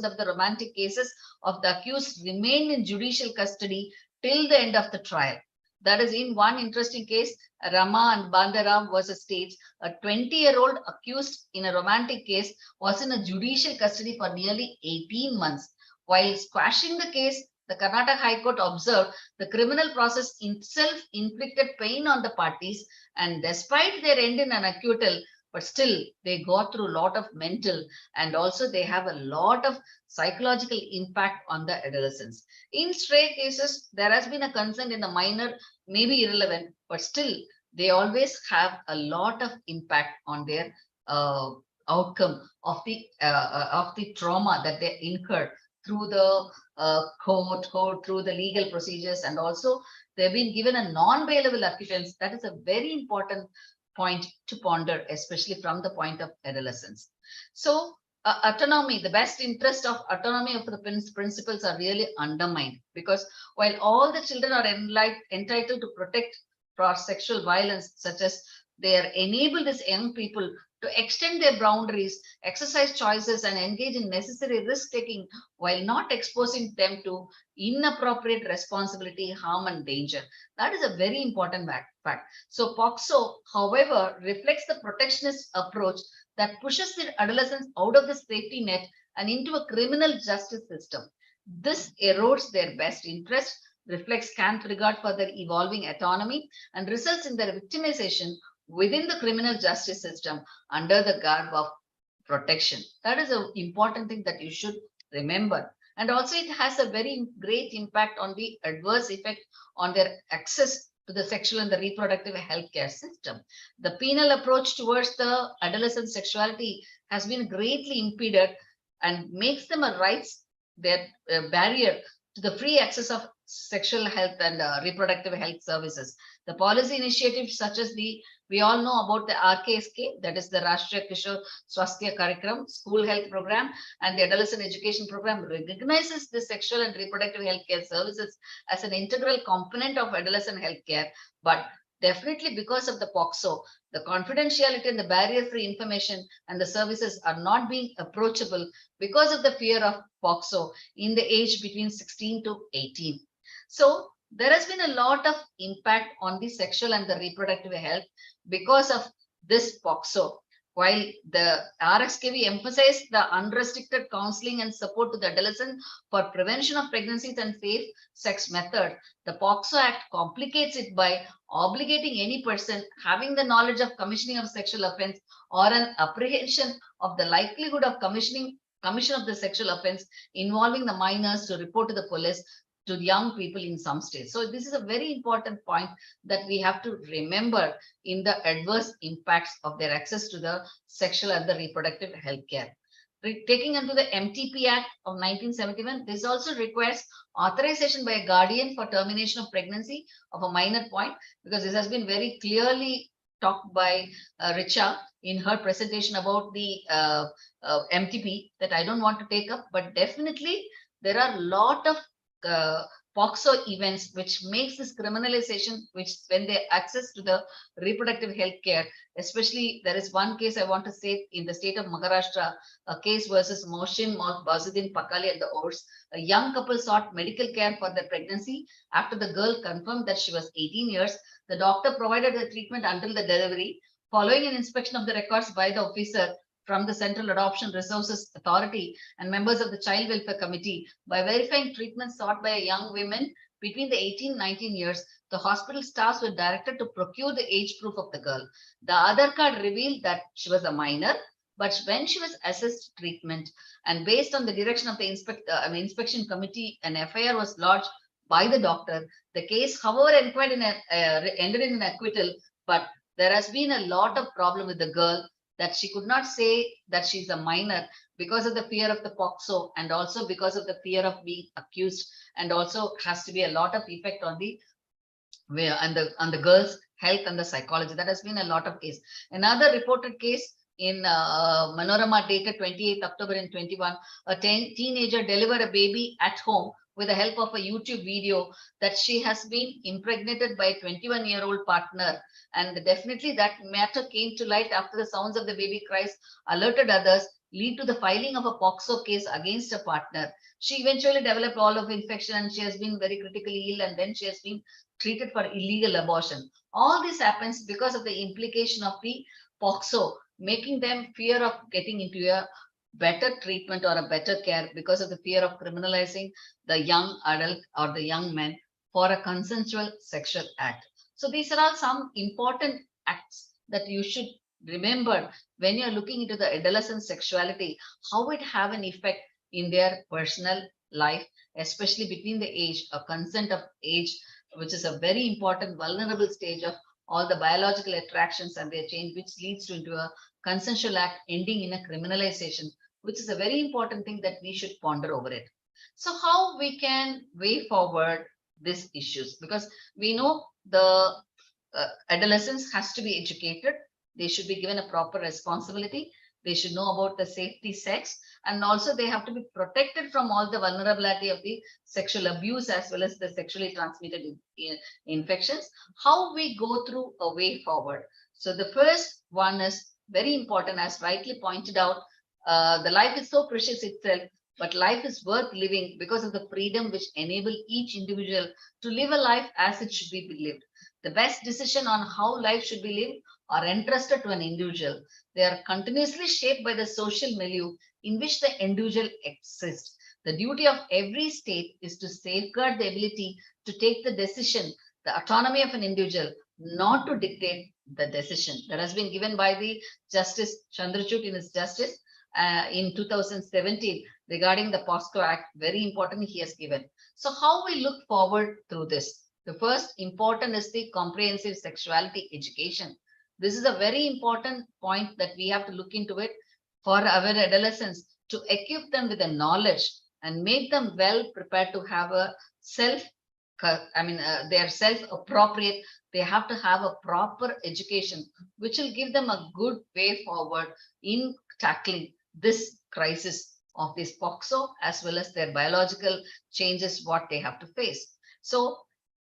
of the romantic cases of the accused remain in judicial custody till the end of the trial. That is, in one interesting case, Rama and Bandaram versus states, a 20-year-old accused in a romantic case was in a judicial custody for nearly 18 months. While squashing the case, the Karnataka High Court observed the criminal process itself inflicted pain on the parties, and despite their end in an acquittal, but still they go through a lot of mental, and also they have a lot of psychological impact on the adolescents. In stray cases, there has been a consent in the minor, maybe irrelevant, but still they always have a lot of impact on their outcome of the trauma that they incur through the court, through the legal procedures, and also they've been given a non-bailable acquittance. That is a very important point to ponder, especially from the point of adolescence. So autonomy, the best interest of autonomy of the principals are really undermined, because while all the children are entitled to protect for sexual violence, such as they are enabled as young people to extend their boundaries, exercise choices, and engage in necessary risk-taking while not exposing them to inappropriate responsibility, harm, and danger. That is a very important fact. So POCSO, however, reflects the protectionist approach that pushes the adolescents out of the safety net and into a criminal justice system. This erodes their best interest, reflects scant regard for their evolving autonomy, and results in their victimization within the criminal justice system under the garb of protection. That is an important thing that you should remember. And also it has a very great impact on the adverse effect on their access to the sexual and the reproductive healthcare system. The penal approach towards the adolescent sexuality has been greatly impeded and makes them a barrier to the free access of sexual health and reproductive health services. The policy initiatives such as we all know about the RKSK, that is the Rashtriya Kishore Swasthya Karikram school health program, and the adolescent education program recognizes the sexual and reproductive healthcare services as an integral component of adolescent healthcare. But definitely because of the POCSO, the confidentiality and the barrier-free information and the services are not being approachable because of the fear of POCSO in the age between 16 to 18. So there has been a lot of impact on the sexual and the reproductive health because of this POCSO. While the RSKV emphasized the unrestricted counseling and support to the adolescent for prevention of pregnancies and safe sex method, the POCSO Act complicates it by obligating any person having the knowledge of commissioning of sexual offense or an apprehension of the likelihood of commission of the sexual offense involving the minors to report to the police to the young people in some states. So this is a very important point that we have to remember in the adverse impacts of their access to the sexual and the reproductive health care. Taking into the MTP Act of 1971, this also requires authorization by a guardian for termination of pregnancy of a minor point, because this has been very clearly talked by Richa in her presentation about the MTP that I don't want to take up, but definitely there are a lot of POCSO events which makes this criminalization, which when they access to the reproductive health care, especially there is one case I want to say in the state of Maharashtra, a case versus Mohsin Bazuddin Pakali and the Ors. A young couple sought medical care for their pregnancy after the girl confirmed that she was 18 years. The doctor provided the treatment until the delivery. Following an inspection of the records by the officer from the Central Adoption Resources Authority and members of the Child Welfare Committee, by verifying treatment sought by a young woman between the 18 and 19 years, the hospital staffs were directed to procure the age proof of the girl. The Aadhaar card revealed that she was a minor, but when she was assessed treatment and based on the direction of the inspection committee, an FIR was lodged by the doctor. The case, however, ended in an acquittal, but there has been a lot of problem with the girl that she could not say that she's a minor because of the fear of the POCSO and also because of the fear of being accused, and also has to be a lot of effect on the girl's health and the psychology. That has been a lot of case. Another reported case in Manorama dated 28th October in 21, a teenager delivered a baby at home with the help of a YouTube video that she has been impregnated by a 21-year-old partner. And definitely that matter came to light after the sounds of the baby cries alerted others, lead to the filing of a POCSO case against a partner. She eventually developed all of infection and she has been very critically ill, and then she has been treated for illegal abortion. All this happens because of the implication of the POCSO, making them fear of getting into a better treatment or a better care because of the fear of criminalizing the young adult or the young man for a consensual sexual act. So these are all some important acts that you should remember when you're looking into the adolescent sexuality, how it have an effect in their personal life, especially between the age of consent of age, which is a very important vulnerable stage of all the biological attractions and their change, which leads into a consensual act ending in a criminalization, which is a very important thing that we should ponder over it. So how we can way forward these issues? Because we know the adolescents has to be educated. They should be given a proper responsibility. They should know about the safety sex, and also they have to be protected from all the vulnerability of the sexual abuse as well as the sexually transmitted infections. How we go through a way forward? So the first one is very important, as rightly pointed out. The life is so precious itself, but life is worth living because of the freedom which enable each individual to live a life as it should be lived. The best decision on how life should be lived are entrusted to an individual. They are continuously shaped by the social milieu in which the individual exists. The duty of every state is to safeguard the ability to take the decision, the autonomy of an individual, not to dictate the decision. That has been given by the Justice Chandrachud in his justice in 2017 regarding the POSCO Act. Very importantly, he has given. So how we look forward through this? The first important is the comprehensive sexuality education. This is a very important point that we have to look into it for our adolescents, to equip them with the knowledge and make them well prepared to have a they are self-appropriate. They have to have a proper education, which will give them a good way forward in tackling this crisis of this POXO, as well as their biological changes, what they have to face. So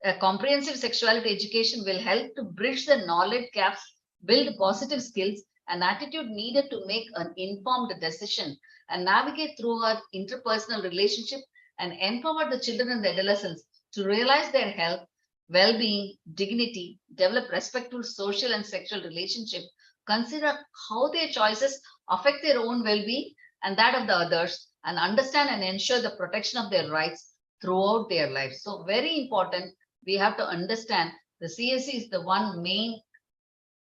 a comprehensive sexuality education will help to bridge the knowledge gaps, build positive skills and attitude needed to make an informed decision and navigate through our interpersonal relationship, and empower the children and the adolescents to realize their health, well-being, dignity, develop respectful social and sexual relationship, consider how their choices affect their own well-being and that of the others, and understand and ensure the protection of their rights throughout their lives. So very important, we have to understand the CSC is the one main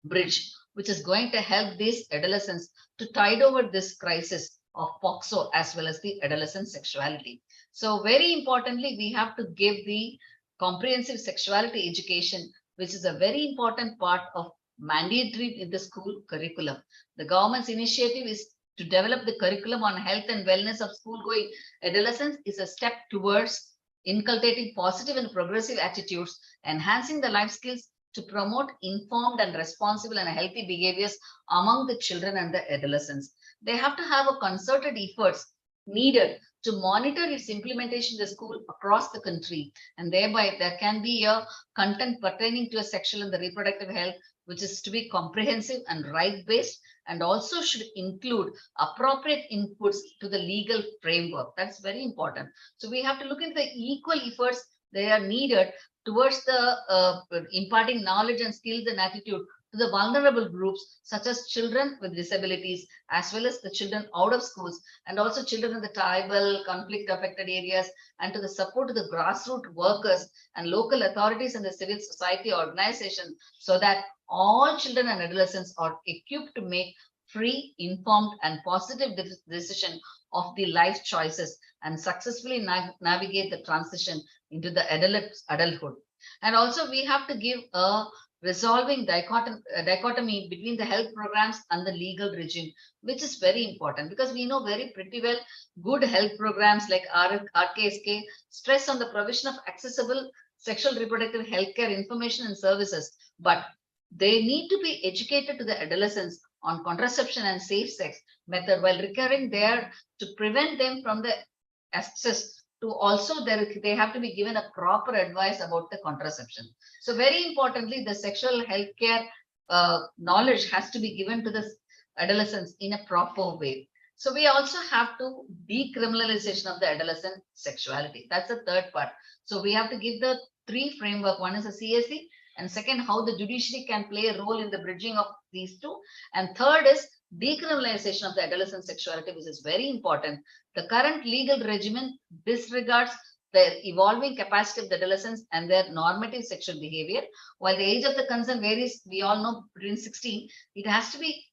bridge which is going to help these adolescents to tide over this crisis of POXO as well as the adolescent sexuality. So very importantly, we have to give the comprehensive sexuality education, which is a very important part of mandatory in the school curriculum. The government's initiative is to develop the curriculum on health and wellness of school-going adolescents is a step towards inculcating positive and progressive attitudes, enhancing the life skills to promote informed and responsible and healthy behaviors among the children and the adolescents. They have to have a concerted efforts needed to monitor its implementation in the school across the country, and thereby there can be a content pertaining to a sexual and the reproductive health, which is to be comprehensive and right-based, and also should include appropriate inputs to the legal framework. That's very important. So we have to look into the equal efforts they are needed towards the imparting knowledge and skills and attitude to the vulnerable groups, such as children with disabilities, as well as the children out of schools, and also children in the tribal conflict affected areas, and to the support of the grassroots workers and local authorities and the civil society organization, so that all children and adolescents are equipped to make free, informed and positive decision of the life choices and successfully navigate the transition into the adulthood. And also we have to give a resolving dichotomy between the health programs and the legal regime, which is very important, because we know very pretty well good health programs like RKSK stress on the provision of accessible sexual reproductive healthcare information and services, but they need to be educated to the adolescents on contraception and safe sex method, while recurring there to prevent them from the access to also they have to be given a proper advice about the contraception. So very importantly, the sexual health care knowledge has to be given to the adolescents in a proper way. So we also have to decriminalization of the adolescent sexuality. That's the third part. So we have to give the three framework. One is a CSE, and second, how the judiciary can play a role in the bridging of these two. And third is decriminalization of the adolescent sexuality, which is very important. The current legal regimen disregards the evolving capacity of the adolescents and their normative sexual behavior. While the age of the consent varies, we all know between 16, it has to be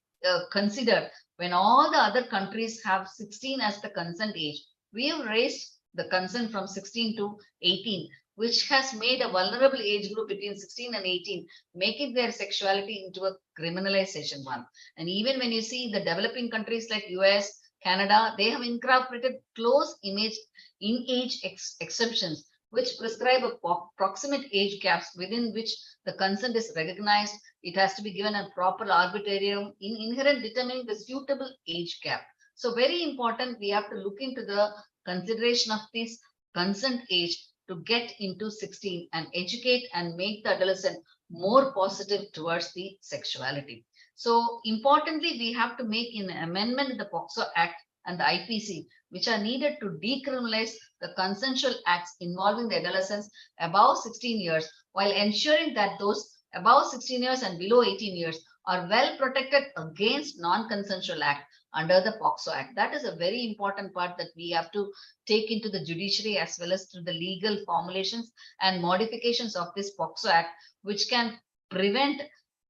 considered when all the other countries have 16 as the consent age. We have raised the consent from 16 to 18, which has made a vulnerable age group between 16 and 18, making their sexuality into a criminalization one. And even when you see the developing countries like US, Canada, they have incorporated close in-age exceptions, which prescribe a proximate age gaps within which the consent is recognized. It has to be given a proper arbitrarium in inherent determining the suitable age gap. So very important, we have to look into the consideration of this consent age to get into 16 and educate and make the adolescent more positive towards the sexuality. So importantly, we have to make an amendment in the POSCO Act and the IPC, which are needed to decriminalize the consensual acts involving the adolescents above 16 years, while ensuring that those above 16 years and below 18 years are well protected against non-consensual act under the POSCO Act. That is a very important part that we have to take into the judiciary as well as through the legal formulations and modifications of this POSCO Act, which can prevent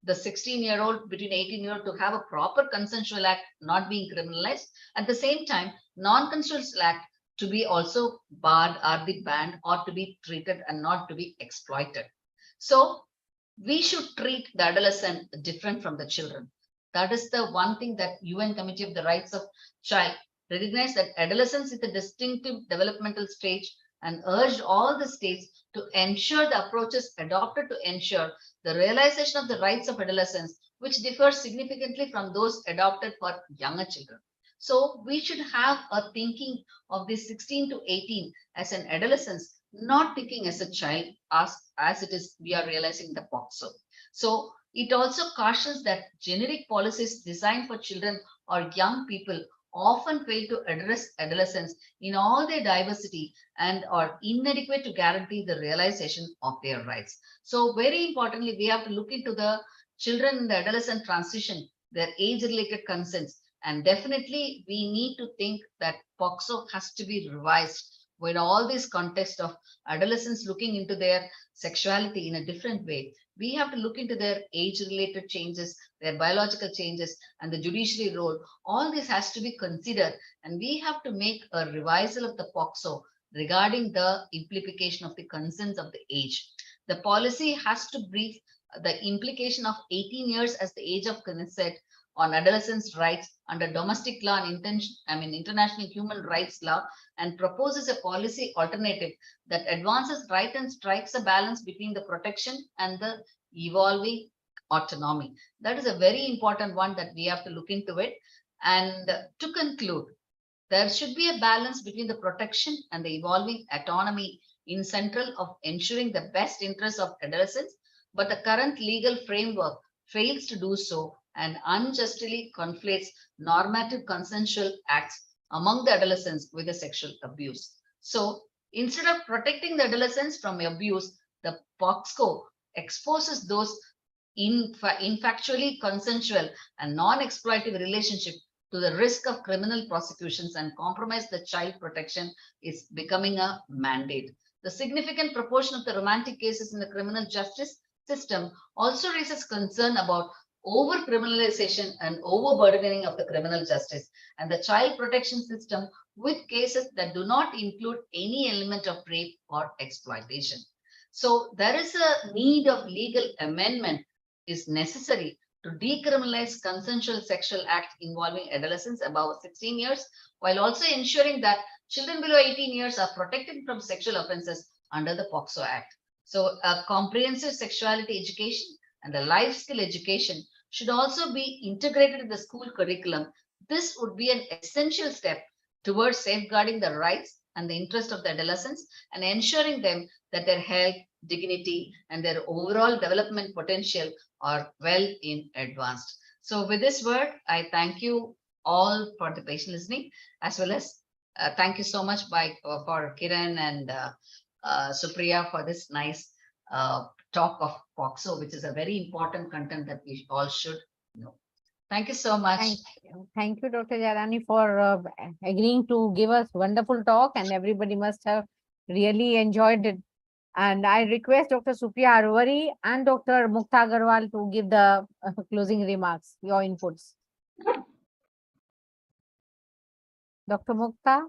the 16-year-old between 18-year-old to have a proper consensual act not being criminalized. At the same time, non-consensual act to be also barred or be banned or to be treated and not to be exploited. So we should treat the adolescent different from the children. That is the one thing that UN Committee of the Rights of Child recognized, that adolescence is a distinctive developmental stage and urged all the states to ensure the approaches adopted to ensure the realization of the rights of adolescents, which differ significantly from those adopted for younger children. So we should have a thinking of this 16 to 18 as an adolescence, not thinking as a child as it is we are realizing the POSCO. So it also cautions that generic policies designed for children or young people often fail to address adolescents in all their diversity and are inadequate to guarantee the realization of their rights. So very importantly, we have to look into the children in the adolescent transition, their age-related consents, and definitely we need to think that POSCO has to be revised with all this context of adolescents looking into their sexuality in a different way. We have to look into their age-related changes, their biological changes, and the judiciary role. All this has to be considered, and we have to make a revisal of the POSCO regarding the implication of the consents of the age. The policy has to brief the implication of 18 years as the age of consent on adolescents' rights under domestic law and international human rights law, and proposes a policy alternative that advances right and strikes a balance between the protection and the evolving autonomy. That is a very important one that we have to look into it. And to conclude, there should be a balance between the protection and the evolving autonomy in central of ensuring the best interests of adolescents, but the current legal framework fails to do so and unjustly conflates normative consensual acts among the adolescents with the sexual abuse. So instead of protecting the adolescents from abuse, the POSCO exposes those infactually consensual and non-exploitative relationship to the risk of criminal prosecutions, and compromise the child protection is becoming a mandate. The significant proportion of the romantic cases in the criminal justice system also raises concern about over-criminalization and overburdening of the criminal justice and the child protection system with cases that do not include any element of rape or exploitation. So there is a need of legal amendment is necessary to decriminalize consensual sexual acts involving adolescents above 16 years, while also ensuring that children below 18 years are protected from sexual offenses under the POSCO Act. So a comprehensive sexuality education and the life skill education should also be integrated in the school curriculum. This would be an essential step towards safeguarding the rights and the interest of the adolescents and ensuring them that their health, dignity, and their overall development potential are well in advanced. So with this word, I thank you all for the patient listening, as well as thank you so much for Kiran and Supriya for this nice talk of POSCO, which is a very important content that we all should know. Thank you so much. Thank you, Dr. Jairani, for agreeing to give us wonderful talk, and everybody must have really enjoyed it. And I request Dr. Supriya Arwari and Dr. Mukta Agarwal to give the closing remarks, your inputs. Dr. Mukta.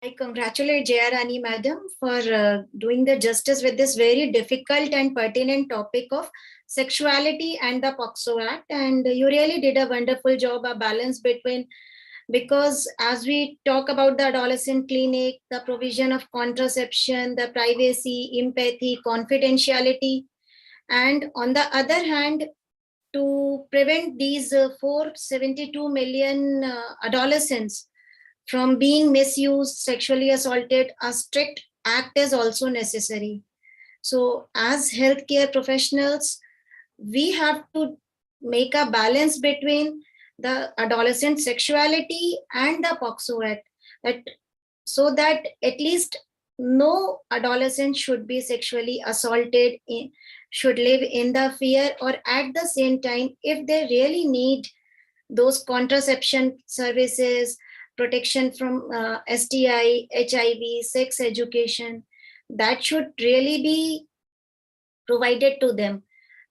I congratulate Jairani Madam for doing the justice with this very difficult and pertinent topic of Sexuality and the POSCO Act. And you really did a wonderful job, a balance between, because as we talk about the adolescent clinic, the provision of contraception, the privacy, empathy, confidentiality, and on the other hand, to prevent these 472 million adolescents from being misused, sexually assaulted, a strict act is also necessary. So as healthcare professionals, we have to make a balance between the adolescent sexuality and the POSCO Act, that so that at least no adolescent should be sexually assaulted, should live in the fear, or at the same time, if they really need those contraception services, protection from STI, HIV, sex education, that should really be provided to them.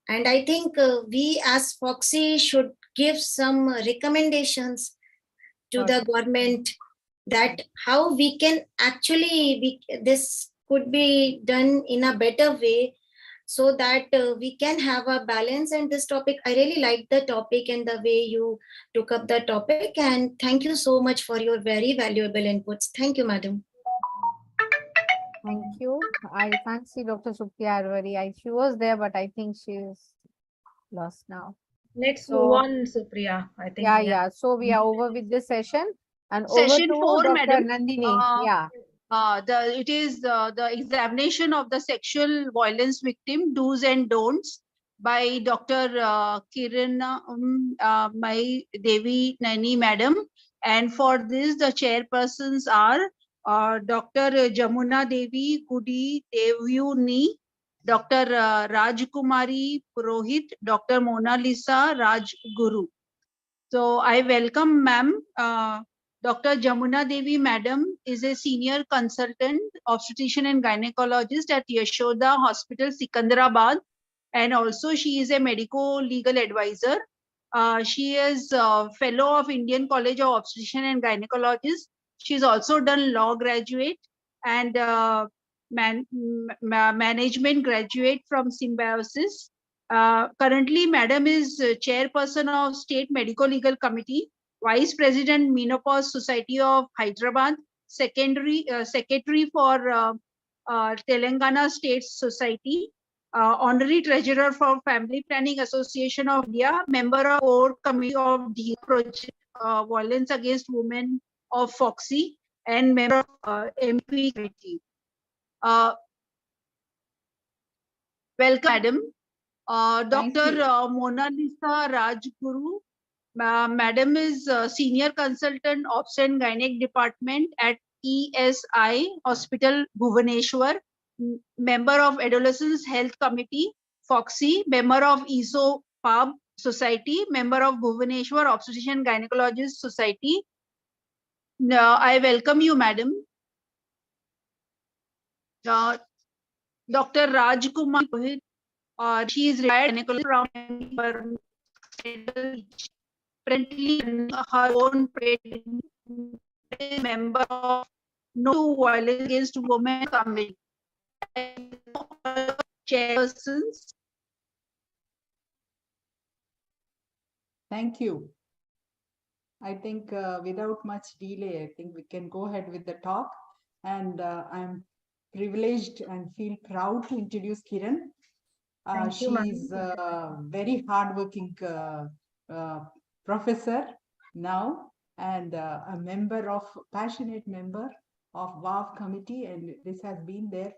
And I think we as FOXY should give some recommendations to the government that how we can actually, this could be done in a better way, so that we can have a balance. And this topic, I really like the topic and the way you took up the topic. And thank you so much for your very valuable inputs. Thank you, madam. Thank you. I can't see Dr. Supriya Arwari. She was there, but I think she is lost now. Let's move on, Supriya. I think. Yeah. So we are over with this session, and Session over to 4, Dr. madam. Nandini. It is the examination of the sexual violence victim do's and don'ts by Dr. Kiran Mai Devi Nani madam. And for this, the chairpersons are Dr. Jamuna Devi Gudi Devyuni, Dr. Rajkumari Purohit, Dr. Mona Lisa Rajguru. So I welcome ma'am. Dr. Jamuna Devi madam is a senior consultant obstetrician and gynecologist at Yashoda Hospital, Sikandrabad, and also she is a medico-legal advisor. She is a fellow of Indian College of Obstetrician and Gynecologist. She's also done law graduate and management graduate from Symbiosis. Currently, madam is chairperson of State Medico-Legal Committee, Vice President Menopause Society of Hyderabad, Secretary for Telangana State Society, Honorary Treasurer for Family Planning Association of India, Member of Core Committee of the Project Violence Against Women of FOXY, and member of MP Committee. Welcome, madam. Dr. Mona Lisa Rajguru. Madam is Senior Consultant Obs and Gynec Department at ESI Hospital, Bhubaneswar, member of Adolescent Health Committee, FOXY, member of ESO PUB Society, member of Bhubaneswar Obstetrician Gynecologist Society. I welcome you, madam. Dr. Rajkumar Purohit, she is retired gynecologist from currently her own member of No Violence Against Women Committee. Chairpersons. Thank you. I think without much delay, I think we can go ahead with the talk. And I'm privileged and feel proud to introduce Kiran. She's a very hardworking professor now, and a passionate member of WAV committee, and this has been there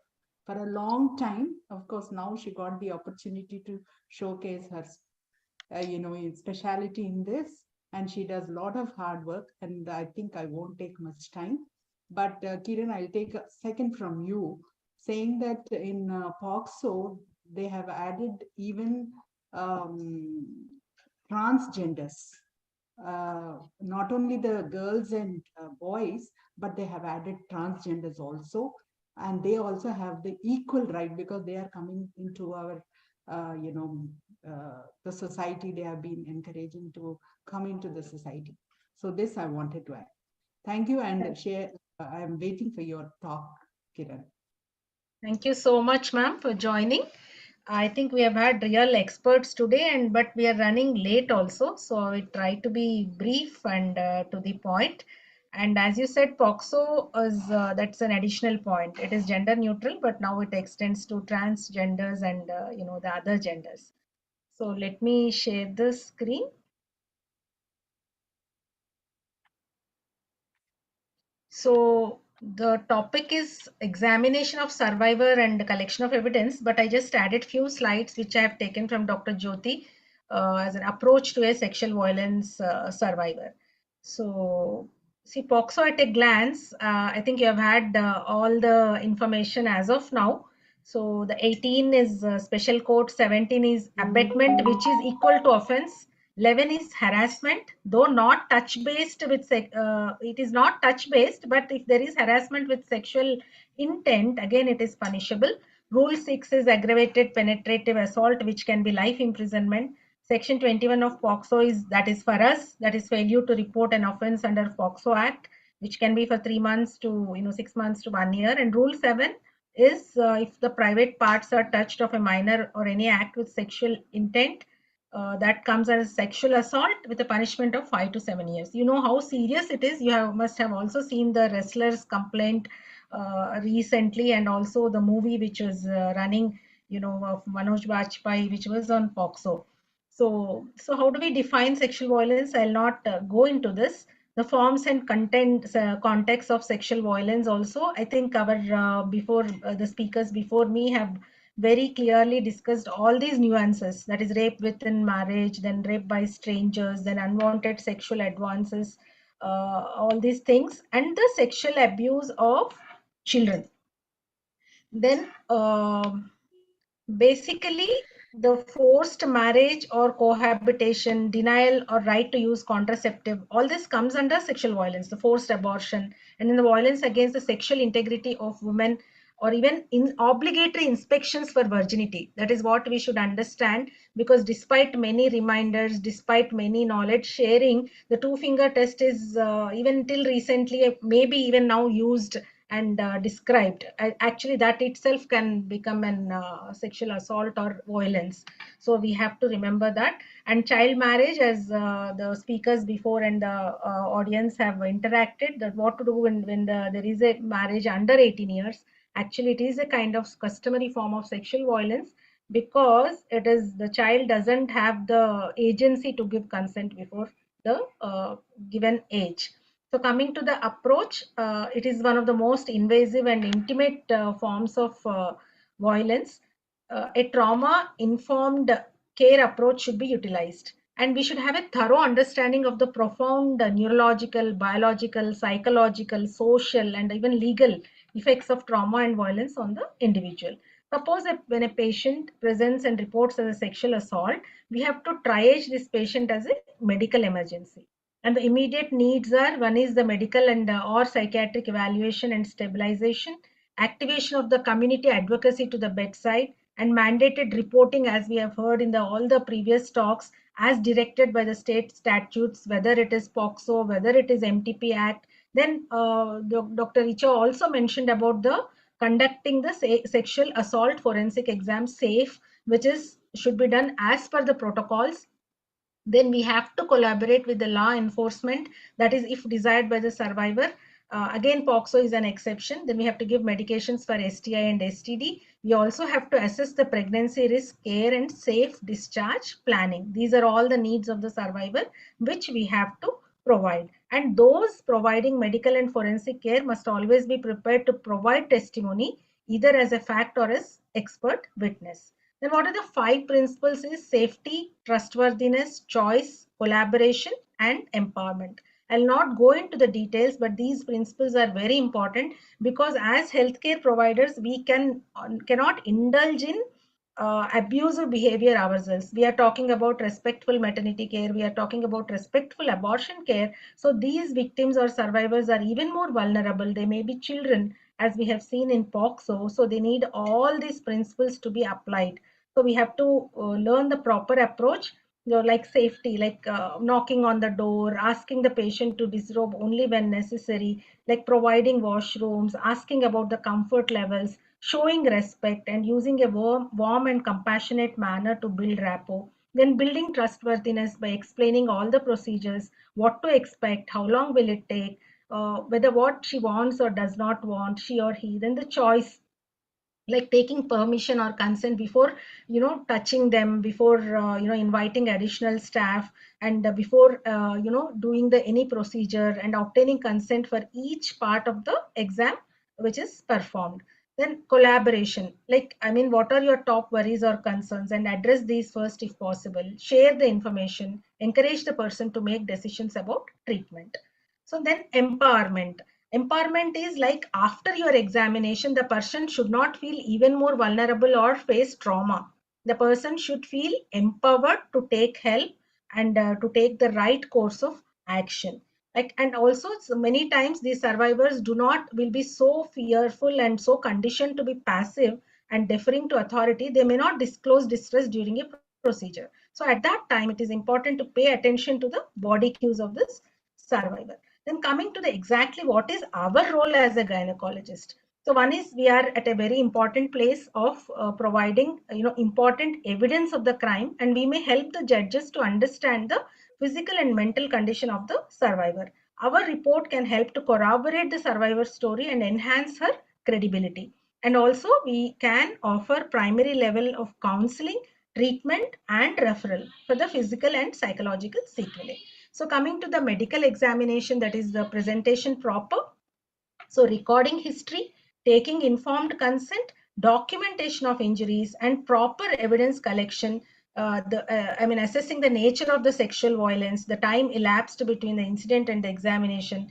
for a long time. Of course, now she got the opportunity to showcase her speciality in this, and she does a lot of hard work, and I think I won't take much time. But Kiran, I'll take a second from you, saying that in Pocso, they have added even transgenders, not only the girls and boys, but they have added transgenders also. And they also have the equal right, because they are coming into our, the society. They have been encouraging to come into the society. So this I wanted to add. Thank you, and share. I am waiting for your talk, Kiran. Thank you so much, ma'am, for joining. I think we have had real experts today, but we are running late also. So we try to be brief and to the point. And as you said, POXO is that's an additional point. It is gender neutral, but now it extends to transgenders and the other genders. So let me share the screen. So the topic is examination of survivor and collection of evidence, but I just added few slides which I have taken from Dr. Jyoti as an approach to a sexual violence survivor. So see, POXO at a glance, I think you have had all the information as of now. So the 18 is special code, 17 is abetment, which is equal to offense. 11 is harassment, though not touch based with it is not touch based, but if there is harassment with sexual intent, again it is punishable. Rule 6 is aggravated penetrative assault, which can be life imprisonment. Section 21 of POXO is, that is for us, that is failure to report an offense under POXO Act, which can be for 3 months to 6 months to 1 year. And Rule 7 is if the private parts are touched of a minor or any act with sexual intent, that comes as sexual assault with a punishment of 5 to 7 years. You know how serious it is. You must have also seen the wrestler's complaint recently, and also the movie which was running, of Manoj Bajpayee, which was on POXO. So how do we define sexual violence? I'll not go into this. The forms and context of sexual violence also, I think our before the speakers before me have very clearly discussed all these nuances, that is rape within marriage, then rape by strangers, then unwanted sexual advances, all these things, and the sexual abuse of children. Then basically the forced marriage or cohabitation, denial or right to use contraceptive, all this comes under sexual violence, the forced abortion, and then the violence against the sexual integrity of women, or even in obligatory inspections for virginity. That is what we should understand, because despite many reminders, despite many knowledge sharing, the two-finger test is even till recently, maybe even now used and described. Actually, that itself can become an sexual assault or violence. So we have to remember that. And child marriage, as the speakers before and the audience have interacted, that what to do when there is a marriage under 18 years. Actually, it is a kind of customary form of sexual violence, because it is the child doesn't have the agency to give consent before the given age. So coming to the approach, it is one of the most invasive and intimate forms of violence. A trauma-informed care approach should be utilized. And we should have a thorough understanding of the profound neurological, biological, psychological, social, and even legal effects of trauma and violence on the individual. Suppose when a patient presents and reports as a sexual assault, we have to triage this patient as a medical emergency. And the immediate needs are, one is the medical and or psychiatric evaluation and stabilization, activation of the community advocacy to the bedside, and mandated reporting, as we have heard in all the previous talks, as directed by the state statutes, whether it is POXO, whether it is MTP Act. Then Dr. Richa also mentioned about the conducting the sexual assault forensic exam SAFE, which should be done as per the protocols. Then we have to collaborate with the law enforcement, that is if desired by the survivor. Again, POXO is an exception. Then we have to give medications for STI and STD. We also have to assess the pregnancy risk, care, and safe discharge planning. These are all the needs of the survivor, which we have to provide. And those providing medical and forensic care must always be prepared to provide testimony, either as a fact or as expert witness. Then what are the 5 principles is safety, trustworthiness, choice, collaboration, and empowerment. I'll not go into the details, but these principles are very important, because as healthcare providers, we cannot indulge in abusive behavior ourselves. We are talking about respectful maternity care. We are talking about respectful abortion care. So these victims or survivors are even more vulnerable. They may be children, as we have seen in POXO. So they need all these principles to be applied. So we have to learn the proper approach, like safety, like knocking on the door, asking the patient to disrobe only when necessary, like providing washrooms, asking about the comfort levels, showing respect and using a warm and compassionate manner to build rapport. Then building trustworthiness by explaining all the procedures, what to expect, how long will it take, whether what she wants or does not want, she or he. Then the choice, like taking permission or consent before touching them, before inviting additional staff, and before doing the any procedure, and obtaining consent for each part of the exam which is performed. Then collaboration, like what are your top worries or concerns, and address these first if possible. Share the information, encourage the person to make decisions about treatment. So then empowerment. Empowerment is like after your examination, the person should not feel even more vulnerable or face trauma. The person should feel empowered to take help and to take the right course of action. Like, and also so many times these survivors will be so fearful and so conditioned to be passive and deferring to authority, they may not disclose distress during a procedure. So at that time, it is important to pay attention to the body cues of this survivor. Then coming to the exactly what is our role as a gynecologist. So one is we are at a very important place of providing important evidence of the crime, and we may help the judges to understand the physical and mental condition of the survivor. Our report can help to corroborate the survivor's story and enhance her credibility. And also we can offer primary level of counseling, treatment and referral for the physical and psychological sequelae. So coming to the medical examination, that is the presentation proper. So recording history, taking informed consent, documentation of injuries, and proper evidence collection. Assessing the nature of the sexual violence, the time elapsed between the incident and the examination,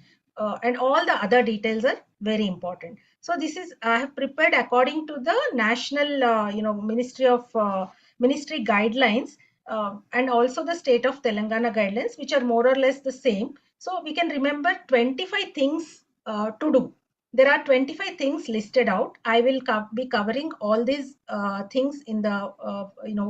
and all the other details are very important. So this is I have prepared according to the national, ministry guidelines, and also the state of Telangana guidelines, which are more or less the same. So we can remember 25 things to do. There are 25 things listed out. I will be covering all these things in the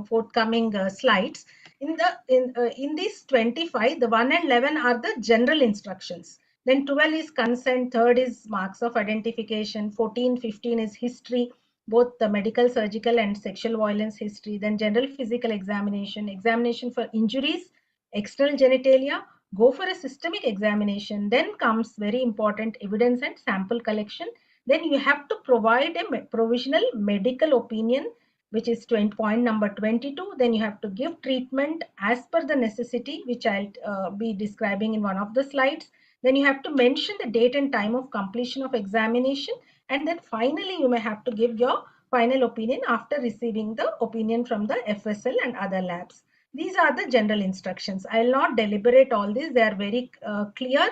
forthcoming slides. In these 25, the 1 and 11 are the general instructions. Then 12 is consent, third is marks of identification, 14, 15 is history, both the medical, surgical and sexual violence history. Then general physical examination, examination for injuries, external genitalia, go for a systemic examination. Then comes very important evidence and sample collection. Then you have to provide a provisional medical opinion, which is point number 22. Then you have to give treatment as per the necessity, which I'll be describing in one of the slides. Then you have to mention the date and time of completion of examination. And then finally, you may have to give your final opinion after receiving the opinion from the FSL and other labs. These are the general instructions. I'll not deliberate all these. They are very clear,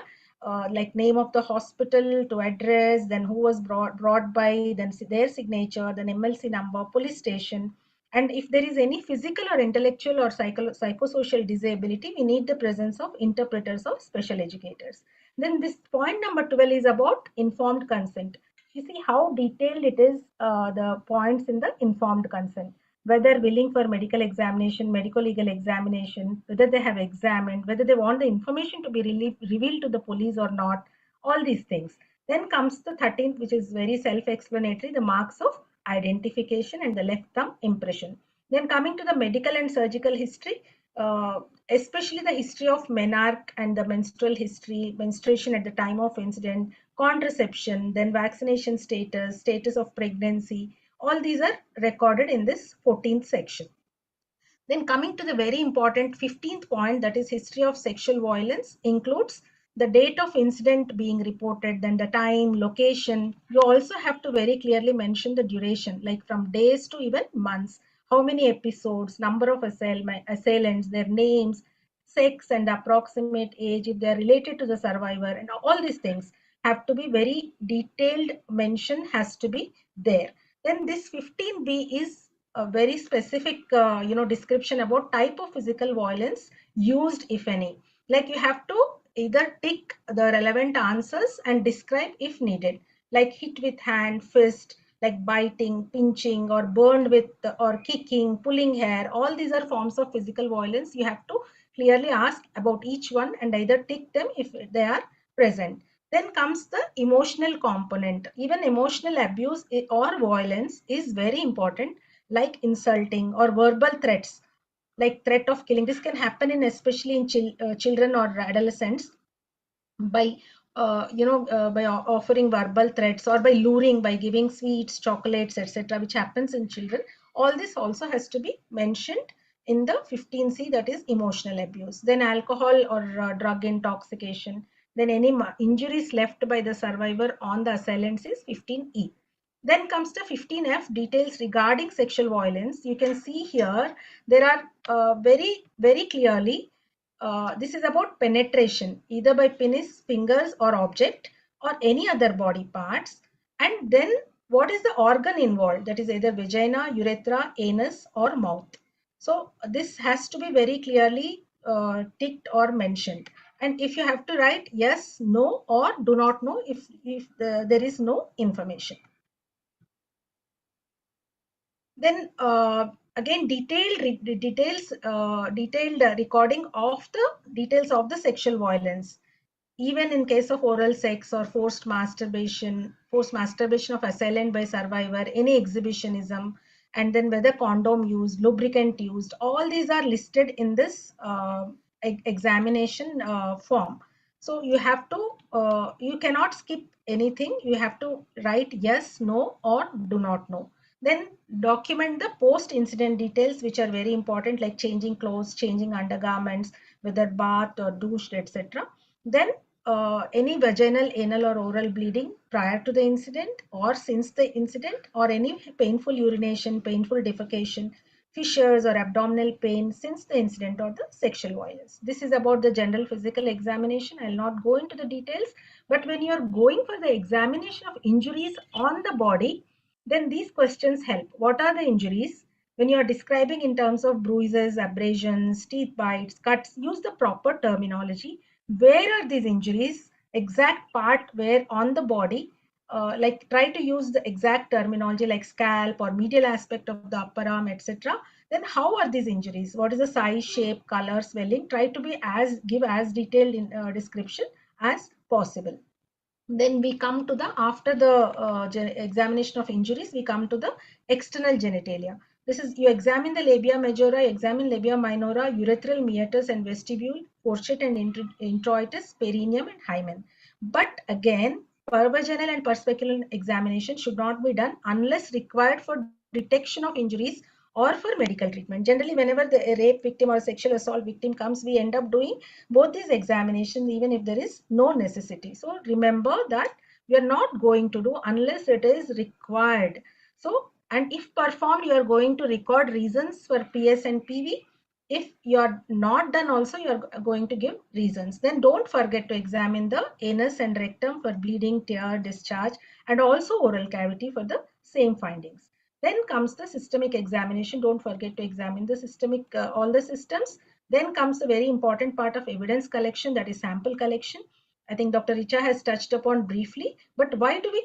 like name of the hospital to address, then who was brought by, then their signature, then MLC number, police station. And if there is any physical or intellectual or psychosocial disability, we need the presence of interpreters or special educators. Then this point number 12 is about informed consent. You see how detailed it is, the points in the informed consent. Whether willing for medical examination, medical legal examination, whether they have examined, whether they want the information to be revealed to the police or not, all these things. Then comes the 13th, which is very self-explanatory, the marks of identification and the left thumb impression. Then coming to the medical and surgical history, especially the history of menarche and the menstrual history, menstruation at the time of incident, contraception, then vaccination status, status of pregnancy, all these are recorded in this 14th section. Then coming to the very important 15th point, that is history of sexual violence, includes the date of incident being reported, then the time, location. You also have to very clearly mention the duration, like from days to even months, how many episodes, number of assailants, their names, sex and approximate age, if they are related to the survivor, and all these things have to be very detailed mention has to be there. Then this 15B is a very specific description about type of physical violence used, if any. Like you have to either tick the relevant answers and describe if needed, like hit with hand, fist, like biting, pinching, or burned with, or kicking, pulling hair. All these are forms of physical violence. You have to clearly ask about each one and either tick them if they are present. Then comes the emotional component. Even emotional abuse or violence is very important, like insulting or verbal threats, like threat of killing. This can happen in especially in children or adolescents by by offering verbal threats or by luring, by giving sweets, chocolates, etc., which happens in children. All this also has to be mentioned in the 15C, that is emotional abuse. Then alcohol or drug intoxication. Then any injuries left by the survivor on the assailants is 15E. Then comes the 15F, details regarding sexual violence. You can see here there are very clearly, this is about penetration, either by penis, fingers, or object, or any other body parts. And then what is the organ involved? That is either vagina, urethra, anus, or mouth. So this has to be very clearly ticked or mentioned. And if you have to write yes, no, or do not know if there is no information. Then again, detailed recording of the details of the sexual violence, even in case of oral sex or forced masturbation of assailant by survivor, any exhibitionism, and then whether condom used, lubricant used. All these are listed in this examination form. So you have to, you cannot skip anything. You have to write yes, no, or do not know. Then document the post-incident details, which are very important, like changing clothes, changing undergarments, whether bath or douche, etc. Then any vaginal, anal, or oral bleeding prior to the incident or since the incident, or any painful urination, painful defecation, fissures, or abdominal pain since the incident or the sexual violence. This is about the general physical examination. I'll not go into the details, but when you're going for the examination of injuries on the body, then these questions help. What are the injuries? When you are describing in terms of bruises, abrasions, teeth bites, cuts, use the proper terminology. Where are these injuries? Exact part where on the body, like try to use the exact terminology like scalp or medial aspect of the upper arm, etc. Then how are these injuries? What is the size, shape, color, swelling? Try to be give as detailed in, description as possible. Then we come to the, after the examination of injuries, we come to the external genitalia. This is, you examine the labia majora, examine labia minora, urethral meatus and vestibule, fourchette and introitus, perineum and hymen. But again, pervaginal and perspecular examination should not be done unless required for detection of injuries or for medical treatment. Generally, whenever the rape victim or sexual assault victim comes, we end up doing both these examinations even if there is no necessity. So remember that we are not going to do unless it is required. So, and if performed, you are going to record reasons for PS and PV. If you are not done also, you are going to give reasons. Then don't forget to examine the anus and rectum for bleeding, tear, discharge, and also oral cavity for the same findings. Then comes the systemic examination. Don't forget to examine the systemic, all the systems. Then comes the very important part of evidence collection, that is sample collection. I think Dr. Richa has touched upon briefly, but why do we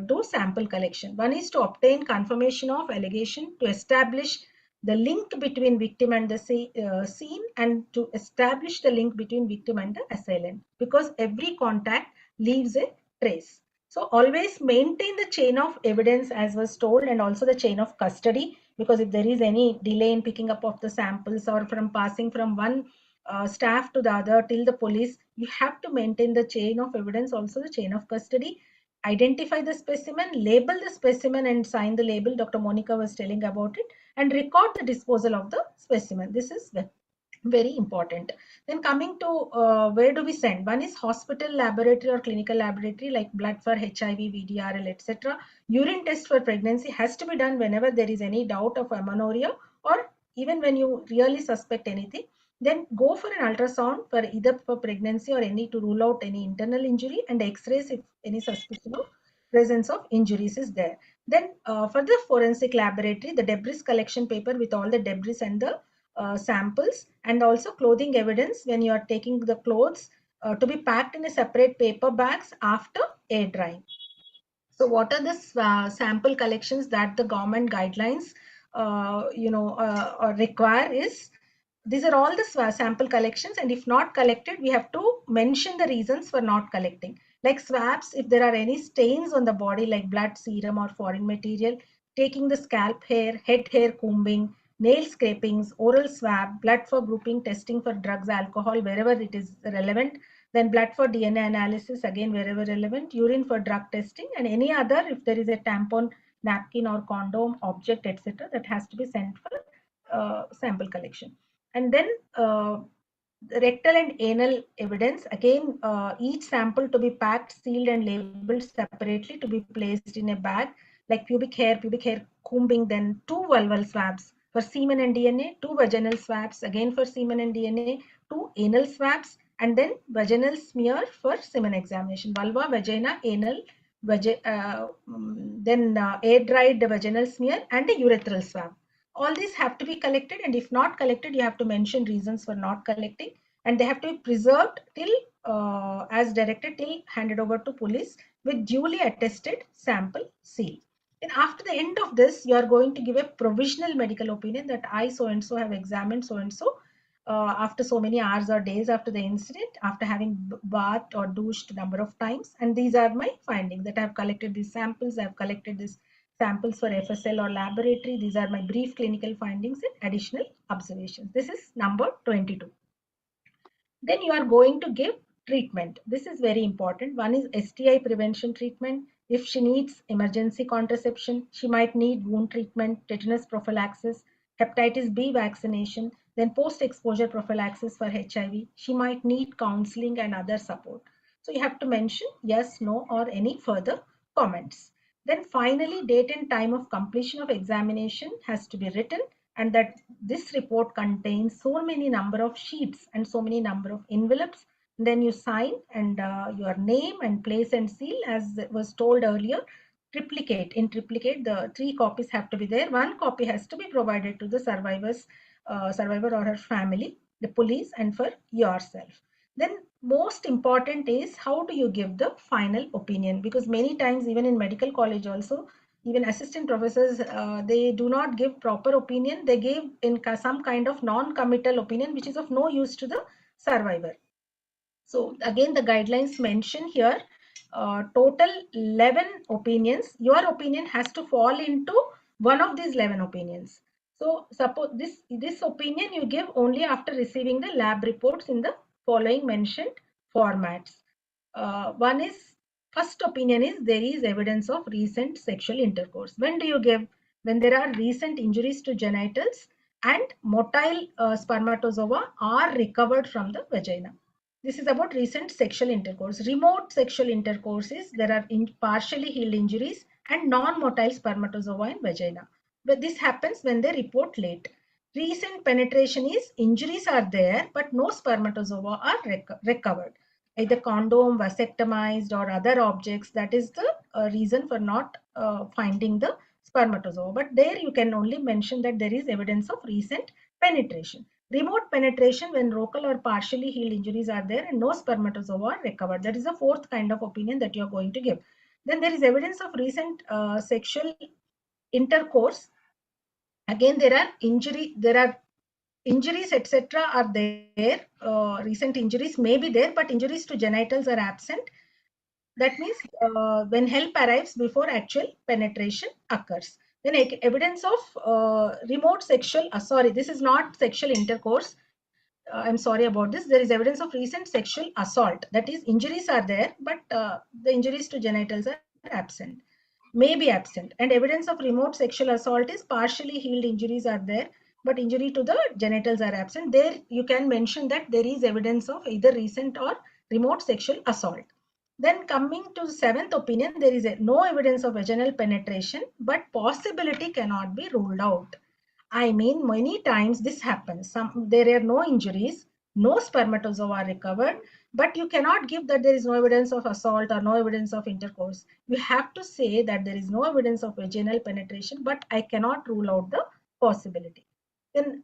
do sample collection? One is to obtain confirmation of allegation, to establish the link between victim and the scene, and to establish the link between victim and the assailant, because every contact leaves a trace. So always maintain the chain of evidence as was told, and also the chain of custody, because if there is any delay in picking up of the samples or from passing from one staff to the other till the police, you have to maintain the chain of evidence, also the chain of custody. Identify the specimen, label the specimen and sign the label. Dr. Monica was telling about it, and record the disposal of the specimen. This is very important. Then coming to where do we send? One is hospital, laboratory or clinical laboratory, like blood for HIV, VDRL, etc. Urine test for pregnancy has to be done whenever there is any doubt of amenorrhea, or even when you really suspect anything. Then go for an ultrasound for either for pregnancy or any, to rule out any internal injury, and x-rays if any suspicion of presence of injuries is there. Then for the forensic laboratory, the debris collection paper with all the debris and the samples, and also clothing evidence when you are taking the clothes to be packed in a separate paper bags after air drying. So what are the sample collections that the government guidelines require is these are all the sample collections, and if not collected, we have to mention the reasons for not collecting. Like swabs, if there are any stains on the body like blood, serum or foreign material, taking the scalp hair, head hair combing, nail scrapings, oral swab, blood for grouping, testing for drugs, alcohol, wherever it is relevant, then blood for DNA analysis, again wherever relevant, urine for drug testing, and any other, if there is a tampon, napkin or condom, object, etc., that has to be sent for sample collection. And then rectal and anal evidence, again each sample to be packed, sealed and labeled separately to be placed in a bag. Like pubic hair combing, then 2 vulval swabs for semen and DNA, 2 vaginal swabs again for semen and DNA, 2 anal swabs, and then vaginal smear for semen examination. Vulva, vagina, anal, then air dried vaginal smear and a urethral swab. All these have to be collected, and if not collected, you have to mention reasons for not collecting, and they have to be preserved till as directed, till handed over to police with duly attested sample seal. And after the end of this, you are going to give a provisional medical opinion that I so and so have examined so and so after so many hours or days after the incident, after having bathed or douched number of times, and these are my findings, that I have collected these samples, I have collected this samples for FSL or laboratory. These are my brief clinical findings and additional observations. This is number 22. Then you are going to give treatment. This is very important. One is STI prevention treatment. If she needs emergency contraception, she might need wound treatment, tetanus prophylaxis, hepatitis B vaccination, then post-exposure prophylaxis for HIV. She might need counseling and other support. So you have to mention yes, no, or any further comments. Then finally, date and time of completion of examination has to be written, and that this report contains so many number of sheets and so many number of envelopes. Then you sign, and your name and place and seal, as was told earlier. Triplicate, in triplicate, the 3 copies have to be there. 1 copy has to be provided to the survivor or her family, the police, and for yourself. Then most important is, how do you give the final opinion? Because many times, even in medical college also, even assistant professors, they do not give proper opinion. They give in some kind of non-committal opinion, which is of no use to the survivor. So again, the guidelines mention here total 11 opinions. Your opinion has to fall into one of these 11 opinions. So suppose this opinion you give only after receiving the lab reports in the following mentioned formats. One is, first opinion is, there is evidence of recent sexual intercourse. When do you give? When there are recent injuries to genitals and motile spermatozoa are recovered from the vagina. This is about recent sexual intercourse. Remote sexual intercourse is, there are partially healed injuries and non-motile spermatozoa in vagina. But this happens when they report late. Recent penetration is, injuries are there, but no spermatozoa are recovered. Either condom, vasectomized, or other objects, that is the reason for not finding the spermatozoa. But there you can only mention that there is evidence of recent penetration. Remote penetration, when local or partially healed injuries are there and no spermatozoa are recovered. That is the 4th kind of opinion that you are going to give. Then there is evidence of recent sexual intercourse. Again, there are injuries, etc. are there. Recent injuries may be there, but injuries to genitals are absent. That means when help arrives before actual penetration occurs. Then evidence of remote sexual, sorry, this is not sexual intercourse. I'm sorry about this. There is evidence of recent sexual assault. That is, injuries are there, but the injuries to genitals are absent, may be absent. And evidence of remote sexual assault is, partially healed injuries are there, but injury to the genitals are absent. There you can mention that there is evidence of either recent or remote sexual assault. Then coming to the 7th opinion, there is no evidence of vaginal penetration, but possibility cannot be ruled out. I mean, many times this happens. There are no injuries, no spermatozoa are recovered, but you cannot give that there is no evidence of assault or no evidence of intercourse. You have to say that there is no evidence of vaginal penetration, but I cannot rule out the possibility. Then,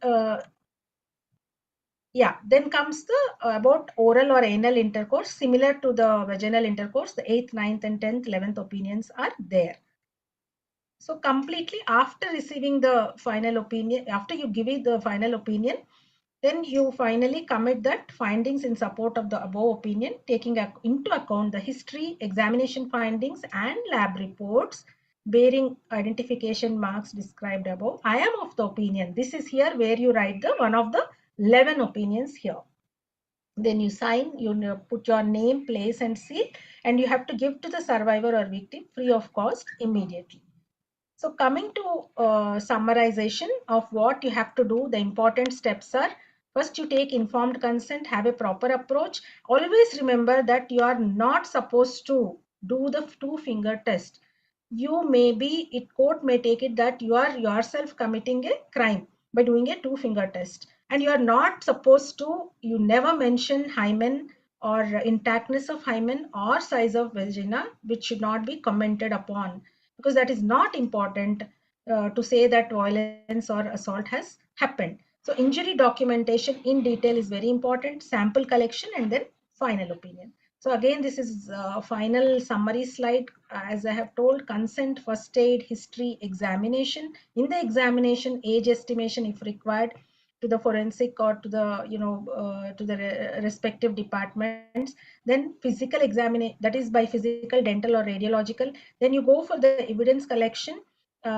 then comes the about oral or anal intercourse. Similar to the vaginal intercourse, the 8th, 9th, and 10th, 11th opinions are there. So completely after receiving the final opinion, after you give it the final opinion, Then you finally commit that findings in support of the above opinion, taking into account the history, examination findings, and lab reports bearing identification marks described above. I am of the opinion. This is here where you write the one of the 11 opinions here. Then you sign, you put your name, place, and seal, and you have to give to the survivor or victim free of cost immediately. So coming to summarization of what you have to do, the important steps are: first, you take informed consent, have a proper approach. Always remember that you are not supposed to do the two-finger test. You may be, court may take it that you are yourself committing a crime by doing a two-finger test. And you are not supposed to, you never mention hymen or intactness of hymen or size of vagina, which should not be commented upon, because that is not important to say that violence or assault has happened. So injury documentation in detail is very important, sample collection, and then final opinion. So again, this is a final summary slide. As I have told, consent, first aid, history, examination. In the examination, age estimation if required, to the forensic or to the to the respective departments. Then physical examination, that is by physical, dental, or radiological. Then you go for the evidence collection,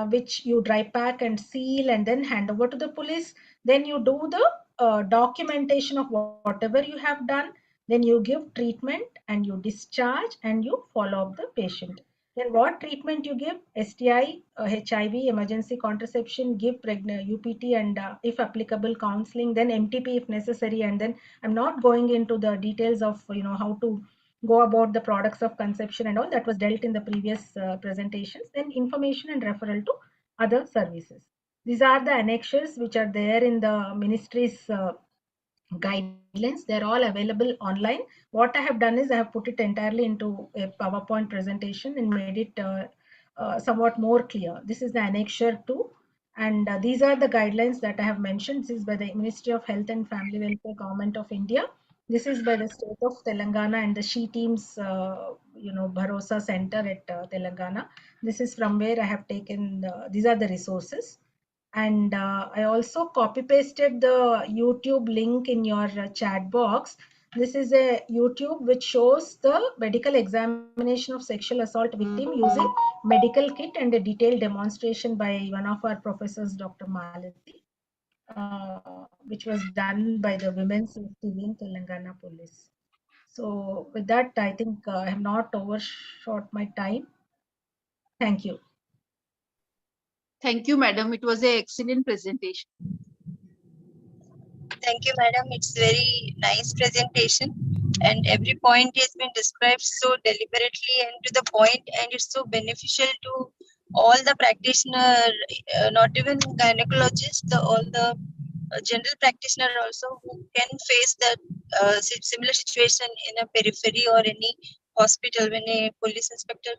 which you dry pack and seal and then hand over to the police. Then you do the documentation of whatever you have done. Then you give treatment and you discharge and you follow up the patient. Then what treatment you give? STI, HIV, emergency contraception, give pregnant UPT, and if applicable counseling, then MTP if necessary. And then I'm not going into the details of how to go about the products of conception and all that was dealt in the previous presentations. Then information and referral to other services. These are the annexures which are there in the ministry's guidelines. They're all available online. What I have done is I have put it entirely into a PowerPoint presentation and made it somewhat more clear. This is the annexure 2, and these are the guidelines that I have mentioned. This is by the Ministry of Health and Family Welfare, Government of India. This is by the state of Telangana and the She Teams, Bharosa Center at Telangana. This is from where I have taken. These are the resources. And I also copy pasted the YouTube link in your chat box. This is a YouTube which shows the medical examination of sexual assault victim using medical kit and a detailed demonstration by one of our professors, Dr. Malati, which was done by the Women's Safety Wing, Telangana Police. So with that, I think I have not overshot my time. Thank you. Thank you, madam. It was an excellent presentation. Thank you, madam. It's very nice presentation, and every point has been described so deliberately and to the point, and it's so beneficial to all the practitioner, not even gynecologists, all the general practitioner also who can face that similar situation in a periphery or any hospital when a police inspector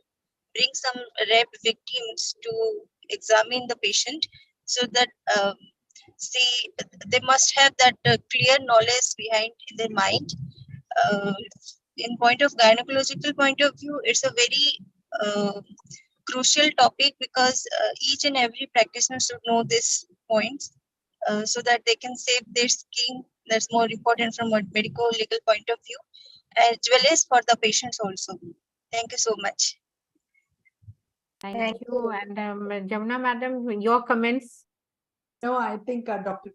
brings some rape victims to examine the patient, so that see, they must have that clear knowledge behind in their mind. In point of gynecological point of view, it's a very crucial topic, because each and every practitioner should know these points, so that they can save their skin. That's more important from a medical legal point of view, as well as for the patients also. Thank you so much. Thank you. And Jamna madam, your comments? No, I think Dr.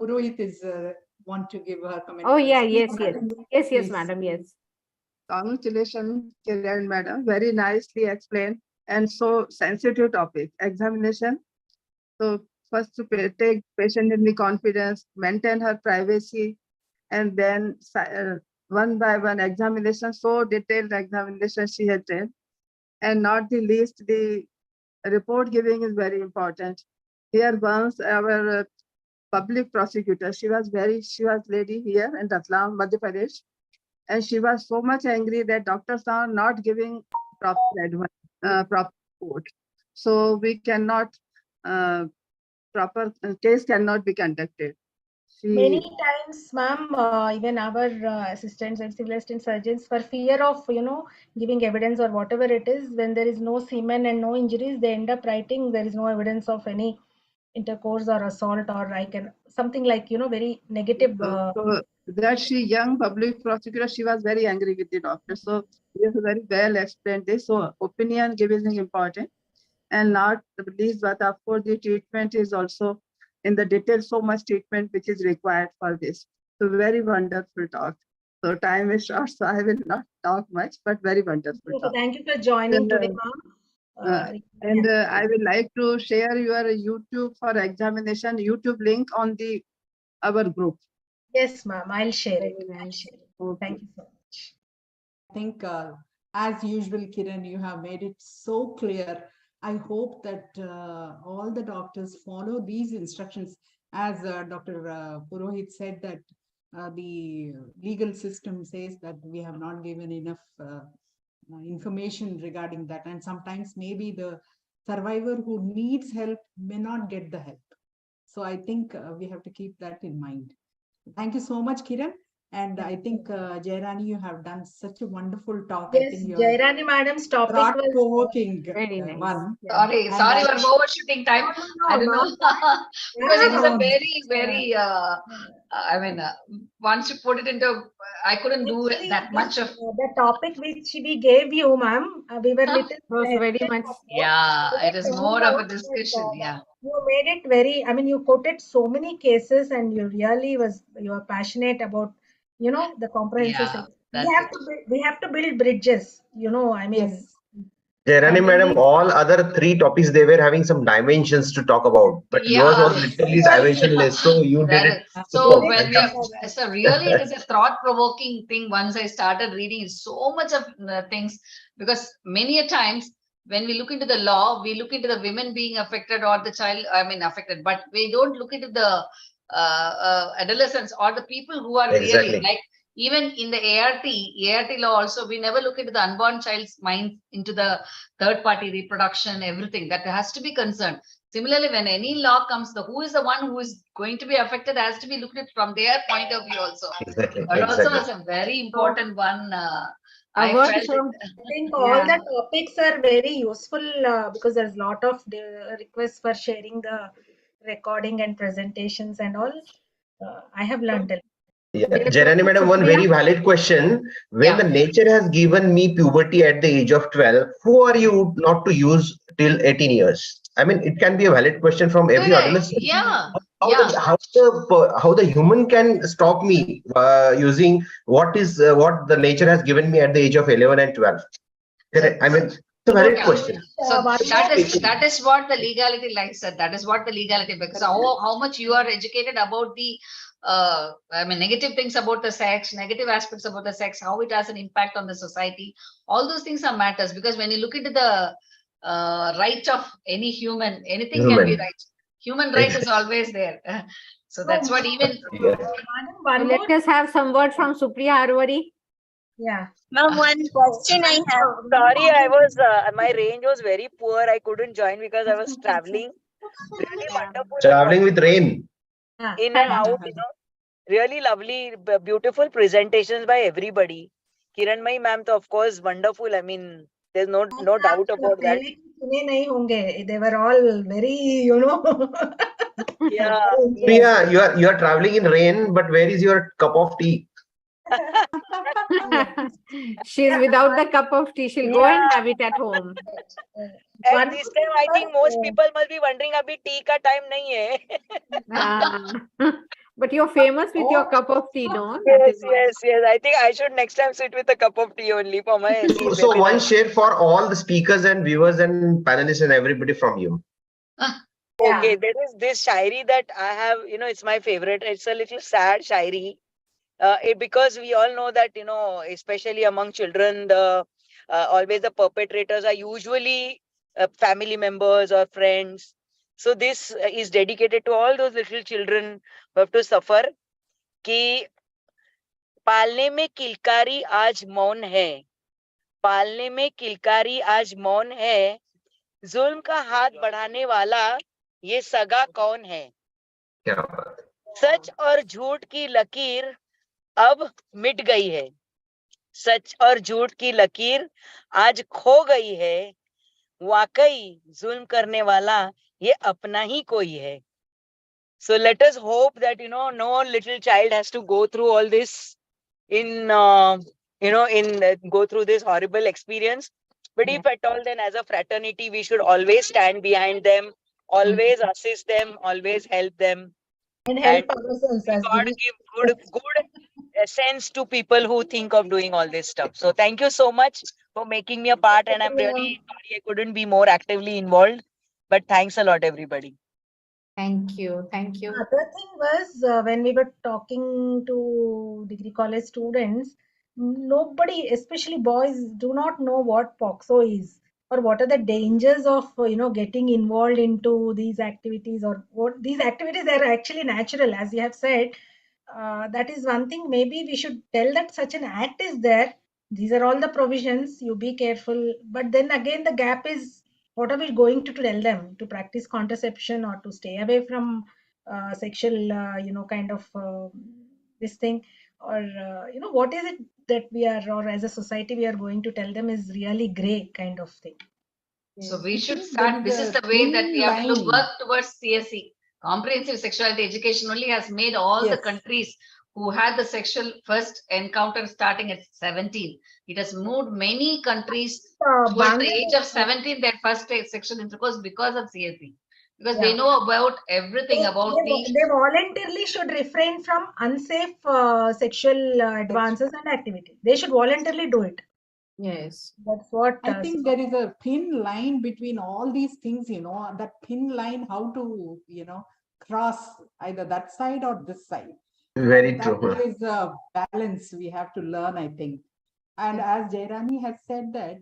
Purohit is want to give her comment. Oh yeah, Please, yes, yes, madam. yes, yes, Please. madam, yes. Congratulations, Kiran madam. Very nicely explained and so sensitive topic. Examination. So first to take patient in the confidence, maintain her privacy, and then one by one examination. So detailed examination she had done, and not the least the report giving is very important. Here once our public prosecutor, she was lady here in Ratlam, Madhya Pradesh, and she was so much angry that doctors are not giving proper advice, proper report. So we cannot, proper case cannot be conducted. Many times, ma'am, even our assistants and civil assistant surgeons, for fear of giving evidence or whatever it is, when there is no semen and no injuries, they end up writing there is no evidence of any intercourse or assault, or I can something like, you know, very negative. So that she young public prosecutor, she was very angry with the doctor. So he has very well explained this. So opinion giving is important, and not the least, but of course the treatment is also in the detail. So much treatment which is required for this. So very wonderful talk. So time is short, so I will not talk much, but very wonderful So talk. thank you for joining And, today, ma'am. I will like to share your YouTube for examination YouTube link on the our group. Yes, ma'am. I'll share it. Thank you so much. I think, as usual, Kiran, you have made it so clear. I hope that all the doctors follow these instructions. As Dr. Purohit said, that the legal system says that we have not given enough information regarding that. And sometimes maybe the survivor who needs help may not get the help. So I think we have to keep that in mind. Thank you so much, Kiran. And I think, Jairani, you have done such a wonderful talk. Yes, I think Jairani madam's topic was thought-provoking nice. one. Sorry, And sorry, I- we're overshooting time. I don't know because it is a very, very. I mean, once you put it into, I couldn't do Actually, that much of. the topic which we gave you, ma'am, we were little was very hesitant much. about. Yeah, We it is were more found of a out that, discussion. Yeah. You made it very, I mean, you quoted so many cases and you really you were passionate about, you know, the comprehensive Yeah, section. that's We have to build bridges, you know, I mean. Yes. Jairani madam, all other three topics, they were having some dimensions to talk about, but yours was literally dimensionless. So you did it. So when we are, so really it is a thought-provoking thing. Once I started reading so much of things, because many a times when we look into the law, we look into the women being affected or the child, I mean affected, but we don't look into the adolescents or the people who are really like, even in the ART law also, we never look into the unborn child's mind, into the third party reproduction, everything that has to be concerned. Similarly, when any law comes, who is the one who is going to be affected has to be looked at from their point of view also. That also is a very important one. I think all the topics are very useful because there's a lot of requests for sharing the recording and presentations and all. I have learned a lot. Yeah, Jairani madam, one very valid question. When the nature has given me puberty at the age of 12, who are you not to use till 18 years? I mean, it can be a valid question from every adolescent. Yeah. How the human can stop me using what the nature has given me at the age of 11 and 12? Correct. I mean, it's a valid question. So that is what the legality likes. That is what the legality, because how much you are educated about the I mean negative things about the sex, negative aspects about the sex, how it has an impact on the society. All those things are matters, because when you look into the right of any human, anything can be right. Human right is always there. So that's what even. Let us have some word from Supriya Arwari. Yeah. Ma'am, one question I have. Sorry, I was my range was very poor. I couldn't join because I was traveling. Really wonderful. Traveling with rain. In and out, you know. Really lovely, beautiful presentations by everybody. Kiran Mai ma'am, of course, wonderful. I mean, there's no doubt about that. They were all very, you know. Yeah. Priya, you are traveling in rain, but where is your cup of tea? She's without the cup of tea. She'll go and have it at home. At this time, I think most people must be wondering, abhi tea ka time nahi hai. But you're famous with your cup of tea, no? Yes. I think I should next time sit with a cup of tea only for my. So one share for all the speakers and viewers and panelists and everybody from you. Okay, there is this shairi that I have, you know, it's my favorite. It's a little sad shairi. Because we all know that, you know, especially among children, always the perpetrators are usually family members or friends. So this is dedicated to all those little children who have to suffer. कि पालने में किलकारी आज मौन है, पालने में किलकारी आज मौन है, जुल्म का हाथ बढ़ाने वाला ये सगा कौन है? सच और झूठ की लकीर अब मिट गई है, सच और झूठ की लकीर आज खो गई है, वाकई जुल्म करने वाला ये अपना ही कोई है. So let us hope that, no little child has to go through all this in, go through this horrible experience. But if at all, then as a fraternity, we should always stand behind them, always assist them, always help them. And help And ourselves we as got to Giri. give good sense to people who think of doing all this stuff. So thank you so much for making me a part. And I'm really sorry I couldn't be more actively involved. But thanks a lot, everybody. Thank you. Thank you. Other thing was when we were talking to degree college students, nobody, especially boys, do not know what POXO is or what are the dangers of getting involved into these activities, or what these activities are actually natural, as you have said. That is one thing. Maybe we should tell that such an act is there. These are all the provisions. You be careful. But then again, the gap is, what are we going to tell them? To practice contraception or to stay away from sexual, kind of this thing, or what is it that we are, or as a society, we are going to tell them is really gray kind of thing. So we should There start. This is is a the way that we thin have to line. work towards CSE. Comprehensive sexuality education only has made all the countries who had the sexual first encounter starting at 17. It has moved many countries towards the age of 17, their first sexual intercourse because of CSE. Because they know about everything about They voluntarily should refrain from unsafe sexual advances and activity. They should voluntarily do it. Yes. That's what I think there is a thin line between all these things, that thin line, how to, cross either that side or this side. Very That true. is a balance we have to learn, I think. And as Jairani has said that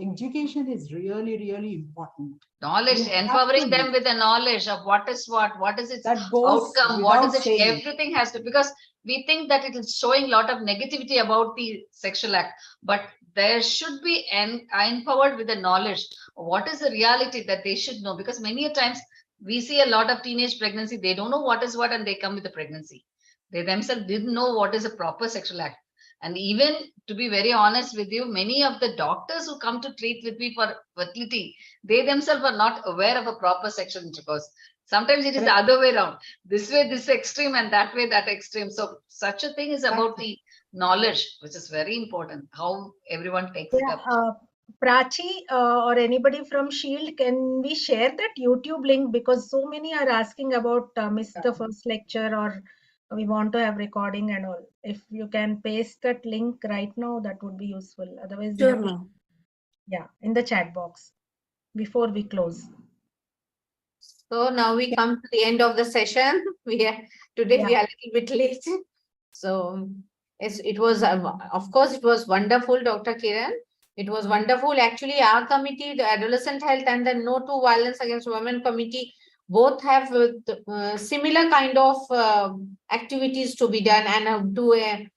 education is really, really important. knowledge, You have empowering to them with the knowledge of what is its that goes outcome, what is without it, saying. everything has to, because we think that it is showing a lot of negativity about the sexual act, but there should be empowered with the knowledge. What is the reality that they should know? Because many a times we see a lot of teenage pregnancy, they don't know what is what, and they come with the pregnancy. They themselves didn't know what is a proper sexual act. And even to be very honest with you, many of the doctors who come to treat with me for fertility, they themselves are not aware of a proper sexual intercourse. Sometimes it is the other way around. This way, this extreme, and that way, that extreme. So such a thing is about the knowledge, which is very important, how everyone takes it up. Prachi or anybody from Shield, can we share that YouTube link? Because so many are asking about miss the first lecture, or we want to have recording and all. If you can paste that link right now, that would be useful. Otherwise, we Sure, have to, in the chat box before we close. So now we come to the end of the session. We are we are a little bit late. So it was, of course, it was wonderful, Dr. Kiran. It was wonderful. Actually, our committee, the Adolescent Health and the No to Violence Against Women committee, both have similar kind of activities to be done, and to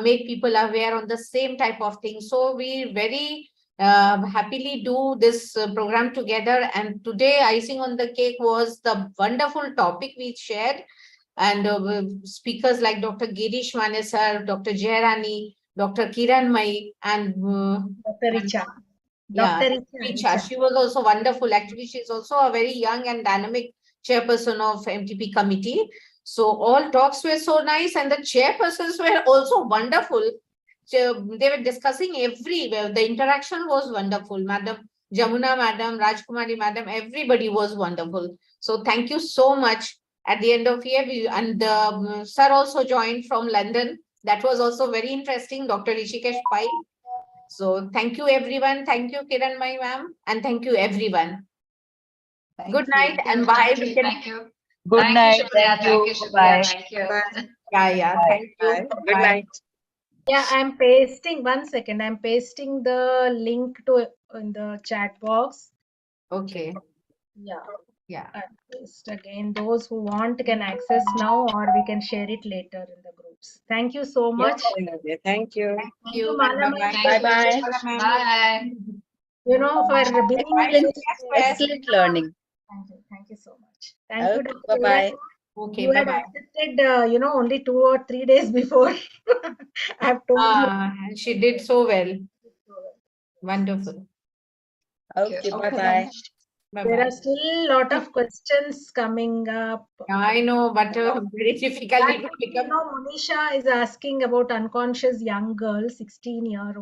make people aware on the same type of thing. So we very happily do this program together. And today, icing on the cake was the wonderful topic we shared. And speakers like Dr. Girish Manesar, Dr. Jairani, Dr. Kiran Mai, and Dr. Richa. Yeah, Dr. Richa. She was also wonderful. Actually, she's also a very young and dynamic chairperson of MTP committee. So all talks were so nice, and the chairpersons were also wonderful. So they were discussing everywhere. The interaction was wonderful. Madam Jamuna, Madam Rajkumari, Madam, everybody was wonderful. So thank you so much. At the end of here, and sir also joined from London. That was also very interesting, Dr. Rishikesh Pai. So thank you, everyone. Thank you, Kiran, my ma'am, and thank you, everyone. Good night and bye. Thank you. Good night. Shubhriya. Thank you, Shubhriya. Thank you. Yeah. Thank you. Good night. Yeah, I'm pasting. 1 second. I'm pasting the link to in the chat box. Okay. Yeah. Paste again. Those who want can access now, or we can share it later in the groups. Thank you so much. Thank you. Thank you. Bye bye. Bye. For being Excellent learning. Thank you so much. Thank you, Dr. Bye bye. Okay, you had accepted, only 2 or 3 days before. I have told you. She did so well. Wonderful. Okay, bye bye. There are still a lot of questions coming up. I know, but very difficult to pick up. Monisha is asking about unconscious young girl, 16-year-old.